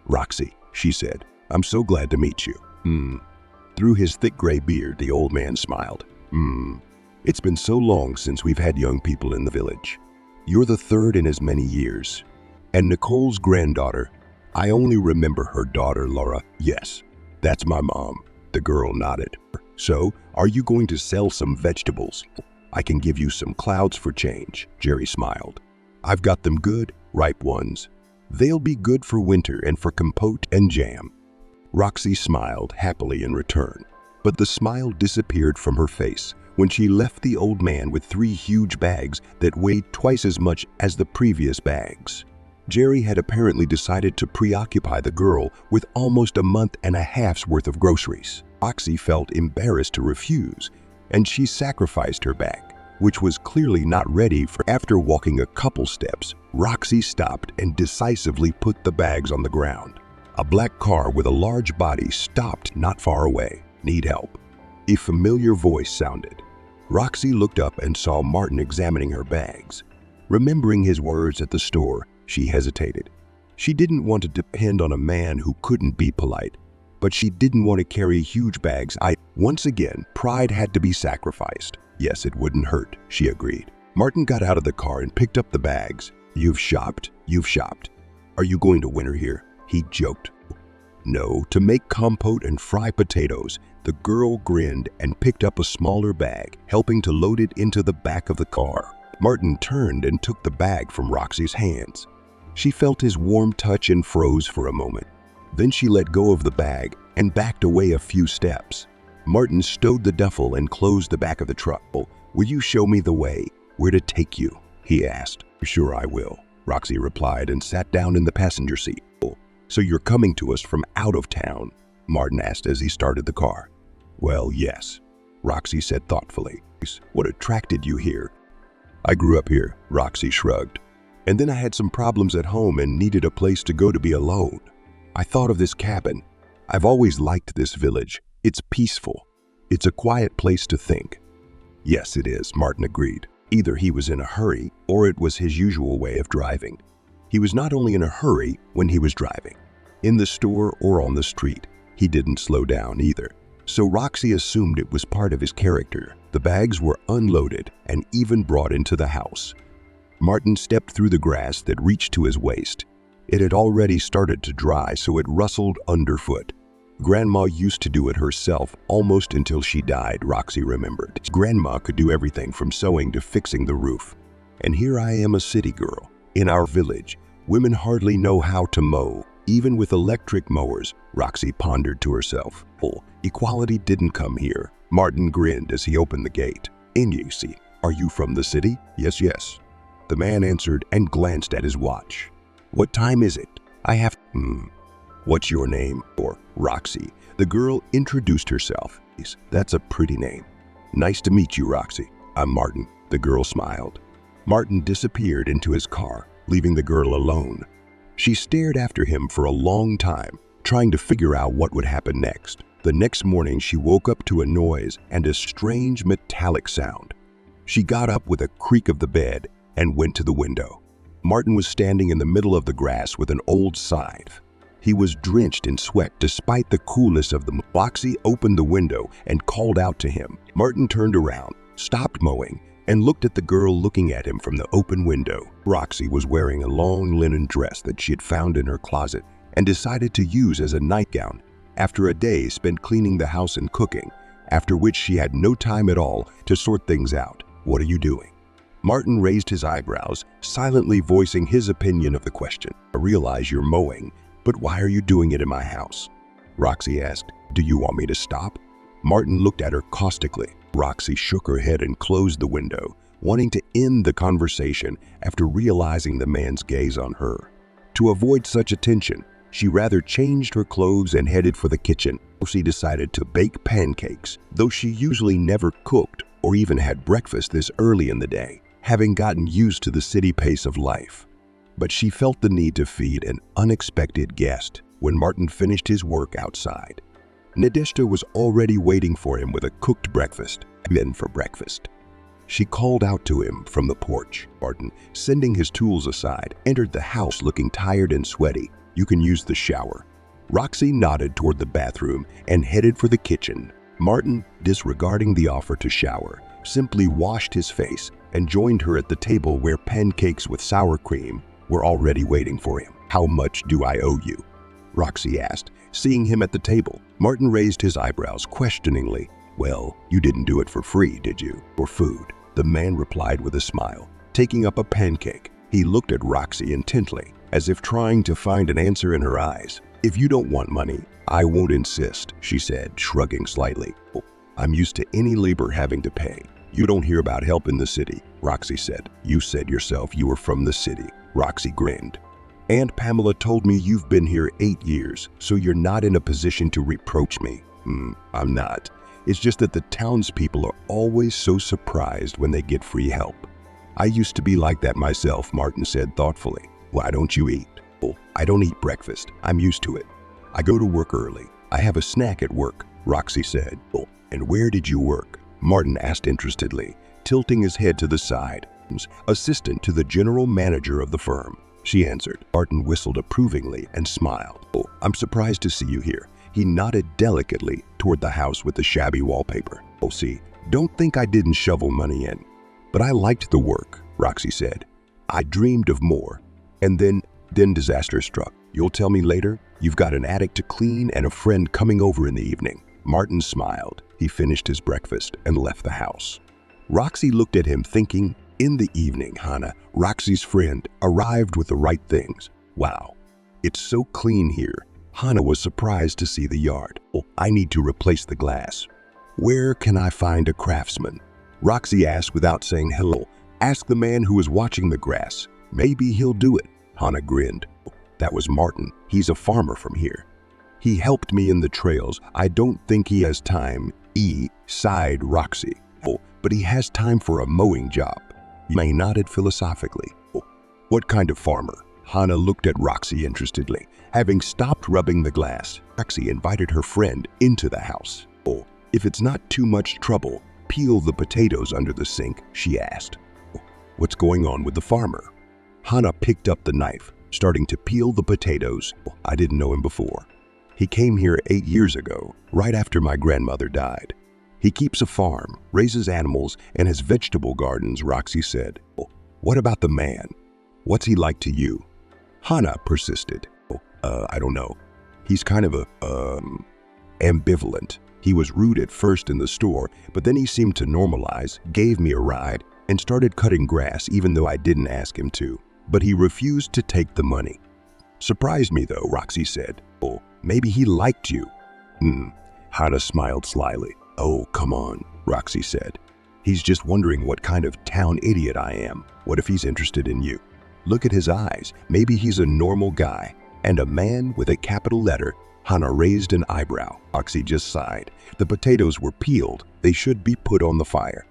Roxy, she said, I'm so glad to meet you. Through his thick gray beard, the old man smiled. It's been so long since we've had young people in the village. You're the 3rd in as many years. And Nicole's granddaughter, I only remember her daughter, Laura. Yes, that's my mom. The girl nodded. So, are you going to sell some vegetables? I can give you some clouds for change, Jerry smiled. I've got them good, ripe ones. They'll be good for winter and for compote and jam. Roxy smiled happily in return, but the smile disappeared from her face when she left the old man with 3 huge bags that weighed twice as much as the previous bags. Jerry had apparently decided to preoccupy the girl with almost a month and a half's worth of groceries. Roxy felt embarrassed to refuse, and she sacrificed her bag, which was clearly not ready for. After walking a couple steps, Roxy stopped and decisively put the bags on the ground. A black car with a large body stopped not far away. Need help? A familiar voice sounded. Roxy looked up and saw Martin examining her bags. Remembering his words at the store, she hesitated. She didn't want to depend on a man who couldn't be polite, but she didn't want to carry huge bags. Once again, pride had to be sacrificed. Yes, it wouldn't hurt, she agreed. Martin got out of the car and picked up the bags. You've shopped. Are you going to winter here? He joked. No, to make compote and fry potatoes. The girl grinned and picked up a smaller bag, helping to load it into the back of the car. Martin turned and took the bag from Roxy's hands. She felt his warm touch and froze for a moment. Then she let go of the bag and backed away a few steps. Martin stowed the duffel and closed the back of the truck. Will you show me the way, where to take you? He asked. Sure I will, Roxy replied and sat down in the passenger seat. So you're coming to us from out of town? Martin asked as he started the car. Well, yes, Roxy said thoughtfully. What attracted you here? I grew up here, Roxy shrugged. And then I had some problems at home and needed a place to go to be alone. I thought of this cabin. I've always liked this village. It's peaceful. It's a quiet place to think. Yes, it is, Martin agreed. Either he was in a hurry or it was his usual way of driving. He was not only in a hurry when he was driving. In the store or on the street, he didn't slow down either. So Roxy assumed it was part of his character. The bags were unloaded and even brought into the house. Martin stepped through the grass that reached to his waist. It had already started to dry, so it rustled underfoot. Grandma used to do it herself almost until she died, Roxy remembered. Grandma could do everything from sewing to fixing the roof. And here I am, a city girl. In our village, women hardly know how to mow, even with electric mowers, Roxy pondered to herself. Equality didn't come here. Martin grinned as he opened the gate. Inyasi, are you from the city? Yes. The man answered and glanced at his watch. What time is it? I have... What's your name? Or Roxy. The girl introduced herself. That's a pretty name. Nice to meet you, Roxy. I'm Martin. The girl smiled. Martin disappeared into his car, leaving the girl alone. She stared after him for a long time, trying to figure out what would happen next. The next morning, she woke up to a noise and a strange metallic sound. She got up with a creak of the bed and went to the window. Martin was standing in the middle of the grass with an old scythe. He was drenched in sweat despite the coolness of the Roxy opened the window and called out to him. Martin turned around, stopped mowing, and looked at the girl looking at him from the open window. Roxy was wearing a long linen dress that she had found in her closet and decided to use as a nightgown after a day spent cleaning the house and cooking, after which she had no time at all to sort things out. What are you doing? Martin raised his eyebrows, silently voicing his opinion of the question. I realize you're mowing, but why are you doing it in my house? Roxy asked. Do you want me to stop? Martin looked at her caustically. Roxy shook her head and closed the window, wanting to end the conversation after realizing the man's gaze on her. To avoid such attention, she rather changed her clothes and headed for the kitchen. She decided to bake pancakes, though she usually never cooked or even had breakfast this early in the day, having gotten used to the city pace of life. But she felt the need to feed an unexpected guest when Martin finished his work outside. Nadeshda was already waiting for him with a cooked breakfast. Then for breakfast. She called out to him from the porch. Martin, sending his tools aside, entered the house looking tired and sweaty. You can use the shower. Roxy nodded toward the bathroom and headed for the kitchen. Martin, disregarding the offer to shower, simply washed his face and joined her at the table where pancakes with sour cream were already waiting for him. How much do I owe you? Roxy asked, seeing him at the table. Martin raised his eyebrows questioningly. Well, you didn't do it for free, did you? For food, the man replied with a smile. Taking up a pancake, he looked at Roxy intently, as if trying to find an answer in her eyes. If you don't want money, I won't insist, she said, shrugging slightly. I'm used to any labor having to pay. You don't hear about help in the city, Roxy said. You said yourself you were from the city. Roxy grinned. Aunt Pamela told me you've been here 8 years, so you're not in a position to reproach me. I'm not. It's just that the townspeople are always so surprised when they get free help. I used to be like that myself, Martin said thoughtfully. Why don't you eat? I don't eat breakfast. I'm used to it. I go to work early. I have a snack at work, Roxy said. And where did you work? Martin asked interestedly, tilting his head to the side. assistant to the general manager of the firm, she answered. Martin whistled approvingly and smiled. Oh, I'm surprised to see you here. He nodded delicately toward the house with the shabby wallpaper. Oh, see, don't think I didn't shovel money in. But I liked the work, Roxy said. I dreamed of more. And then disaster struck. You'll tell me later? You've got an attic to clean and a friend coming over in the evening. Martin smiled. He finished his breakfast and left the house. Roxy looked at him thinking, in the evening, Hannah, Roxy's friend, arrived with the right things. Wow, it's so clean here. Hannah was surprised to see the yard. Oh, I need to replace the glass. Where can I find a craftsman? Roxy asked without saying hello. Ask the man who was watching the grass. Maybe he'll do it. Hannah grinned. That was Martin. He's a farmer from here. He helped me in the trails. I don't think he has time. Sighed Roxy. Oh, but he has time for a mowing job. May nodded philosophically. Oh, what kind of farmer? Hannah looked at Roxy interestedly. Having stopped rubbing the glass, Roxy invited her friend into the house. Oh, if it's not too much trouble, peel the potatoes under the sink, she asked. Oh, what's going on with the farmer? Hannah picked up the knife, starting to peel the potatoes. Oh, I didn't know him before. He came here 8 years ago, right after my grandmother died. He keeps a farm, raises animals, and has vegetable gardens, Roxy said. Oh, what about the man? What's he like to you? Hannah persisted. Oh, I don't know. He's kind of ambivalent. He was rude at first in the store, but then he seemed to normalize, gave me a ride, and started cutting grass even though I didn't ask him to. But he refused to take the money. Surprised me though, Roxy said. Oh, maybe he liked you. Hannah smiled slyly. Oh, come on, Roxy said. He's just wondering what kind of town idiot I am. What if he's interested in you? Look at his eyes. Maybe he's a normal guy. And a man with a capital letter. Hannah raised an eyebrow. Roxy just sighed. The potatoes were peeled. They should be put on the fire.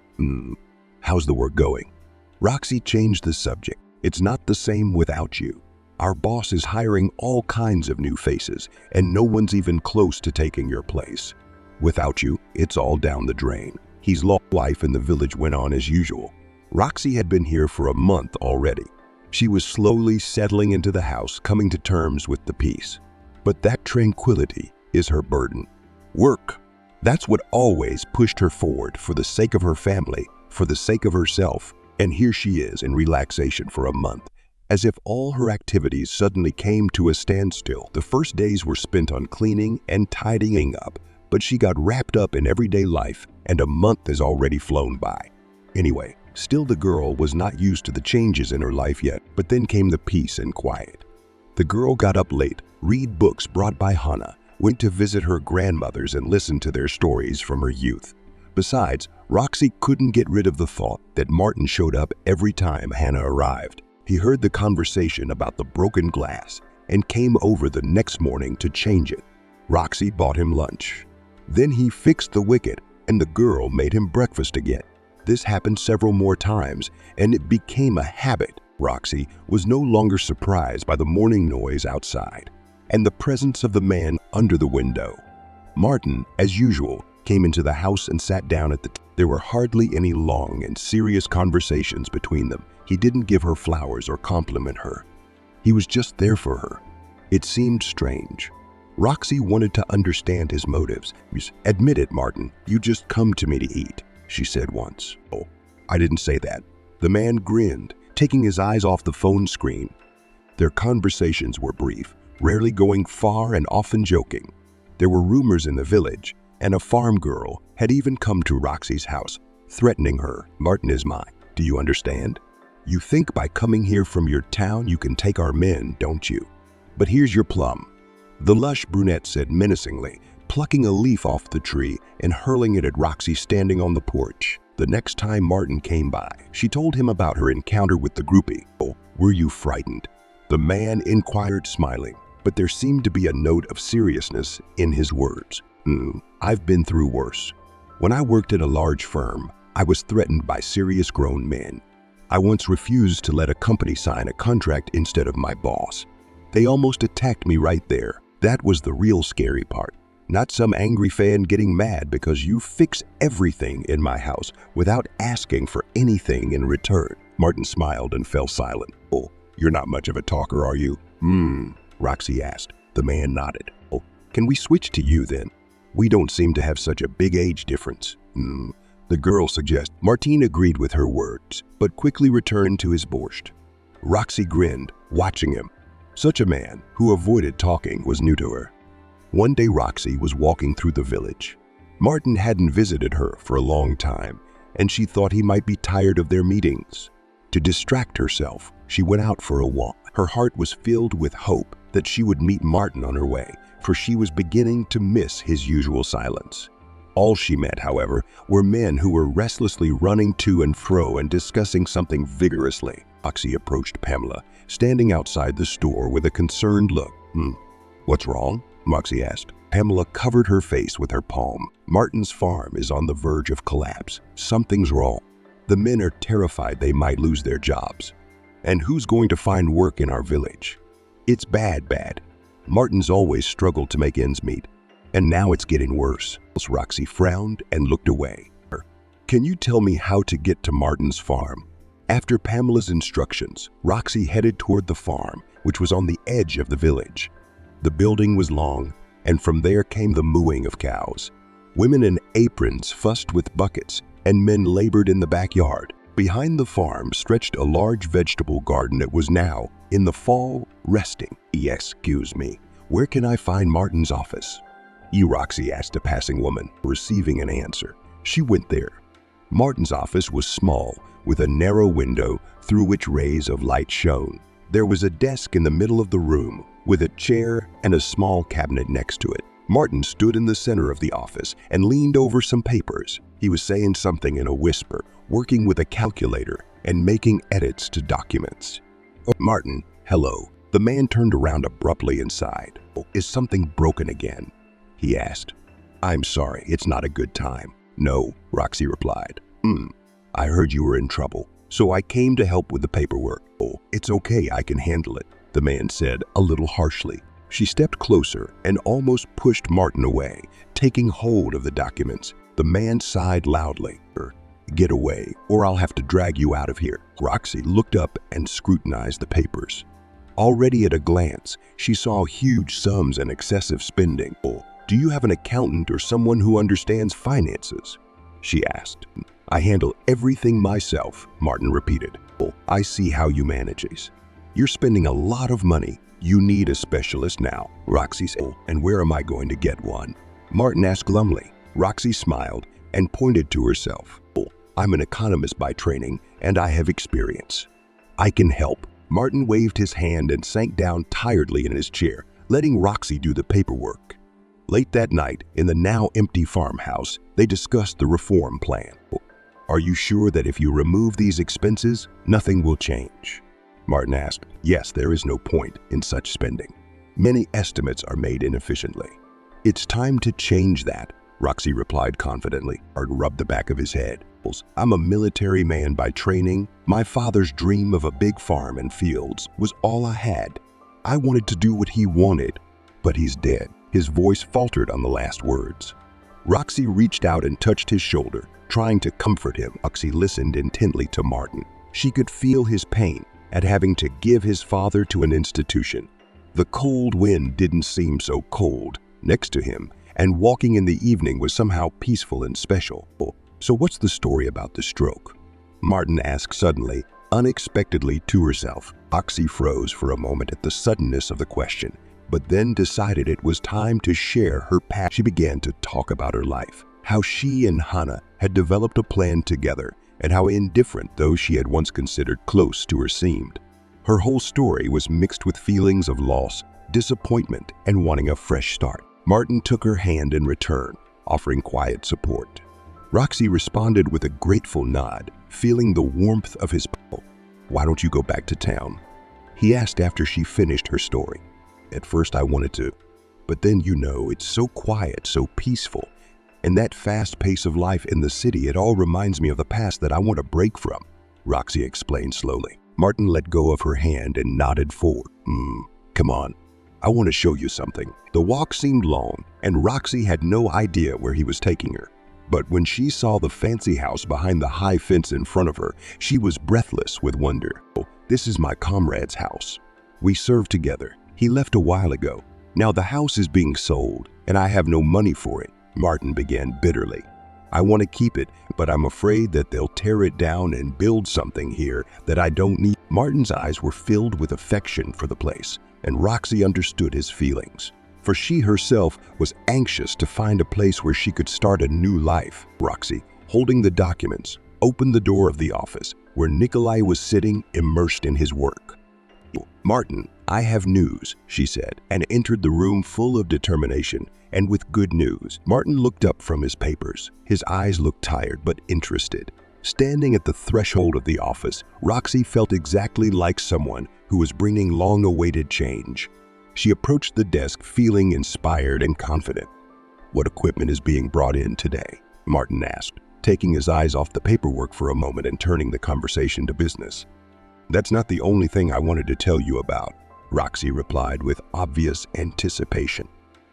How's the work going? Roxy changed the subject. It's not the same without you. Our boss is hiring all kinds of new faces, and no one's even close to taking your place. Without you, it's all down the drain. He's lost life and the village went on as usual. Roxy had been here for a month already. She was slowly settling into the house, coming to terms with the peace. But that tranquility is her burden. Work. That's what always pushed her forward for the sake of her family, for the sake of herself. And here she is in relaxation for a month, as if all her activities suddenly came to a standstill. The first days were spent on cleaning and tidying up, but she got wrapped up in everyday life, and a month has already flown by. Anyway, still the girl was not used to the changes in her life yet, but then came the peace and quiet. The girl got up late, read books brought by Hannah, went to visit her grandmothers and listened to their stories from her youth. Besides, Roxy couldn't get rid of the thought that Martin showed up every time Hannah arrived. He heard the conversation about the broken glass and came over the next morning to change it. Roxy bought him lunch. Then he fixed the wicket and the girl made him breakfast again. This happened several more times and it became a habit. Roxy was no longer surprised by the morning noise outside and the presence of the man under the window. Martin, as usual, came into the house and sat down at the table. There were hardly any long and serious conversations between them. He didn't give her flowers or compliment her. He was just there for her. It seemed strange. Roxy wanted to understand his motives. Admit it, Martin, you just come to me to eat, she said once. Oh, I didn't say that. The man grinned, taking his eyes off the phone screen. Their conversations were brief, rarely going far and often joking. There were rumors in the village, and a farm girl had even come to Roxy's house, threatening her. Martin is mine. Do you understand? You think by coming here from your town you can take our men, don't you? But here's your plum. The lush brunette said menacingly, plucking a leaf off the tree and hurling it at Roxy standing on the porch. The next time Martin came by, she told him about her encounter with the groupie. Oh, were you frightened? The man inquired, smiling, but there seemed to be a note of seriousness in his words. I've been through worse. When I worked at a large firm, I was threatened by serious grown men. I once refused to let a company sign a contract instead of my boss. They almost attacked me right there. That was the real scary part. not some angry fan getting mad because you fix everything in my house without asking for anything in return. Martin smiled and fell silent. Oh, you're not much of a talker, are you? Roxy asked. The man nodded. Oh, can we switch to you then? We don't seem to have such a big age difference. The girl suggested. Martin agreed with her words, but quickly returned to his borscht. Roxy grinned, watching him. Such a man, who avoided talking, was new to her. One day Roxy was walking through the village. Martin hadn't visited her for a long time, and she thought he might be tired of their meetings. To distract herself, she went out for a walk. Her heart was filled with hope that she would meet Martin on her way, for she was beginning to miss his usual silence. All she met, however, were men who were restlessly running to and fro and discussing something vigorously. Roxy approached Pamela, standing outside the store with a concerned look. What's wrong? Roxy asked. Pamela covered her face with her palm. Martin's farm is on the verge of collapse. Something's wrong. The men are terrified they might lose their jobs. And who's going to find work in our village? It's bad. Martin's always struggled to make ends meet. And now it's getting worse. Roxy frowned and looked away. Can you tell me how to get to Martin's farm? After Pamela's instructions, Roxy headed toward the farm, which was on the edge of the village. The building was long, and from there came the mooing of cows. Women in aprons fussed with buckets, and men labored in the backyard. Behind the farm stretched a large vegetable garden that was now, in the fall, resting. Excuse me, where can I find Martin's office? Roxy asked a passing woman, receiving an answer. She went there. Martin's office was small, with a narrow window through which rays of light shone. There was a desk in the middle of the room, with a chair and a small cabinet next to it. Martin stood in the center of the office and leaned over some papers. He was saying something in a whisper, working with a calculator and making edits to documents. Oh, Martin, hello. The man turned around abruptly and sighed. Oh, is something broken again? He asked. I'm sorry, it's not a good time. No, Roxy replied. I heard you were in trouble, so I came to help with the paperwork. Oh, it's okay, I can handle it, the man said a little harshly. She stepped closer and almost pushed Martin away, taking hold of the documents. The man sighed loudly. Get away, or I'll have to drag you out of here. Roxy looked up and scrutinized the papers. Already at a glance, she saw huge sums and excessive spending. Oh, do you have an accountant or someone who understands finances? She asked. I handle everything myself, Martin repeated. Oh, I see how you manage this. You're spending a lot of money. You need a specialist now, Roxy said. Oh, and where am I going to get one? Martin asked glumly. Roxy smiled and pointed to herself. Oh, I'm an economist by training, and I have experience. I can help. Martin waved his hand and sank down tiredly in his chair, letting Roxy do the paperwork. Late that night, in the now empty farmhouse, they discussed the reform plan. Are you sure that if you remove these expenses, nothing will change? Martin asked. Yes, there is no point in such spending. Many estimates are made inefficiently. It's time to change that, Roxy replied confidently. Martin rubbed the back of his head. I'm a military man by training. My father's dream of a big farm and fields was all I had. I wanted to do what he wanted, but he's dead. His voice faltered on the last words. Roxy reached out and touched his shoulder, trying to comfort him. Roxy listened intently to Martin. She could feel his pain at having to give his father to an institution. The cold wind didn't seem so cold next to him, and walking in the evening was somehow peaceful and special. So what's the story about the stroke? Martin asked suddenly, unexpectedly to herself. Roxy froze for a moment at the suddenness of the question, but then decided it was time to share her past. She began to talk about her life, how she and Hannah had developed a plan together, and how indifferent those she had once considered close to her seemed. Her whole story was mixed with feelings of loss, disappointment, and wanting a fresh start. Martin took her hand in return, offering quiet support. Roxy responded with a grateful nod, feeling the warmth of his pull. Why don't you go back to town? He asked after she finished her story. At first I wanted to, but then it's so quiet, so peaceful. And that fast pace of life in the city, it all reminds me of the past that I want a break from, Roxy explained slowly. Martin let go of her hand and nodded forward. Come on. I want to show you something. The walk seemed long, and Roxy had no idea where he was taking her. But when she saw the fancy house behind the high fence in front of her, she was breathless with wonder. Oh, this is my comrade's house. We served together. He left a while ago. Now the house is being sold, and I have no money for it, Martin began bitterly. I want to keep it, but I'm afraid that they'll tear it down and build something here that I don't need. Martin's eyes were filled with affection for the place, and Roxy understood his feelings. For she herself was anxious to find a place where she could start a new life. Roxy, holding the documents, opened the door of the office where Nikolai was sitting immersed in his work. Martin, I have news, she said, and entered the room full of determination and with good news. Martin looked up from his papers. His eyes looked tired but interested. Standing at the threshold of the office, Roxy felt exactly like someone who was bringing long-awaited change. She approached the desk feeling inspired and confident. What equipment is being brought in today? Martin asked, taking his eyes off the paperwork for a moment and turning the conversation to business. That's not the only thing I wanted to tell you about, Roxy replied with obvious anticipation.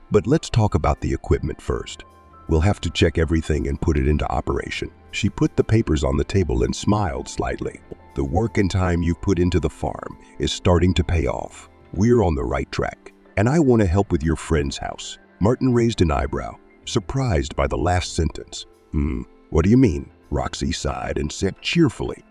But let's talk about the equipment first. We'll have to check everything and put it into operation. She put the papers on the table and smiled slightly. The work and time you've put into the farm is starting to pay off. We're on the right track, and I want to help with your friend's house. Martin raised an eyebrow, surprised by the last sentence. What do you mean? Roxy sighed and said cheerfully,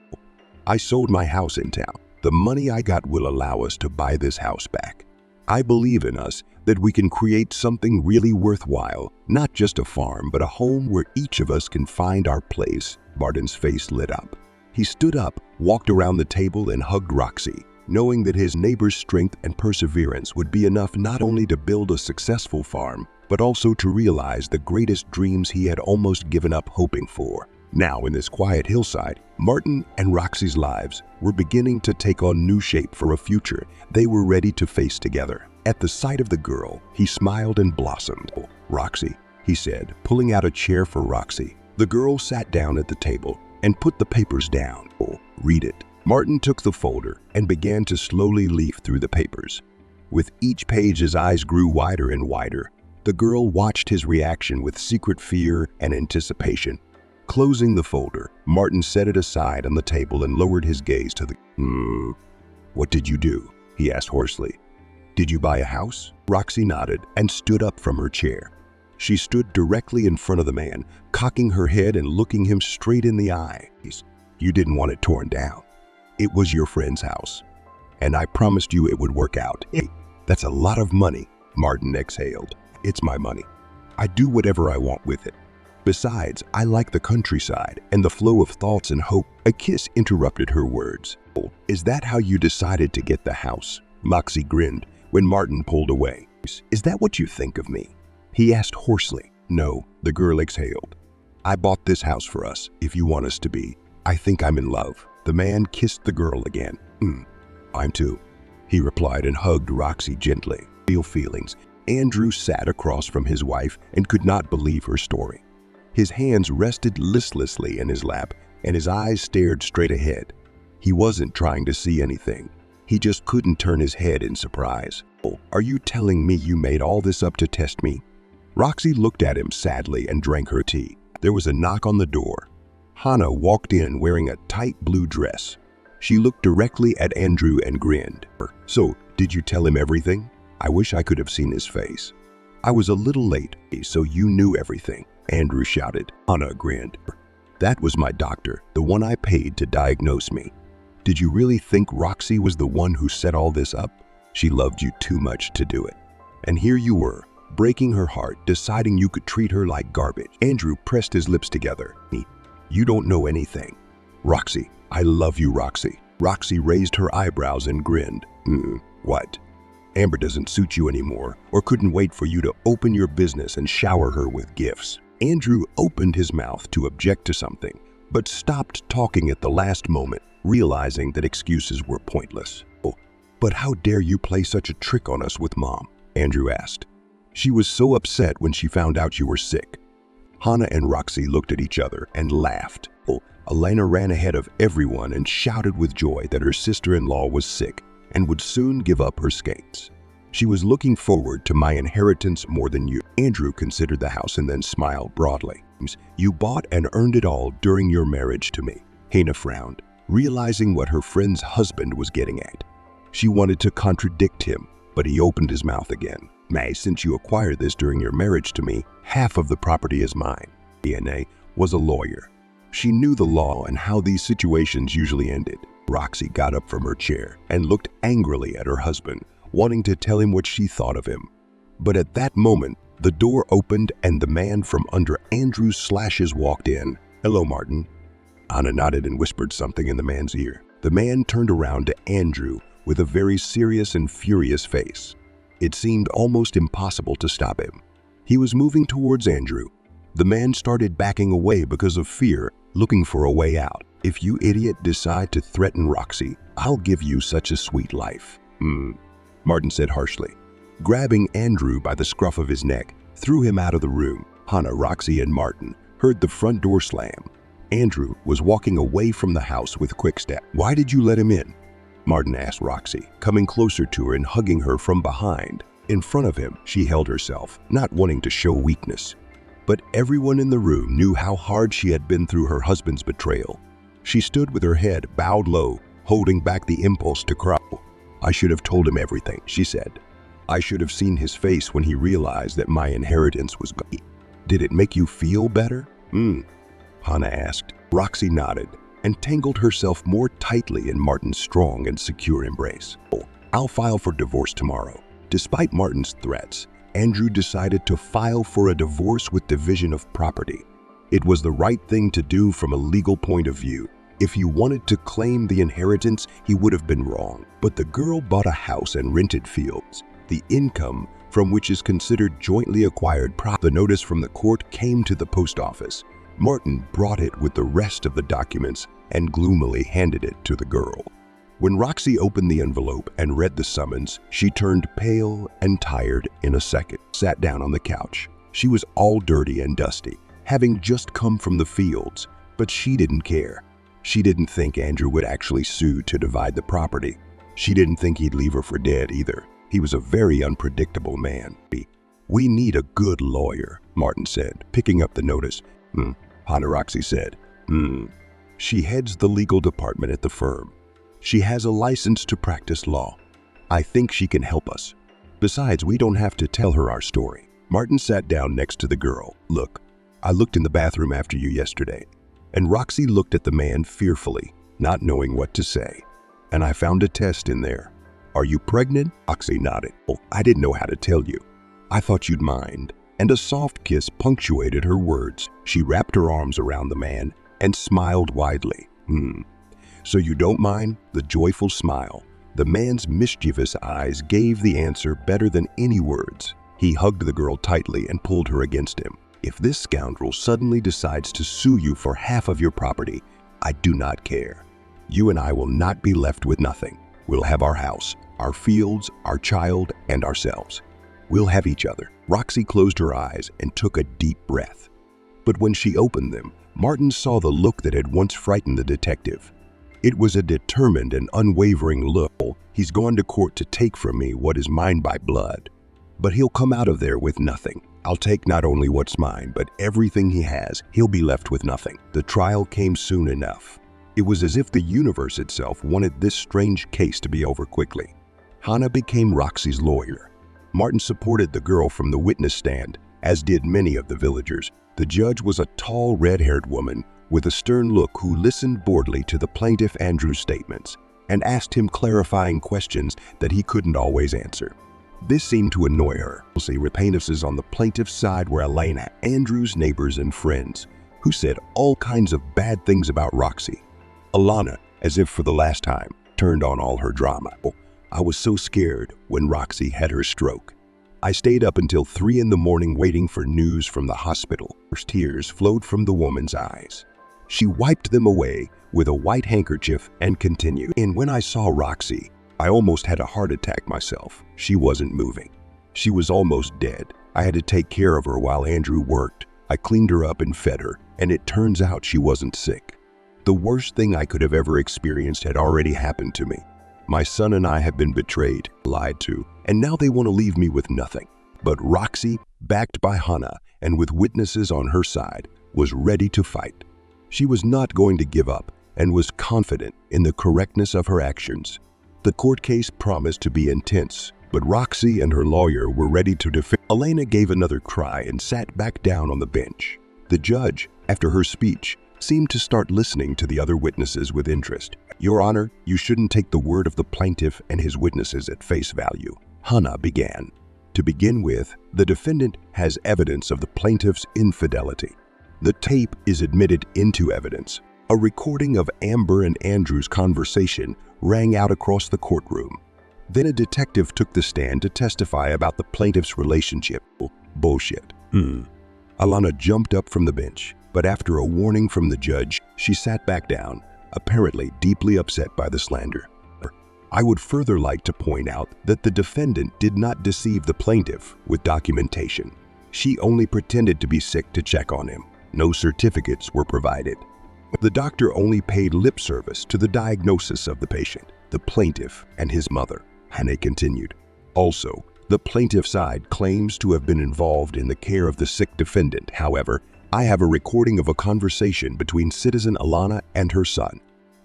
I sold my house in town. The money I got will allow us to buy this house back. I believe in us that we can create something really worthwhile, not just a farm, but a home where each of us can find our place. Martin's face lit up. He stood up, walked around the table, and hugged Roxy, knowing that his neighbor's strength and perseverance would be enough not only to build a successful farm, but also to realize the greatest dreams he had almost given up hoping for. Now, in this quiet hillside, Martin and Roxy's lives were beginning to take on new shape for a future they were ready to face together. At the sight of the girl, he smiled and blossomed. Roxy, he said, pulling out a chair for Roxy. The girl sat down at the table and put the papers down. Read it. Martin took the folder and began to slowly leaf through the papers. With each page, his eyes grew wider and wider. The girl watched his reaction with secret fear and anticipation. Closing the folder, Martin set it aside on the table and lowered his gaze to the... What did you do? He asked hoarsely. Did you buy a house? Roxy nodded and stood up from her chair. She stood directly in front of the man, cocking her head and looking him straight in the eye. You didn't want it torn down. It was your friend's house, and I promised you it would work out. Hey, that's a lot of money, Martin exhaled. It's my money. I do whatever I want with it. Besides, I like the countryside and the flow of thoughts and hope. A kiss interrupted her words. Is that how you decided to get the house? Roxy grinned when Martin pulled away. Is that what you think of me? He asked hoarsely. No, the girl exhaled. I bought this house for us, if you want us to be. I think I'm in love. The man kissed the girl again. I'm too, he replied and hugged Roxy gently. Real feelings. Andrew sat across from his wife and could not believe her story. His hands rested listlessly in his lap and his eyes stared straight ahead. He wasn't trying to see anything. He just couldn't turn his head in surprise. Are you telling me you made all this up to test me? Roxy looked at him sadly and drank her tea. There was a knock on the door. Hannah walked in wearing a tight blue dress. She looked directly at Andrew and grinned. So, did you tell him everything? I wish I could have seen his face. I was a little late, so you knew everything, Andrew shouted. Hannah grinned. That was my doctor, the one I paid to diagnose me. Did you really think Roxy was the one who set all this up? She loved you too much to do it. And here you were, breaking her heart, deciding you could treat her like garbage. Andrew pressed his lips together. You don't know anything. Roxy, I love you, Roxy. Roxy raised her eyebrows and grinned. What? Amber doesn't suit you anymore, or couldn't wait for you to open your business and shower her with gifts. Andrew opened his mouth to object to something, but stopped talking at the last moment, realizing that excuses were pointless. But how dare you play such a trick on us with Mom? Andrew asked. She was so upset when she found out you were sick. Hannah and Roxy looked at each other and laughed. Elena ran ahead of everyone and shouted with joy that her sister-in-law was sick and would soon give up her skates. She was looking forward to my inheritance more than you. Andrew considered the house and then smiled broadly. You bought and earned it all during your marriage to me. Hannah frowned, realizing what her friend's husband was getting at. She wanted to contradict him, but he opened his mouth again. May, since you acquired this during your marriage to me, half of the property is mine. Hannah was a lawyer. She knew the law and how these situations usually ended. Roxy got up from her chair and looked angrily at her husband, wanting to tell him what she thought of him. But at that moment, the door opened and the man from under Andrew's slashes walked in. Hello, Martin. Anna nodded and whispered something in the man's ear. The man turned around to Andrew with a very serious and furious face. It seemed almost impossible to stop him. He was moving towards Andrew. The man started backing away because of fear, looking for a way out. If you idiot decide to threaten Roxy, I'll give you such a sweet life. Martin said harshly. Grabbing Andrew by the scruff of his neck, threw him out of the room. Hannah, Roxy, and Martin heard the front door slam. Andrew was walking away from the house with quick step. Why did you let him in? Martin asked Roxy, coming closer to her and hugging her from behind. In front of him, she held herself, not wanting to show weakness. But everyone in the room knew how hard she had been through her husband's betrayal. She stood with her head bowed low, holding back the impulse to cry. I should have told him everything, she said. I should have seen his face when he realized that my inheritance was gone. Did it make you feel better? Hannah asked. Roxy nodded and tangled herself more tightly in Martin's strong and secure embrace. I'll file for divorce tomorrow. Despite Martin's threats, Andrew decided to file for a divorce with division of property. It was the right thing to do from a legal point of view. If he wanted to claim the inheritance, he would have been wrong. But the girl bought a house and rented fields, the income from which is considered jointly acquired property. The notice from the court came to the post office. Martin brought it with the rest of the documents and gloomily handed it to the girl. When Roxy opened the envelope and read the summons, she turned pale and tired in a second, sat down on the couch. She was all dirty and dusty, having just come from the fields, but she didn't care. She didn't think Andrew would actually sue to divide the property. She didn't think he'd leave her for dead either. He was a very unpredictable man. We need a good lawyer, Martin said, picking up the notice. Hannah, Roxy said. She heads the legal department at the firm. She has a license to practice law. I think she can help us. Besides, we don't have to tell her our story. Martin sat down next to the girl. Look, I looked in the bathroom after you yesterday, and Roxy looked at the man fearfully, not knowing what to say. And I found a test in there. Are you pregnant? Roxy nodded. Oh, I didn't know how to tell you. I thought you'd mind. And a soft kiss punctuated her words. She wrapped her arms around the man and smiled widely. So you don't mind? The joyful smile. The man's mischievous eyes gave the answer better than any words. He hugged the girl tightly and pulled her against him. If this scoundrel suddenly decides to sue you for half of your property, I do not care. You and I will not be left with nothing. We'll have our house, our fields, our child, and ourselves. We'll have each other. Roxy closed her eyes and took a deep breath. But when she opened them, Martin saw the look that had once frightened the detective. It was a determined and unwavering look. He's gone to court to take from me what is mine by blood. But he'll come out of there with nothing. I'll take not only what's mine, but everything he has. He'll be left with nothing. The trial came soon enough. It was as if the universe itself wanted this strange case to be over quickly. Hannah became Roxy's lawyer. Martin supported the girl from the witness stand, as did many of the villagers. The judge was a tall, red-haired woman with a stern look who listened boredly to the plaintiff Andrew's statements and asked him clarifying questions that he couldn't always answer. This seemed to annoy her. Repenses on the plaintiff's side were Elena, Andrew's neighbors and friends, who said all kinds of bad things about Roxy. Alana, as if for the last time, turned on all her drama. I was so scared when Roxy had her stroke. I stayed up until 3 a.m. waiting for news from the hospital. Tears flowed from the woman's eyes. She wiped them away with a white handkerchief and continued. And when I saw Roxy, I almost had a heart attack myself. She wasn't moving. She was almost dead. I had to take care of her while Andrew worked. I cleaned her up and fed her, and it turns out she wasn't sick. The worst thing I could have ever experienced had already happened to me. My son and I have been betrayed, lied to, and now they want to leave me with nothing. But Roxy, backed by Hannah and with witnesses on her side, was ready to fight. She was not going to give up and was confident in the correctness of her actions. The court case promised to be intense, but Roxy and her lawyer were ready to defend. Elena gave another cry and sat back down on the bench. The judge, after her speech, seemed to start listening to the other witnesses with interest. Your Honor, you shouldn't take the word of the plaintiff and his witnesses at face value. Hannah began. To begin with, the defendant has evidence of the plaintiff's infidelity. The tape is admitted into evidence. A recording of Amber and Andrew's conversation rang out across the courtroom. Then a detective took the stand to testify about the plaintiff's relationship. Bullshit. Alana jumped up from the bench, but after a warning from the judge, she sat back down, apparently deeply upset by the slander. I would further like to point out that the defendant did not deceive the plaintiff with documentation. She only pretended to be sick to check on him. No certificates were provided. The doctor only paid lip service to the diagnosis of the patient, the plaintiff, and his mother. Hannah continued. Also, the plaintiff's side claims to have been involved in the care of the sick defendant. However, I have a recording of a conversation between citizen Alana and her son.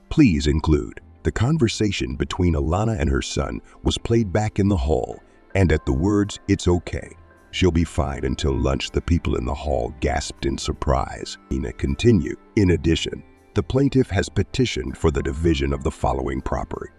Please include. The conversation between Alana and her son was played back in the hall, and at the words, "It's okay. She'll be fine until lunch," the people in the hall gasped in surprise. Hannah continued. In addition, the plaintiff has petitioned for the division of the following property: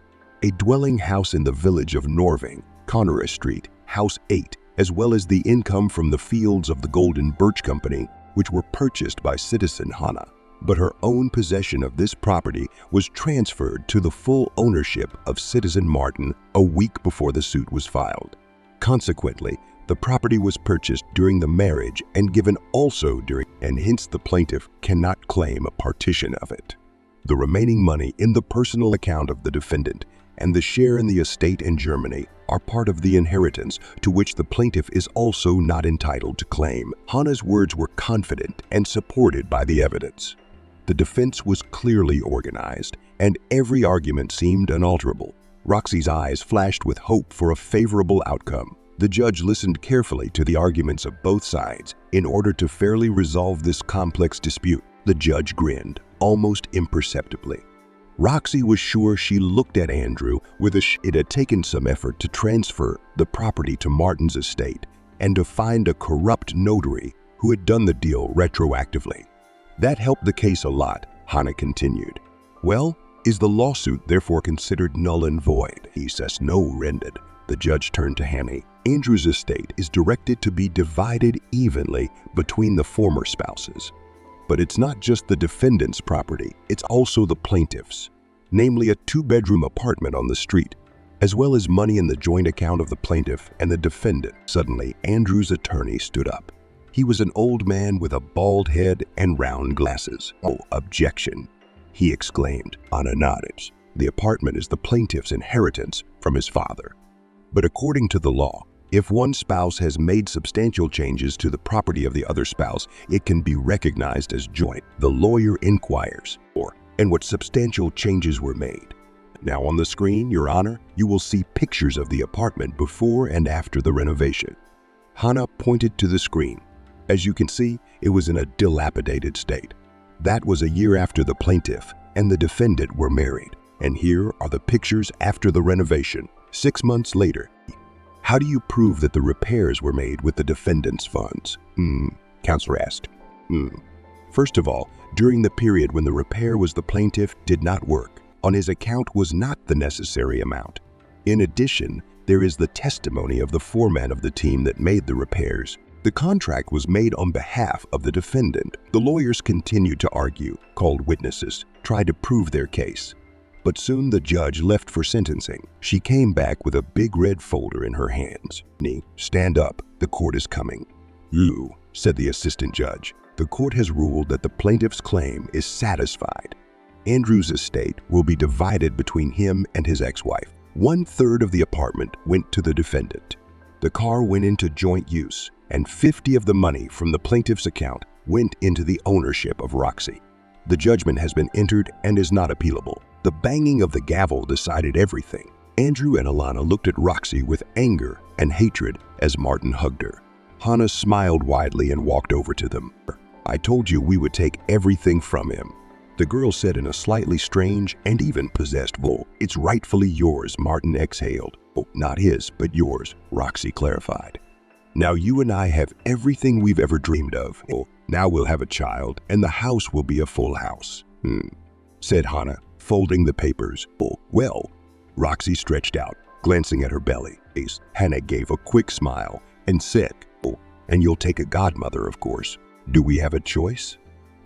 a dwelling house in the village of Norving, Connery Street, House 8, as well as the income from the fields of the Golden Birch Company, which were purchased by citizen Hannah. But her own possession of this property was transferred to the full ownership of citizen Martin a week before the suit was filed. Consequently, the property was purchased during the marriage and given also during, and hence the plaintiff cannot claim a partition of it. The remaining money in the personal account of the defendant and the share in the estate in Germany are part of the inheritance to which the plaintiff is also not entitled to claim. Hannah's words were confident and supported by the evidence. The defense was clearly organized, and every argument seemed unalterable. Roxy's eyes flashed with hope for a favorable outcome. The judge listened carefully to the arguments of both sides in order to fairly resolve this complex dispute. The judge grinned, almost imperceptibly. Roxy was sure she looked at Andrew with it had taken some effort to transfer the property to Martin's estate and to find a corrupt notary who had done the deal retroactively. That helped the case a lot, Hannah continued. Well, is the lawsuit therefore considered null and void? He says no rendered. The judge turned to Hannah. Andrew's estate is directed to be divided evenly between the former spouses. But it's not just the defendant's property, it's also the plaintiff's, namely a 2-bedroom apartment on the street, as well as money in the joint account of the plaintiff and the defendant. Suddenly, Andrew's attorney stood up. He was an old man with a bald head and round glasses. "Oh, objection," he exclaimed. Hannah nodded. The apartment is the plaintiff's inheritance from his father. But according to the law, if one spouse has made substantial changes to the property of the other spouse, it can be recognized as joint. The lawyer inquires, and what substantial changes were made. Now on the screen, Your Honor, you will see pictures of the apartment before and after the renovation. Hannah pointed to the screen. As you can see, it was in a dilapidated state. That was a year after the plaintiff and the defendant were married. And here are the pictures after the renovation, 6 months later. How do you prove that the repairs were made with the defendant's funds? Counselor asked. First of all, during the period when the repair was the plaintiff did not work. On his account was not the necessary amount. In addition, there is the testimony of the foreman of the team that made the repairs. The contract was made on behalf of the defendant. The lawyers continued to argue, called witnesses, tried to prove their case. But soon the judge left for sentencing. She came back with a big red folder in her hands. "Stand up, the court is coming." "You," said the assistant judge. "The court has ruled that the plaintiff's claim is satisfied. Andrew's estate will be divided between him and his ex-wife. 1/3 of the apartment went to the defendant. The car went into joint use, and 50 of the money from the plaintiff's account went into the ownership of Roxy. The judgment has been entered and is not appealable." The banging of the gavel decided everything. Andrew and Alana looked at Roxy with anger and hatred as Martin hugged her. Hannah smiled widely and walked over to them. "I told you we would take everything from him," the girl said in a slightly strange and even possessed voice. "It's rightfully yours," Martin exhaled. "Oh, not his, but yours," Roxy clarified. "Now you and I have everything we've ever dreamed of. Oh, now we'll have a child, and the house will be a full house," said Hannah, folding the papers. "Oh, well," Roxy stretched out, glancing at her belly. Hannah gave a quick smile and said, "Oh, and you'll take a godmother, of course." "Do we have a choice?"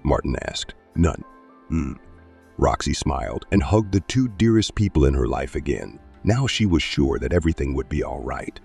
Martin asked. "None." Roxy smiled and hugged the two dearest people in her life again. Now she was sure that everything would be all right.